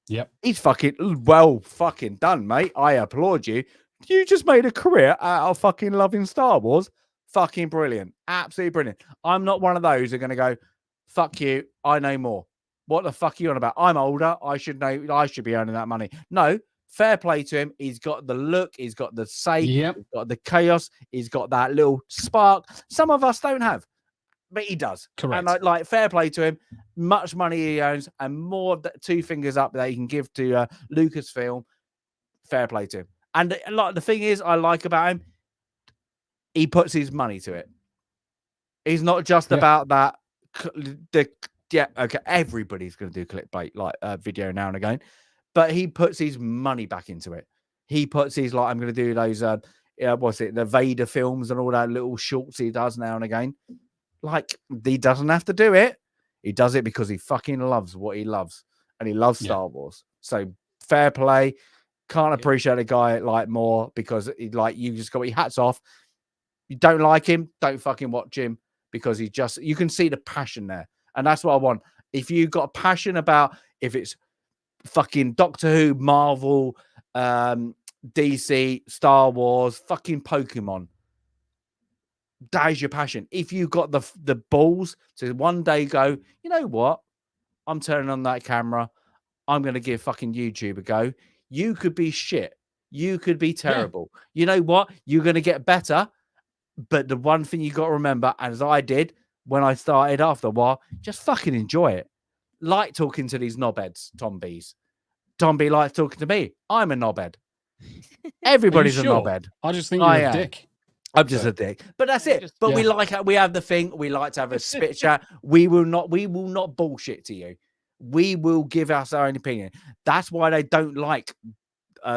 Yep, he's fucking well fucking done, mate. I applaud you. You just made a career out of fucking loving Star Wars. Fucking brilliant. Absolutely brilliant. I'm not one of those who are going to go, fuck you, I know more. What the fuck are you on about? I'm older. I should know. I should be earning that money. No, fair play to him. He's got the look. He's got the say. Yep. He's got the chaos. He's got that little spark. Some of us don't have, but he does. Correct. And like fair play to him. Much money he owns, and more two fingers up that he can give to Lucasfilm. Fair play to him. And like the thing is, I like about him, he puts his money to it. He's not just about that. Okay, everybody's going to do clickbait like video now and again, but he puts his money back into it. He puts his like, I'm going to do those the Vader films and all that little shorts he does now and again. Like, he doesn't have to do it. He does it because he fucking loves what he loves, and he loves Star Wars. So fair play. Can't appreciate a guy like more, because he, like, you just got your hats off. You don't like him, don't fucking watch him, because you can see the passion there. And that's what I want. If you got a passion about, if it's fucking Doctor Who, Marvel, DC, Star Wars, fucking Pokemon, that is your passion. If you got the balls to one day go, you know what? I'm turning on that camera. I'm going to give fucking YouTube a go. You could be shit. You could be terrible. Yeah. You know what? You're going to get better. But the one thing you got to remember, as I did when I started after a while, just fucking enjoy it. Like talking to these knobheads, Tom B's. Tom B likes talking to me. I'm a knobhead. Everybody's a knobhead. I just think you're a dick. I'm just a dick. But that's it. But we have the thing. We like to have a spit chat. We will not bullshit to you. We will give us our own opinion. That's why they don't like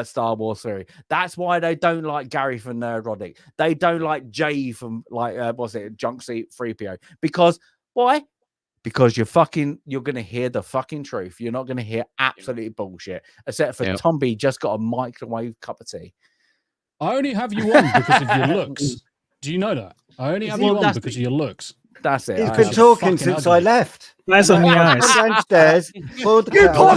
Star Wars theory. That's why they don't like Gary from Nerdrodic. They don't like Jay from Junk Seat 3PO. Because why? Because you're going to hear the fucking truth. You're not going to hear absolutely bullshit. Except for Tom B just got a microwave cup of tea. I only have you on because of your looks. Do you know that? I only have you on because of your looks. That's it. He's been talking since I left. Nice on the eyes. Downstairs. You put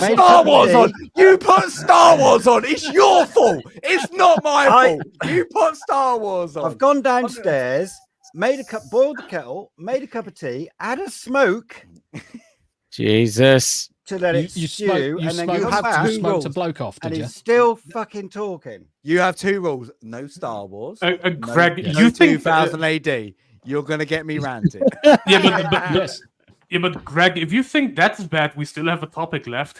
Star Wars on. You put Star Wars on. It's your fault. It's not my fault. You put Star Wars on. I've gone downstairs, boiled the kettle, made a cup of tea, had a smoke. Jesus. To let it stew, and then you have two rules. A bloke off, and he's still fucking talking. You have two rules: no Star Wars. Greg, you think 2000 AD? You're gonna get me ranting. Yes. Yeah, but Greg, if you think that's bad, we still have a topic left.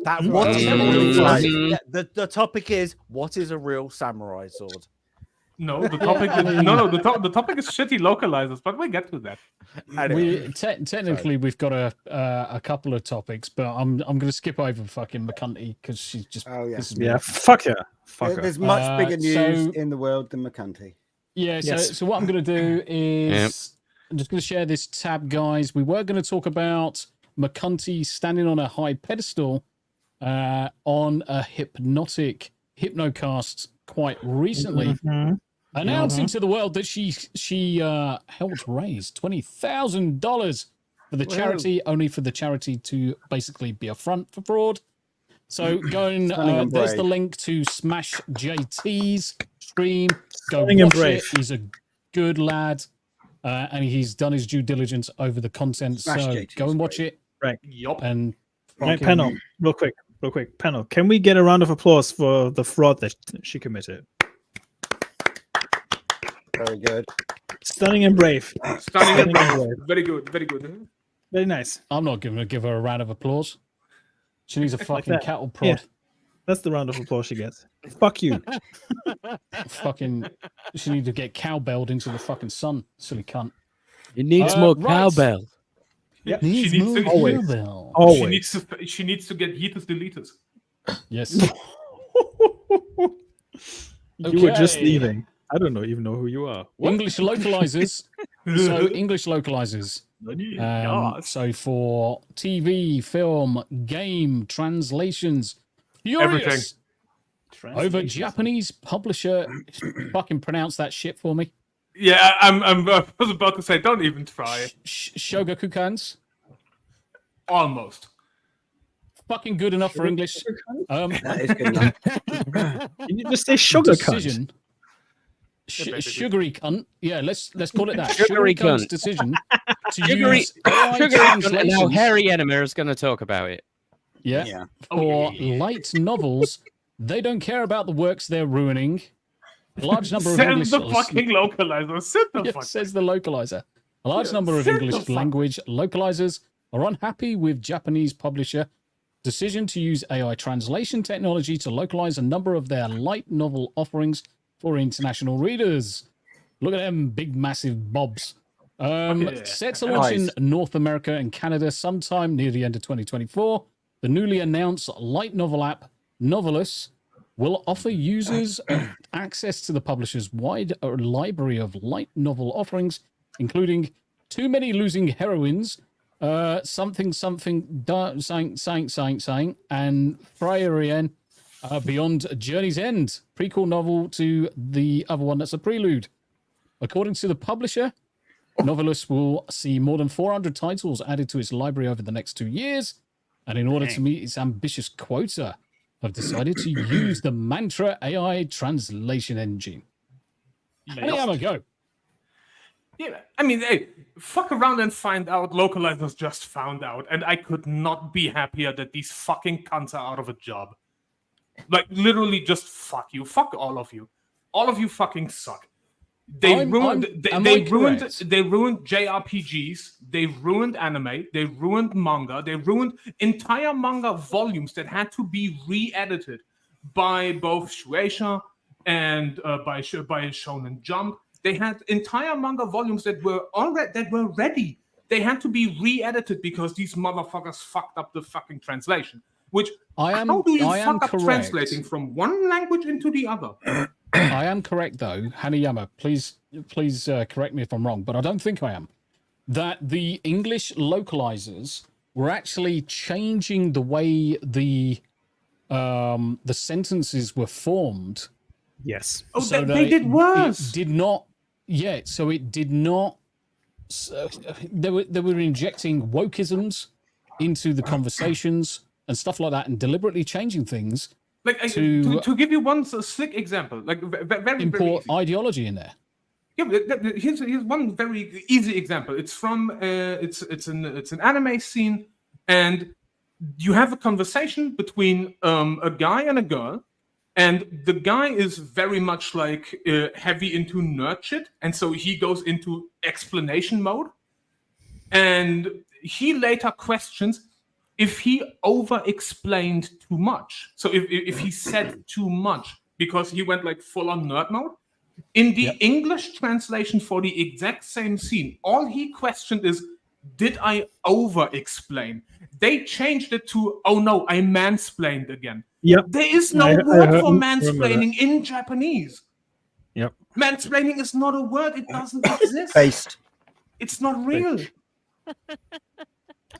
That what is a real the topic is, what is a real samurai sword? No, the topic is the topic is shitty localizers, but we'll get to that. Technically, we've got a couple of topics, but I'm going to skip over fucking Mercunte because she's just fuck her. There's much bigger news in the world than Mercunte. Yeah, so what I'm going to do is I'm just going to share this tab, guys. We were going to talk about Mercunte standing on a high pedestal on a hypnocast quite recently, announcing to the world that she helped raise $20,000 for the charity, only for the charity to basically be a front for fraud. So going, there's the link to Smash JT's stream. Go Stunning and watch it. brave. He's a good lad, and he's done his due diligence over the content. Smash so JT go and is watch great. it. Right. Yup. And Right, panel, real quick. Panel, can we get a round of applause for the fraud that she committed? Very good. Stunning and brave. Stunning and brave. Very good. Very good. Very nice. I'm not going to give her a round of applause. She needs a fucking that. cattle prod. Yeah. That's the round of applause she gets. Fuck you. Fucking, she needs to get cowbelled into the fucking sun. Silly cunt. It needs more cowbell. Yeah, She needs to cowbell. Always. She needs to get yeetus deletus. Yes. You were just Okay. leaving. I don't even know who you are. English localizers. So English localizers. So for TV, film, game, translations, furious over Japanese publisher. Fucking pronounce that shit for me. Yeah, I was about to say, don't even try. Shogakukans. Almost. Fucking good enough for English. That is good enough. You just say sugar decision. Sugary cunt. Yeah, let's call it that. Sugary cunt's cunt. decision to Sugary, use AI sugary cunt, and now translations. Harry Enema is going to talk about it. Yeah. For light novels, they don't care about the works they're ruining. A large number of Says English the fucking localizer. Sit the Yeah, fuck. says the localizer. A large number of sit the English fuck. language localizers are unhappy with Japanese publisher decision to use AI translation technology to localize a number of their light novel offerings for international readers. Look at them big, massive bobs. Set to launch in North America and Canada sometime near the end of 2024, the newly announced light novel app, Novelous, will offer users access to the publisher's wide library of light novel offerings, including Too Many Losing Heroines, Something, and Freyrien, Beyond Journey's End, prequel novel to the other one that's a prelude. According to the publisher, Novelous will see more than 400 titles added to its library over the next 2 years, and in order to meet its ambitious quota, have decided to use the Mantra AI translation engine. Hanayama, go. Yeah, I mean, hey, fuck around and find out. Localizers just found out, and I could not be happier that these fucking cunts are out of a job. Like, literally, just fuck you. Fuck all of you. All of you fucking suck. They ruined JRPGs. They ruined anime. They ruined manga. They ruined entire manga volumes that had to be re-edited by both Shueisha and by Shonen Jump. They had entire manga volumes that were ready. They had to be re-edited because these motherfuckers fucked up the fucking translation. Which how do you fuck up translating from one language into the other? I am correct, though. Hanayama, please correct me if I'm wrong, but I don't think I am. That the English localizers were actually changing the way the sentences were formed. Yes. Oh, so they did worse. It did not. Yeah. So it did not. They were injecting wokeisms into the conversations and stuff like that, and deliberately changing things. Like to give you one slick example, like very import ideology in there. Yeah, here's one very easy example. It's from it's an anime scene, and you have a conversation between a guy and a girl, and the guy is very much like heavy into nerd shit, and so he goes into explanation mode, and he later questions if he over-explained too much. So if he said too much because he went like full-on nerd mode. In the English translation for the exact same scene, all he questioned is, did I over-explain? They changed it to, oh no, I mansplained again. Yep. There is no word for mansplaining in Japanese. Yep. Mansplaining is not a word. It doesn't exist. Based. It's not real.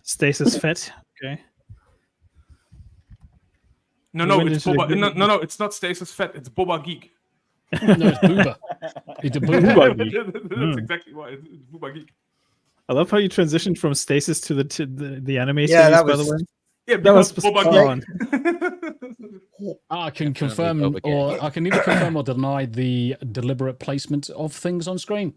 Stasis Fett. Okay. No, it's Boba. No, it's not Stasis Fett. It's Boba Geek. No, it's Booba. It's a Booba. That's exactly why. It's Booba Geek. I love how you transitioned from Stasis to the anime series, that by was- the way. Yeah, that was Boba spot on. I can confirm, or I can either confirm or deny the deliberate placement of things on screen.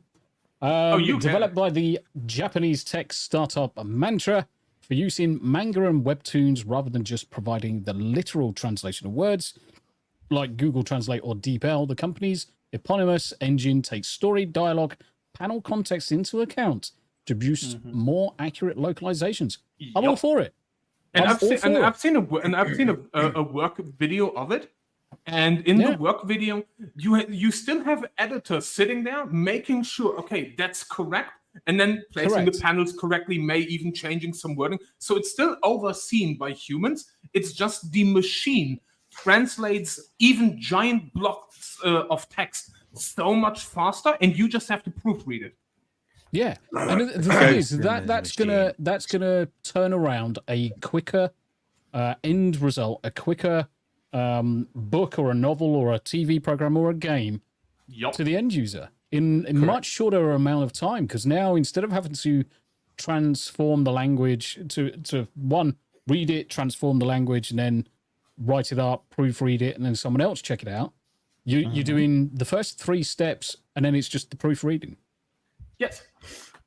Developed by the Japanese tech startup Mantra for use in manga and webtoons rather than just providing the literal translation of words like Google Translate or DeepL. The company's eponymous engine takes story, dialogue, panel context into account to produce more accurate localizations. I'm all for it. And I've seen a work video of it, and in the work video, you still have editors sitting there making sure, okay, that's correct, and then placing the panels correctly, may even changing some wording. So it's still overseen by humans. It's just the machine translates even giant blocks of text so much faster, and you just have to proofread it. Yeah, and the thing is that's gonna turn around a quicker end result, a quicker book or a novel or a TV program or a game to the end user in much shorter amount of time. Because now instead of having to transform the language to one, read it, transform the language, and then write it up, proofread it, and then someone else check it out, you're doing the first 3 steps, and then it's just the proofreading. Yes.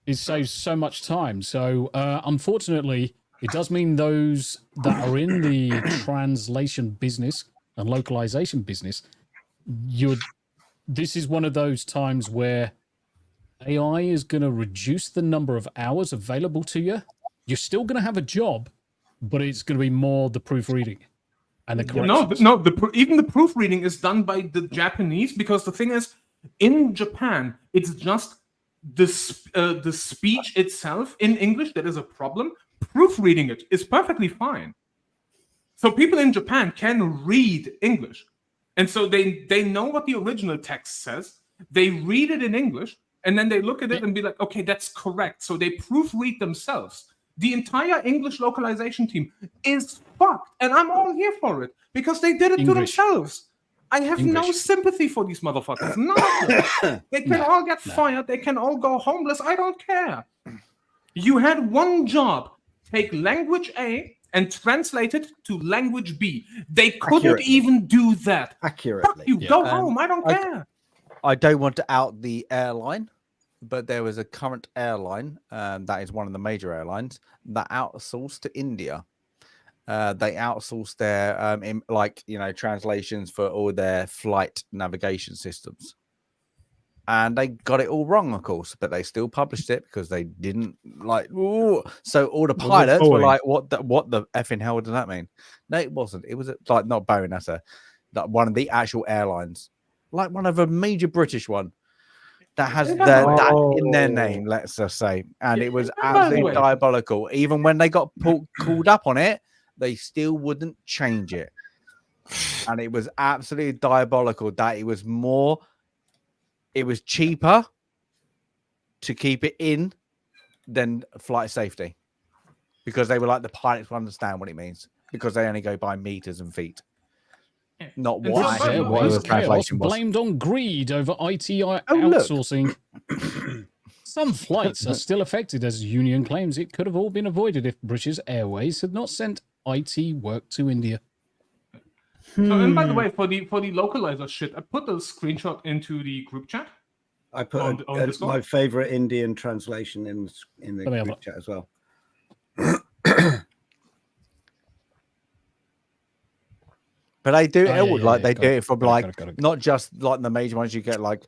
It saves so much time. So, unfortunately, it does mean those that are in the translation business and localization business, this is one of those times where AI is going to reduce the number of hours available to you. You're still going to have a job, but it's going to be more the proofreading and the corrections. No, even the proofreading is done by the Japanese, because the thing is, in Japan, it's just the speech itself in English that is a problem. Proofreading it is perfectly fine. So people in Japan can read English, and so they know what the original text says. They read it in English, and then they look at it and be like, okay, that's correct. So they proofread themselves. The entire English localization team is fucked, and I'm all here for it because they did it to themselves. I have no sympathy for these motherfuckers. None. They can all get fired. They can all go homeless. I don't care. You had one job. Take language A and translate it to language B. They couldn't even do that. Accurately. Fuck you. Go home. I don't care. I don't want to out the airline, but there was a current airline, that is one of the major airlines, that outsourced to India. They outsourced their translations for all their flight navigation systems, and they got it all wrong, of course, but they still published it because they didn't like. Ooh. So all the pilots were like, "What the effing hell does that mean?" No, it wasn't. It was like not Boeing. That's one of the actual airlines, like one of a major British one that has that in their name. Let's just say, and it was absolutely diabolical. Even when they got called up on it, they still wouldn't change it. And it was absolutely diabolical that it was cheaper to keep it in than flight safety, because they were like, the pilots will understand what it means because they only go by meters and feet. Not what was translation was. Blamed on greed over IT outsourcing. Some flights are still affected, as the union claims it could have all been avoided if British Airways had not sent IT work to India. So, and by the way, for the localizer shit, I put the screenshot into the group chat. I put my favorite Indian translation in the group chat as well. But they do they do it from not just like the major ones. You get like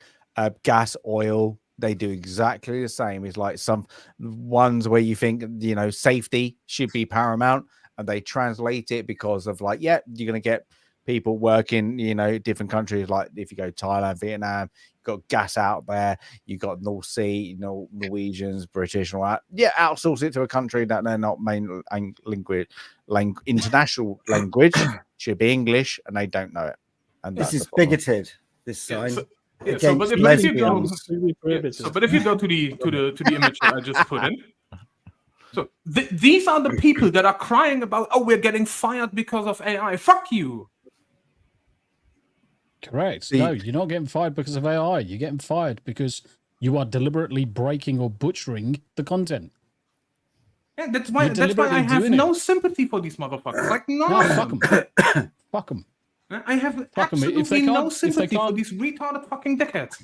gas, oil. They do exactly the same. It's like some ones where you think safety should be paramount, and they translate it because of you're gonna get people working, different countries. Like if you go Thailand, Vietnam, you've got gas out there. You got North Sea, Norwegians, British, and all that. Yeah, outsource it to a country that they're not main international language. Should be English, and they don't know it. And this is bigoted. This sign. But if you go to the image that I just put in, so these are the people that are crying about, oh, we're getting fired because of AI. Fuck you. Correct. No, you're not getting fired because of AI. You're getting fired because you are deliberately breaking or butchering the content. Yeah, that's why I have no sympathy for these motherfuckers. Like, no, fuck them. Fuck them. I have absolutely no sympathy for these retarded fucking dickheads.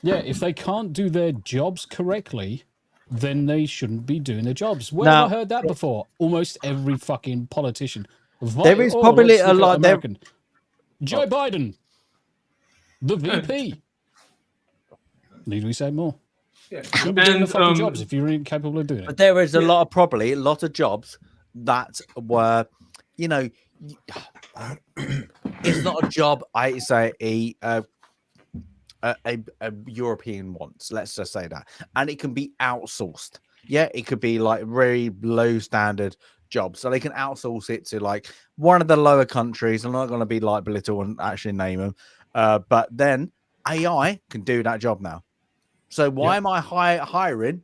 Yeah, if they can't do their jobs correctly, then they shouldn't be doing their jobs. Where have I heard that before? Almost every fucking politician. There is probably a lot. American. Joe Biden, the VP. Need we say more? Yeah. Shouldn't be doing the fucking jobs if you're incapable of doing it. But there is a lot of jobs that were, you know, it's not a job I say a European wants. Let's just say that, and it can be outsourced. Yeah, it could be like very low standard jobs, so they can outsource it to like one of the lower countries. I'm not going to be like belittle and actually name them, but then AI can do that job now. So why am I hiring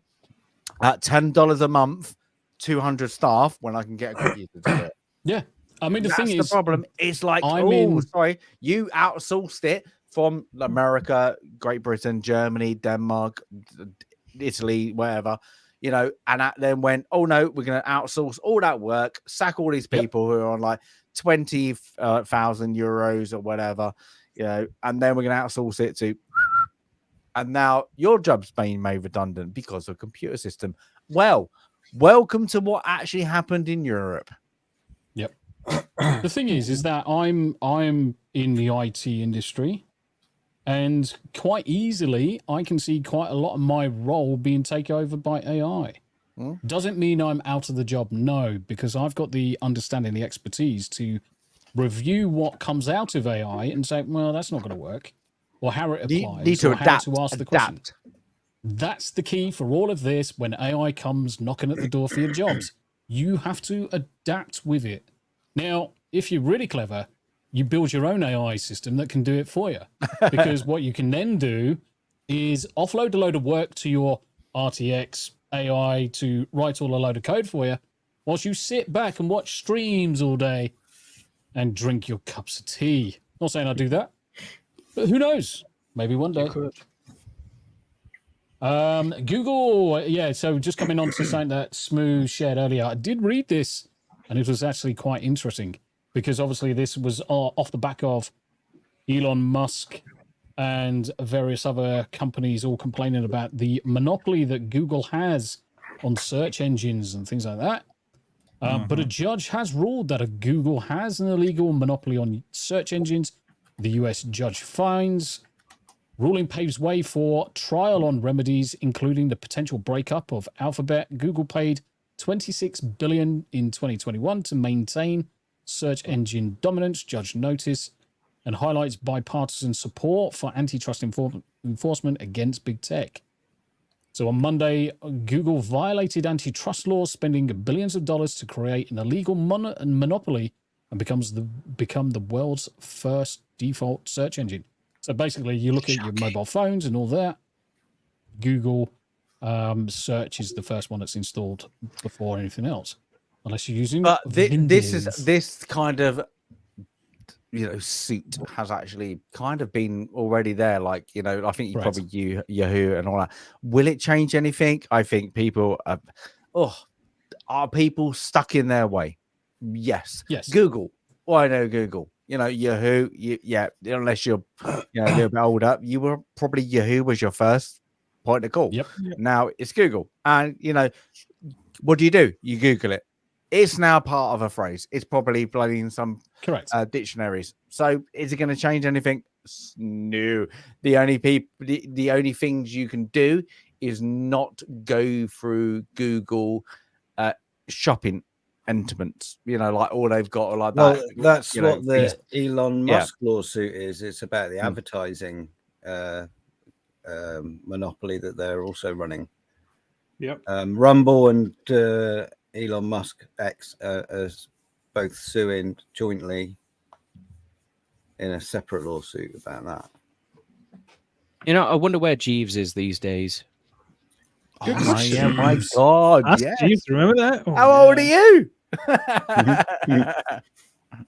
at $10 a month, 200 staff when I can get a computer to do it? Yeah, I mean the thing is, the problem. It's like, you outsourced it from America, Great Britain, Germany, Denmark, Italy, wherever, you know, and that then went, oh no, we're going to outsource all that work, sack all these people who are on like 20,000 euros or whatever, you know, and then we're going to outsource it to. And now your job's being made redundant because of a computer system. Well, welcome to what actually happened in Europe. Yep. The thing is that I'm in the IT industry, and quite easily I can see quite a lot of my role being taken over by AI. Doesn't mean I'm out of the job, no, because I've got the understanding, the expertise to review what comes out of AI and say, well, that's not going to work. Or how it applies, need to adapt, how to ask the question. That's the key for all of this. When AI comes knocking at the door for your jobs, you have to adapt with it. Now, if you're really clever, you build your own AI system that can do it for you. Because what you can then do is offload a load of work to your RTX AI to write all a load of code for you, whilst you sit back and watch streams all day and drink your cups of tea. Not saying I do that. But who knows? Maybe one day. Google, yeah, so just coming on to something that Smooth shared earlier, I did read this, and it was actually quite interesting, because obviously this was off the back of Elon Musk and various other companies all complaining about the monopoly that Google has on search engines and things like that. But a judge has ruled that Google has an illegal monopoly on search engines. The US judge finds. Ruling paves way for trial on remedies, including the potential breakup of Alphabet. Google paid $26 billion in 2021 to maintain search engine dominance, judge notice, and highlights bipartisan support for antitrust enforcement against big tech. So on Monday, Google violated antitrust laws, spending billions of dollars to create an illegal monopoly and become the world's first default search engine. So basically, you look at your mobile phones and all that. Google search is the first one that's installed before anything else, unless you're using. But this kind of, you know, suit has actually kind of been already there. Like, you know, I think you probably Yahoo and all that. Will it change anything? I think people are people stuck in their way. Yes. Google. Well, I know Google. You know, Yahoo. Unless you're, you know, a little bit older, you were probably Yahoo was your first point of call. Yep. Now it's Google, and you know, what do? You Google it. It's now part of a phrase. It's probably bloody in some dictionaries. So is it going to change anything? No. The only things you can do is not go through Google shopping entrance, you know, like all they've got, or like that. Well, that's what the Elon Musk lawsuit is. It's about the advertising monopoly that they're also running. Yep. Rumble and Elon Musk X as both suing jointly in a separate lawsuit about that. You know, I wonder where Jeeves is these days. Good question. Yeah, my God. Ask Jeeves, remember that? Oh, how old are you?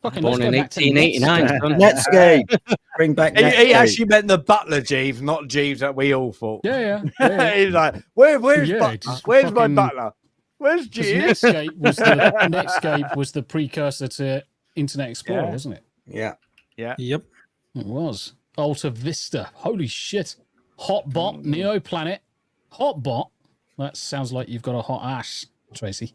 Born in 1889. Netscape. Bring back Netscape. He actually meant the butler Jeeves, not Jeeves that we all thought. Yeah. He's like, where's my butler? Where's Because G? Netscape was the precursor to Internet Explorer, wasn't it? Yeah. Yeah. Yep. It was. Alta Vista. Holy shit. Hotbot, Neoplanet. Hotbot. That sounds like you've got a hot ass, Tracy.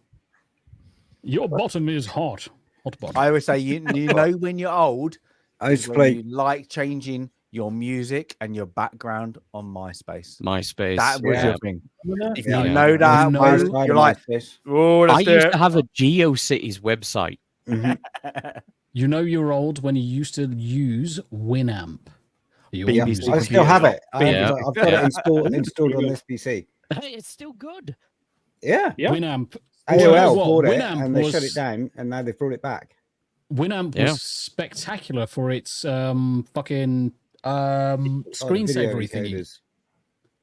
Your bottom is hot. Hotbot. I always say you know when you're old. I used to when play. you like changing your music and your background on MySpace. MySpace. That was Yeah. your thing. If Yeah. you know that, you're like, oh, I let's do used it. to have a GeoCities website. You know you're old when you used to use Winamp. Your Yeah, music I still have it. Yeah. I've got it installed on this PC. Hey, it's still good. Yeah. Winamp. AOL Well, bought it Winamp and they shut was- it down, and now they've brought it back. Winamp Yeah. was spectacular for its fucking Video screensaver thingy. encoders.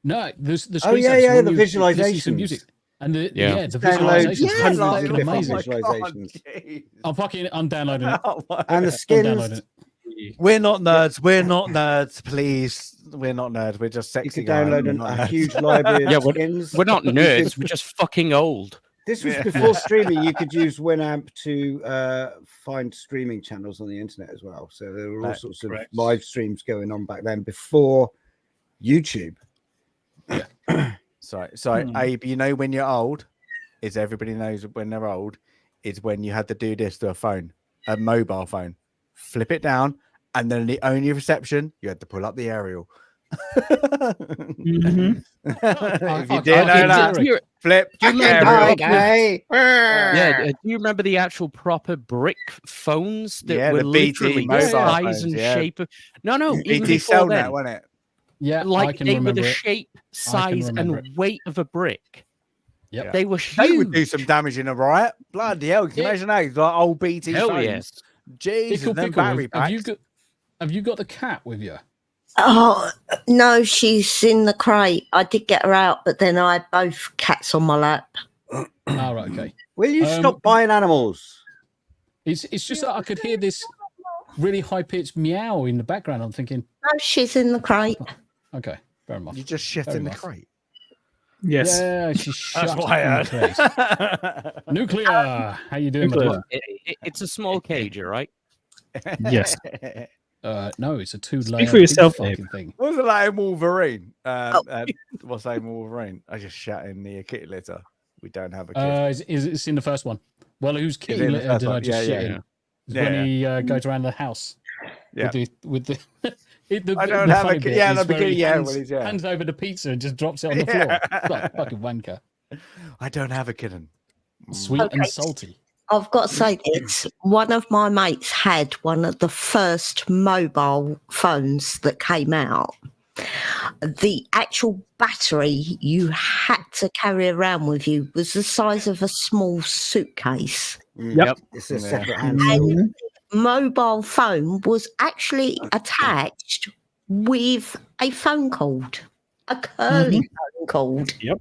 No, the Oh, yeah, screensavers yeah, when the you listen to visualizations. music. And the Yeah. the Download visualizations Yeah, are hundreds like, of fucking different amazing. visualizations. I'm downloading it. And the I'm skins. downloading it. We're not nerds. We're not nerds. Please, we're not nerds. We're just You sexy could guys. download We're not a nerds. huge library of Yeah, skins. We're not nerds. We're just fucking old. This was Yeah. before streaming. You could use Winamp to find streaming channels on the internet as well. So there were all That's sorts of correct. live streams going on back then before YouTube. So Abe, you know when you're old, is everybody knows when they're old, is when you had to do this to a phone, a mobile phone, flip it down, and then the only reception you had to pull up the aerial. Mhm. If you I- didn't I- know that, Do you- flip do you remember aerial. Yeah, do you remember the actual proper brick phones that Yeah, were the BT literally mobile size phones, and yeah. shape of? No, even BT before Cellnet, then, wasn't it? Yeah, I like can they were remember the it. shape, size, remember and weight of a brick. Yep. They were They would do huge. some damage in a riot. Bloody hell! Can you Yeah. imagine that? Like old BT Hell phones. yes. Jesus, Pickle, them pickle, battery have you packs. got the cat with you? Oh, no, she's in the crate. I did get her out, but then I had both cats on my lap. Oh, right, okay. Will you Um, stop buying animals? It's just that I could hear this really high pitched meow in the background. I'm thinking, No, she's in the crate. okay, fair enough. You just shit Fair in the enough. crate. Yes. Yeah, she's shut That's why I in the crate. Nuclear, how you doing? Nuclear. Nuclear. It's a small cage, all right? Yes. No, it's a two-layer for yourself, fucking thing. What's it like in Wolverine? What's that in Wolverine? I just shat in the kitty litter. We don't have a kid. It's in the first one. Well, whose kitty in the litter first did I one? just Yeah, shit yeah. in? It's when he goes around the house. Yeah. With the I don't have a funny kid. bit Yeah, is in the where he beginning, yeah, hands, when he's, yeah. hands over the pizza and just drops it on the floor. It's like fucking wanker. I don't have a kitten. Sweet and Okay. salty. I've got to say this. One of my mates had one of the first mobile phones that came out. The actual battery you had to carry around with you was the size of a small suitcase. Yep. It's a Yeah. separate And handheld. the mobile phone was actually attached with a phone cord, a curly phone cord. Yeah,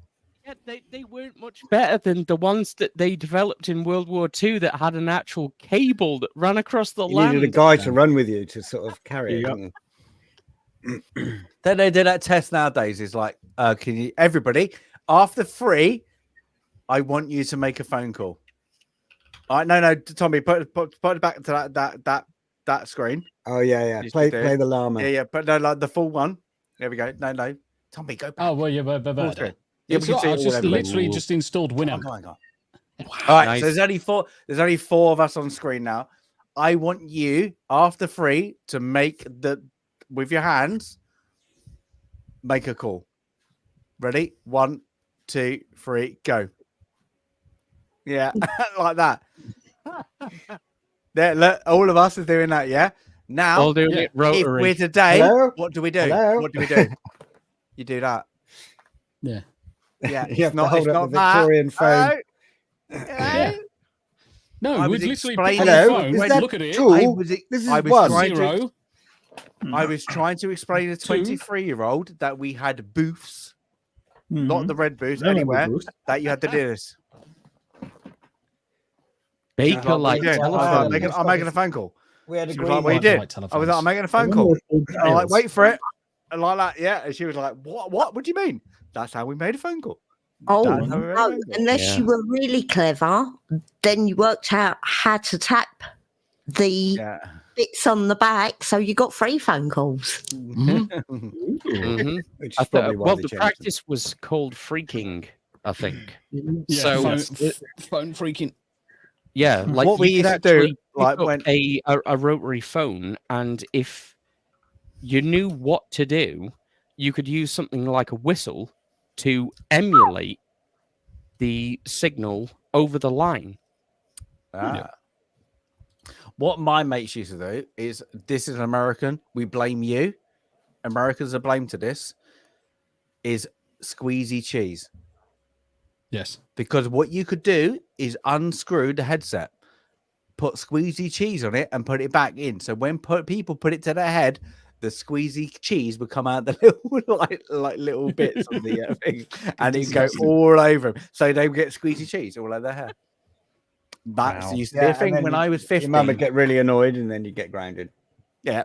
they weren't much better than the ones that they developed in World War II that had an actual cable that ran across the You land. needed a guy to run with you to sort of carry it. Yep. didn't Then they do that test nowadays. Is like, can you, everybody, after 3, I want you to make a phone call. All right, no, Tommy, put it back to that screen. Oh yeah. Just Play do it. the llama. Yeah, but no, like the full one. There we go. No, Tommy, go back. Oh well, yeah, but Full screen. Yeah, it's we can not, see I it all just over. literally just installed Winamp. Hang on. All right, Nice. so there's only 4. There's only 4 of us on screen now. I want you after 3 to make with your hands. Make a call. Ready? 1, 2, 3, go. Yeah, like that. There, look, all of us are doing that. Yeah. Now, All doing Yeah. it if rotary. we're today, Hello? what do we do? Hello? What do we do? You do that. Yeah. Yeah. You have to hold up the that. Victorian phone. Hello? No, I we'd was literally explaining- pick up the Hello? phone, Is we'd that look at it. two? I was, This is I was one. trying to Zero. I was trying to explain to a 23-year-old that we had booths, not the red booths, Remember anywhere, booths? that you had to do this. Baker What are like you doing? telephone. I'm making a phone call. We had a She was green like, what are you one. doing? Like I was like, I'm making a phone call. And I'm like, wait for it. And like that, yeah. And she was like, what? What do you mean? That's how we made a phone call. Oh, no, unless you were really clever, then you worked out how to tap the bits on the back, so you got 3 phone calls. I thought, well, the practice was called freaking, I think. Yeah, So phone freaking. Yeah, like what we you could used to do, actually like pick up when a rotary phone, and if you knew what to do, you could use something like a whistle to emulate the signal over the line. What my mates used to do is, this is American, we blame you. Americans are blamed to this, is squeezy cheese. Yes. Because what you could do is unscrew the headset, put squeezy cheese on it, and put it back in. So when people put it to their head, the squeezy cheese would come out the little like little bits of the thing, and it'd go all over them. So they would get squeezy cheese all over their hair. That used to be a thing when I was 15. Your mum would get really annoyed, and then you get grounded. Yeah.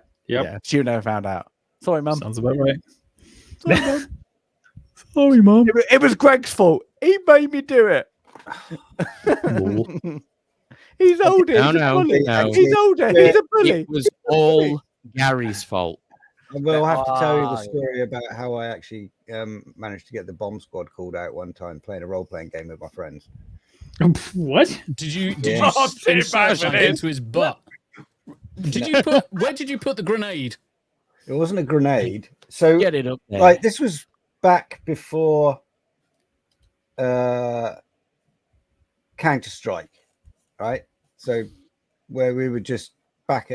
She never found out. Sorry, mum. Sounds about right. Sorry, mum. It was Greg's fault. He made me do it. He's older. He's older. He's a bully. It was all Gary's fault. I will have to tell you the story about how I actually managed to get the bomb squad called out one time playing a role-playing game with my friends. What? Did you insert that into his butt? Where did you put the grenade? It wasn't a grenade. So get it up there. Like this was back before Counter-Strike, right? So where we were just back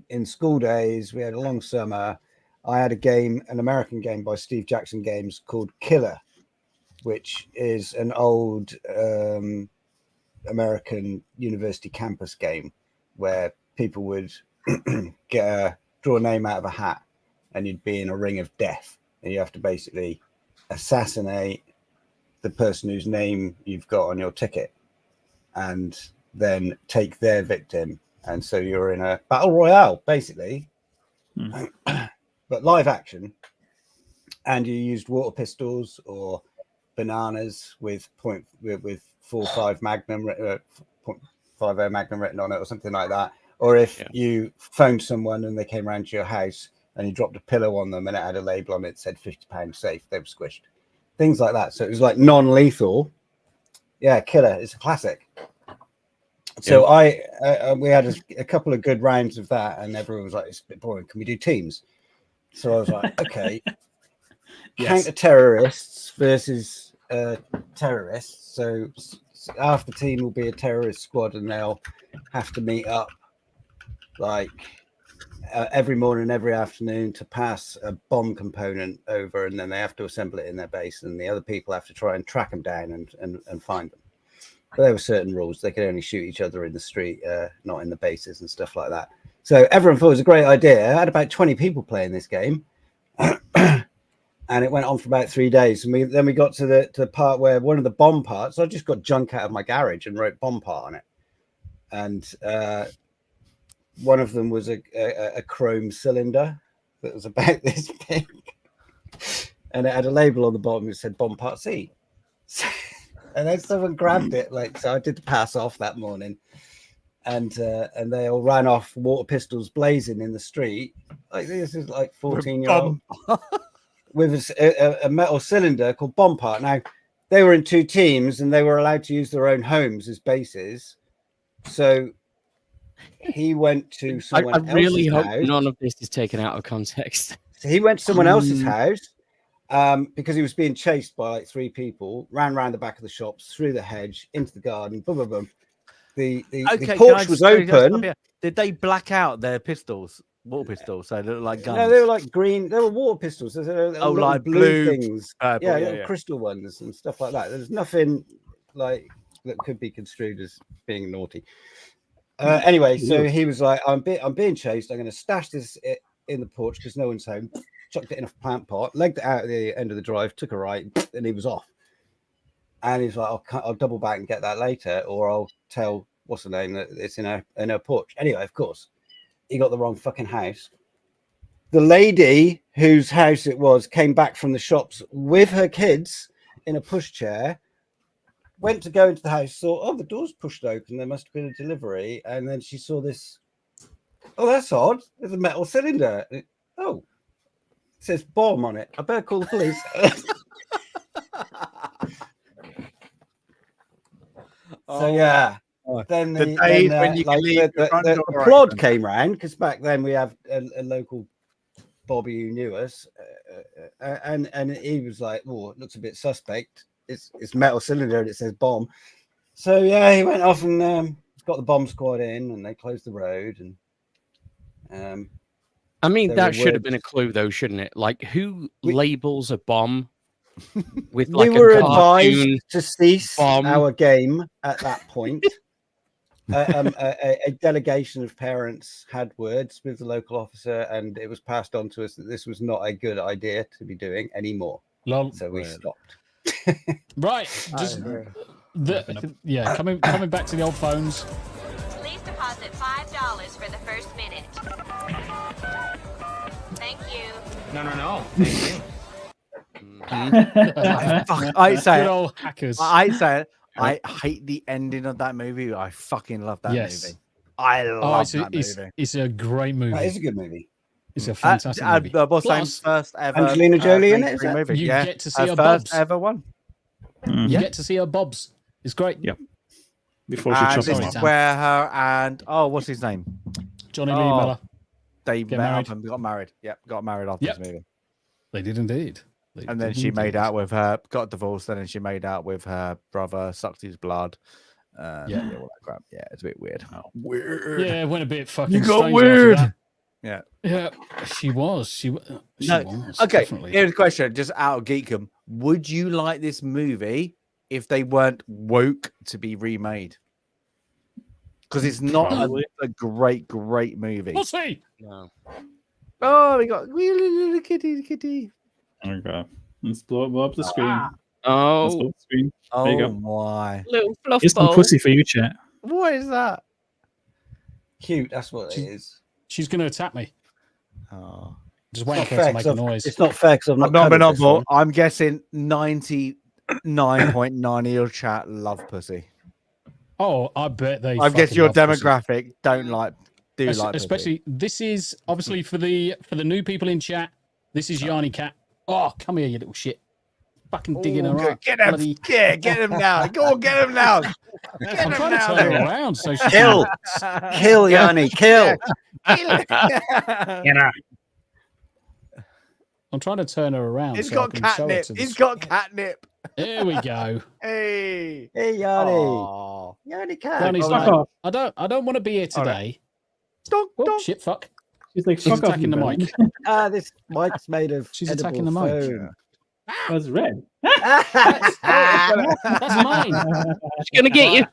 in school days, we had a long summer. I had a game, an American game by Steve Jackson Games called Killer, which is an old American university campus game where people would draw a name out of a hat, and you'd be in a ring of death, and you have to basically assassinate the person whose name you've got on your ticket and then take their victim. And so you're in a battle royale, basically, but live action. And you used water pistols or bananas with 4.5 Magnum, 0.50 Magnum written on it, or something like that. Or if you phoned someone and they came around to your house and you dropped a pillow on them and it had a label on it that said £50 safe, they were squished. Things like that. So it was like non-lethal. Yeah, Killer. It's a classic. So we had a couple of good rounds of that, and everyone was like, it's a bit boring. Can we do teams? So I was like, okay. Counter-terrorists versus terrorists. So half the team will be a terrorist squad, and they'll have to meet up like every morning, every afternoon to pass a bomb component over, and then they have to assemble it in their base, and the other people have to try and track them down and find them. But there were certain rules. They could only shoot each other in the street, not in the bases and stuff like that. So everyone thought it was a great idea. I had about 20 people playing this game. And it went on for about 3 days. And then we got to the part where one of the bomb parts, I just got junk out of my garage and wrote bomb part on it. And one of them was a chrome cylinder that was about this big. And it had a label on the bottom that said bomb part C. And then someone grabbed it, so I did the pass off that morning, and they all ran off, water pistols blazing in the street. Like this is like 14-year-old with a metal cylinder called bomb part. Now they were in 2 teams and they were allowed to use their own homes as bases. So he went to someone else's house. I really hope none of this is taken out of context. So he went to someone else's house. Because he was being chased by like 3 people, ran around the back of the shops, through the hedge, into the garden, boom, boom, boom. The porch was open. Did they black out their pistols, water pistols, so they look like guns? No, they were like green. They were water pistols. Like blue things. Little crystal ones and stuff like that. There's nothing like that could be construed as being naughty. Anyway, so he was like, I'm being chased. I'm going to stash this in the porch because no one's home. Chucked it in a plant pot, legged it out at the end of the drive, took a right, and he was off. And he's like, I'll double back and get that later, or I'll tell what's the name that it's in her porch. Anyway, of course, he got the wrong fucking house. The lady whose house it was came back from the shops with her kids in a pushchair went to go into the house, saw, oh, the door's pushed open. There must have been a delivery. And then she saw this. Oh, that's odd. There's a metal cylinder. Oh, it says bomb on it. I better call the police. So, yeah. Then the plod came round, because back then we have a local Bobby who knew us. And he was like, oh, it looks a bit suspect. It's metal cylinder and it says bomb. So yeah, he went off and got the bomb squad in, and they closed the road. And I mean, that should have been a clue, though, shouldn't it? Like, who labels a bomb with like we were a advised to cease our game at that point. A delegation of parents had words with the local officer, and it was passed on to us that this was not a good idea to be doing anymore. So we stopped. Right. Just coming back to the old phones. Please deposit $5 for the first minute. Thank you. No. Thank you. I say Good old hackers. I hate the ending of that movie. I fucking love that movie. I love that movie. It's a great movie. That is a good movie. It's a fantastic movie. What's name's first ever Angelina Jolie in it? Is that? movie. You Yeah. get to see her first bobs. ever one. You get to see her bobs. It's great. Yep. Before she And chops this them is off. where her and what's his name? Johnny Lee Miller. They Get met married. up and got married. Yep, got married after this movie. They did indeed. And then she made out with her, got divorced, and then she made out with her brother, sucked his blood. All that crap. Yeah, it's a bit weird. Weird. Yeah, it went a bit fucking. You got strange weird. after Yeah. that. Yeah, she was. She was. Okay, Definitely. here's a question, just out of geekum. Would you like this movie if they weren't woke to be remade? Because it's not a great movie. We'll see. No. Oh, we got little kitty. Okay. Let's blow up the screen. Let's Oh, blow up the screen. There you Oh go. my! little fluff Here's some ball. pussy for you, chat. What is that? Cute. That's what it is. She's going to attack me. Oh. Just waiting for her to make a noise. It's not fair because I've I've not not been on covered this one. board. I'm guessing 99.9 of your chat love pussy. Oh, I bet they. I guess fucking your love pussy. demographic do like pussy. Especially this is obviously for the new people in chat. This is Yarnie Cat. Oh, come here, you little shit! Fucking digging her up. Get him! Bloody- Yeah, get him now! Go on, get him now! Get I'm him trying to now, turn her dude. around so she Kill, kill, Yanni, kill. I'm trying to turn her around. He's so got I can show her catnip. to the He's got catnip. There we go. Hey, Hey, Yanni. Aw. Yanni cat. Yarnie's Fuck like, off. I don't want to be here today. Donk, Oh donk. shit! Fuck. She's like, She's fuck off, attacking the you mic. This mic's made of. She's edible attacking the mic. foam. Oh, it's red. That's mine. She's gonna get you.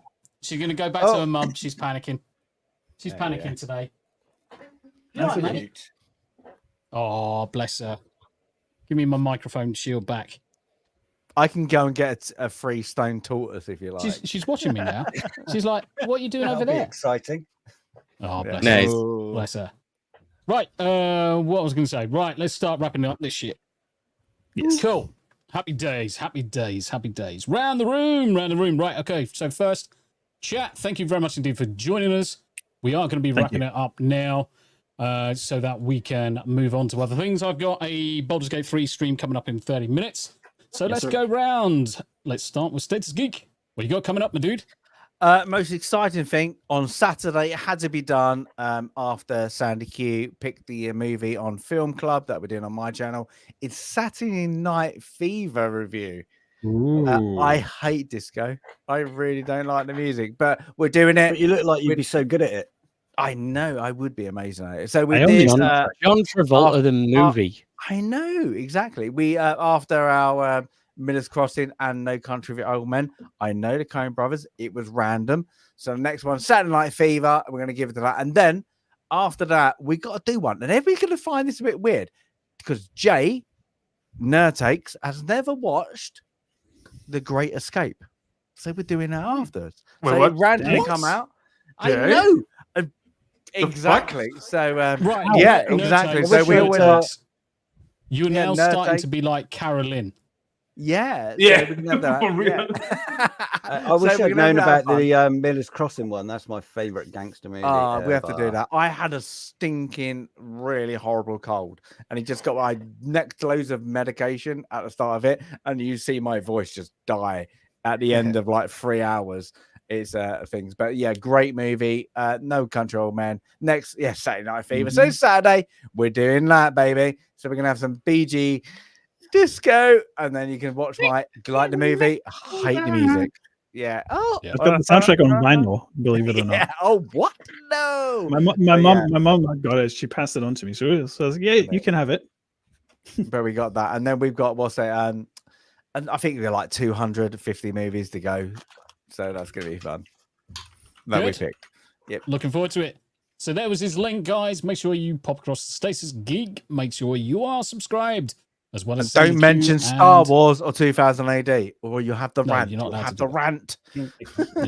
She's gonna go back to her mum. She's panicking. She's panicking today. That's Right, mate. cute. Oh, bless her. Give me my microphone shield back. I can go and get a free stone tortoise if you like. She's watching me now. She's like, "What are you doing That'll over be there?" exciting. Oh, bless Nice. her. Bless her. Right. What I was going to say. Right. Let's start wrapping up this shit. Yes. Cool. Happy days. Happy days. Happy days. Round the room. Round the room. Right. Okay. So first, chat. Thank you very much indeed for joining us. We are going to be wrapping it up now, so that we can move on to other things. I've got a Baldur's Gate 3 stream coming up in 30 minutes. So let's go round. Let's start with Status Geek. What you got coming up, my dude? Most exciting thing on Saturday, it had to be done after Sandy Q picked the movie on Film Club that we're doing on my channel. It's Saturday Night Fever review. I hate disco. I really don't like the music, but we're doing it. But you look like you'd be so good at it. I know I would be amazing at it. So we I only did. on- John Travolta, the movie. I know exactly. We after our Miller's Crossing and No Country for Old Men. I know the Coen Brothers. It was random. So the next one, Saturday Night Fever. We're going to give it to that. And then after that, we got to do one. And everybody's going to find this a bit weird because Jay Nurtakes has never watched The Great Escape. So we're doing that afterwards. Wait, so what? it randomly What? come out. Jay? I know. Exactly. So Right. yeah, Nerd exactly. takes. So we Nerd always takes. You're Yeah, now nerd starting take. to be like Carolyn. Yeah. Yeah. So we can have that. For real. I wish So we I'd can known have that about fun. the Miller's Crossing one. That's my favourite gangster movie. We have to do that. I had a stinking, really horrible cold, and he just got my neck to loads of medication at the start of it, and you see my voice just die at the end of like 3 hours. It's things, but yeah, great movie. No Country Old Man. Next, Saturday Night Fever. So Saturday we're doing that, baby. So we're gonna have some BG disco, and then you can watch my like the movie, hate the music. Yeah. Oh, I've got the soundtrack on vinyl, believe it or not. Yeah. Oh, what? No. My mom got it. She passed it on to me. So I was like, yeah, you can have it. But we got that, and then we've got and I think we're like 250 movies to go, so that's gonna be fun. That we picked. Yep. Looking forward to it. So there was his link, guys. Make sure you pop across to Stasis Geek. Make sure you are subscribed, as well as don't mention Star Wars or 2000 AD, or you have the rant. You're not allowed have to the do rant. You're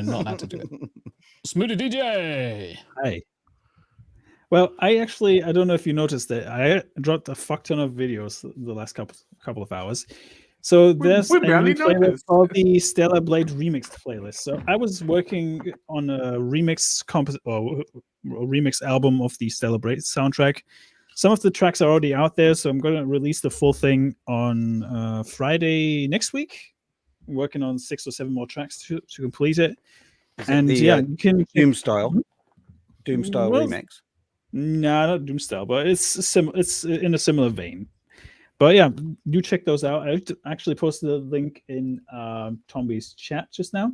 not allowed to do it. Smoothie DJ. Hi. Well, I don't know if you noticed that I dropped a fuck ton of videos the last couple of hours. So there's a new playlist called the Stellar Blade Remix playlist. So I was working on a remix remix album of the Stellar Blade soundtrack. Some of the tracks are already out there, so I'm going to release the full thing on Friday next week. I'm working on 6 or 7 more tracks to complete it. And you can Doom style remix. No, not Doom style, but it's in a similar vein. But yeah, do check those out. I actually posted a link in Tomby's chat just now,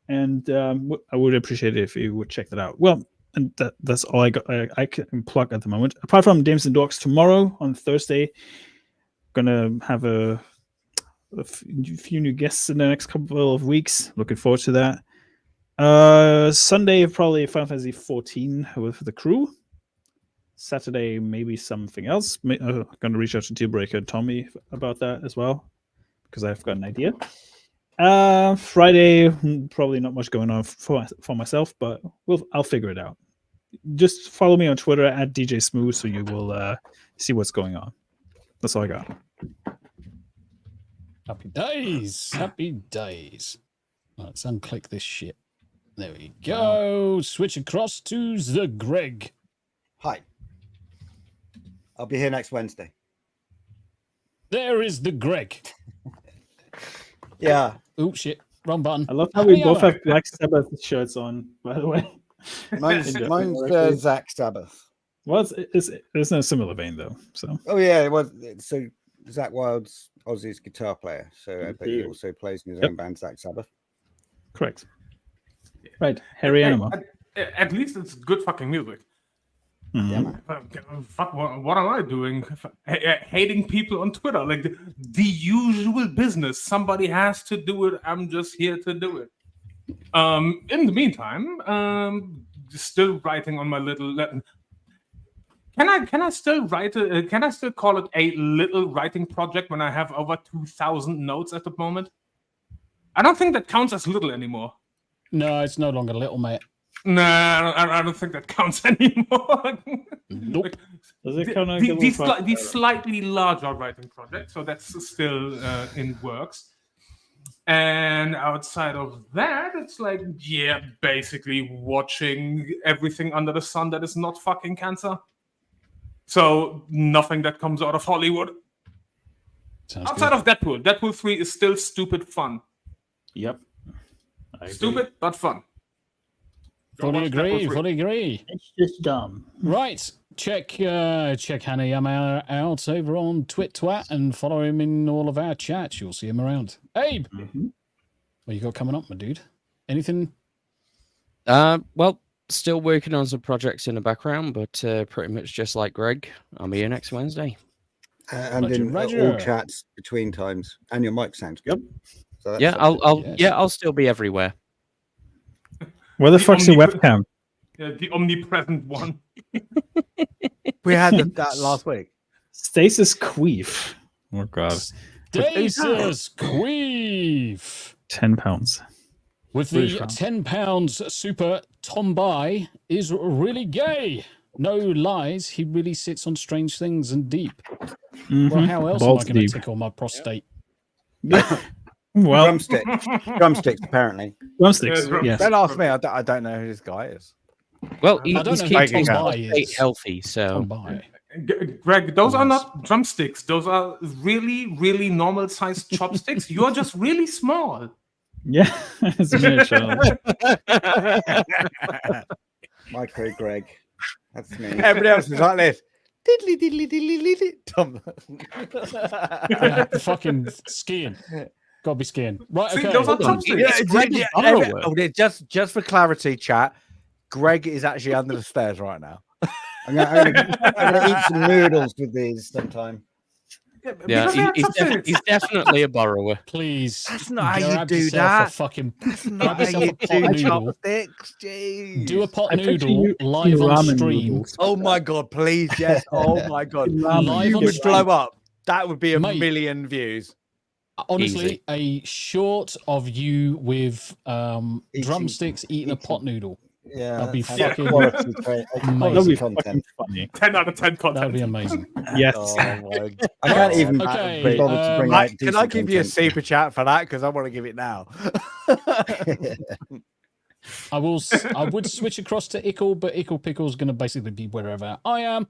and I would appreciate it if you would check that out. Well, and that's all I got. I can plug at the moment. Apart from Dames and Dogs tomorrow on Thursday, gonna have a few new guests in the next couple of weeks. Looking forward to that. Sunday probably Final Fantasy 14 with the crew. Saturday, maybe something else. I'm going to reach out to Dealbreaker and Tommy about that as well, because I've got an idea. Friday, probably not much going on for myself, but I'll figure it out. Just follow me on Twitter at DJ Smooth, so you will see what's going on. That's all I got. Happy days. Happy days. Let's unclick this shit. There we go. Switch across to the Greg. Hi. I'll be here next Wednesday. There is the Greg. Yeah. Oh, shit. Wrong button. I love how we both have Black Sabbath shirts on, by the way. Mine's Zach Sabbath. Well, it's in a similar vein, though. So. Oh, yeah. It was. So Zach Wilde's Ozzy's guitar player. So but he also plays in his own band, Zach Sabbath. Correct. Right. Harry Animal. At least it's good fucking music. Mm-hmm. Fuck, what am I doing? Hating people on Twitter, like the usual business. Somebody has to do it. I'm just here to do it. In the meantime, still writing on my little. Can I still write? Can I still call it a little writing project when I have over 2,000 notes at the moment? I don't think that counts as little anymore. No, it's no longer little, mate. No, I don't think that counts anymore. Nope. Does it count the slightly larger writing project, so that's still in works. And outside of that, it's like, basically watching everything under the sun that is not fucking cancer. So nothing that comes out of Hollywood. Sounds outside good. of Deadpool 3 is still stupid fun. Yep. Stupid, but fun. Fully agree. It's just dumb. Right. Check Hanayama out over on Twit and follow him in all of our chats. You'll see him around. Abe, what you got coming up, my dude? Anything? Well, still working on some projects in the background, but pretty much just like Greg, I'm here next Wednesday. And in all chats between times. And your mic sounds good. So yeah, I'll still be everywhere. Where the fuck's your webcam? Yeah, the omnipresent one. We had that last week. Stasis Queef. Oh god. Stasis Queef. £10. With the £10 super Tombai is really gay. No lies, he really sits on strange things and deep. Well, how else am I going to tickle my prostate? Well, drumsticks, apparently. Drumsticks. Yes. Don't ask me. I don't know who this guy is. Well, I don't he's know keeping who his Tom state is. healthy, so. Greg, those are not drumsticks. Those are really, really normal sized chopsticks. You're just really small. Yeah, it's a miniature. Micro Greg. That's me. Everybody else is like this. Diddly diddly diddly diddly. Tom. Yeah, fucking skiing. Gotta be skiing. Right, See, okay. those are chopsticks. Just for clarity, chat. Greg is actually under the stairs right now. I'm gonna eat some noodles with these sometime. Yeah, he's definitely a borrower. Please. That's not how you grab do yourself that. A fucking, That's grab not how yourself you a pot do noodle. chopsticks. Jeez. Do a pot I picture noodle you live eating on ramen stream. noodles. Oh my god, please, yes. Oh my god. Live You on would stream. blow up. That would be a Mate. million views. Honestly, a short of you with drumsticks eating a pot noodle. Yeah, That'd be that's fucking quality, amazing. content. Funny. 10 out of 10 content. That would be amazing. Yes. Oh my god. I can't even Okay, be bothered to bring Mate, out can I decent give you a content. super chat for that? Because I want to give it now. I would switch across to Ickle, but Ickle Pickle's going to basically be wherever I am.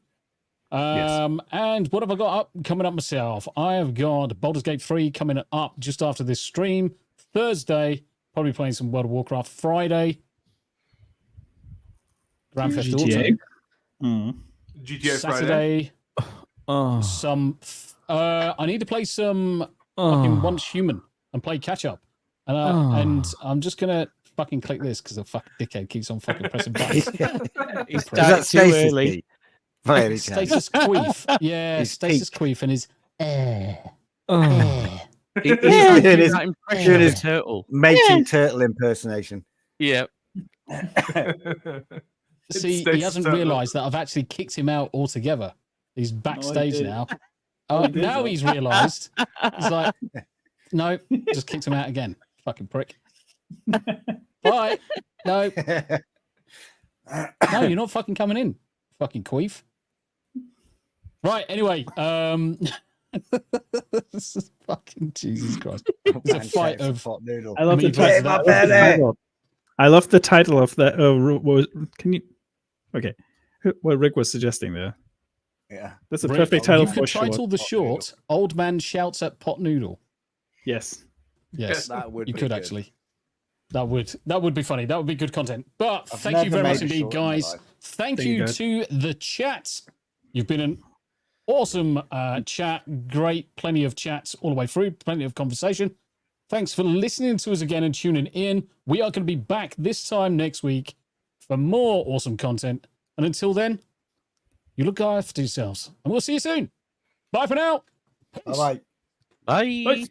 And what have I got up coming up myself? I have got Baldur's Gate 3 coming up just after this stream. Thursday, probably playing some World of Warcraft. Friday, Grand Theft Auto. GTA Saturday, some. I need to play some fucking Once Human and play catch up. And I'm just gonna fucking click this because the fucking dickhead keeps on fucking pressing buttons. He's started too early. Status Queef. Yeah, Status Queef and his He's Doing his- that impression doing of a his turtle. Mating turtle impersonation. Yeah. See, he hasn't realised that I've actually kicked him out altogether. He's backstage did. now. did Now that. he's realised. He's like, no, just kicked him out again. Fucking prick. Bye. No. No, you're not fucking coming in. Fucking queef. Right, anyway. This is fucking Jesus Christ. It's a fight of pot noodle. I love the Me title. versus I love the title of that. Can you? Okay, what Rick was suggesting there. Yeah, that's a Rick, perfect title you for could short. title the short "Old Man Shouts at Pot Noodle." Yes. Yes, that would you be could good. actually. That would be funny. That would be good content. But I've thank you never very much made a indeed, short in my guys. life. Thank There you you go. to the chat. You've been an awesome chat. Great, plenty of chats all the way through. Plenty of conversation. Thanks for listening to us again and tuning in. We are going to be back this time next week for more awesome content. And until then, you look after yourselves. And we'll see you soon. Bye for now. Bye-bye. Bye. Bye.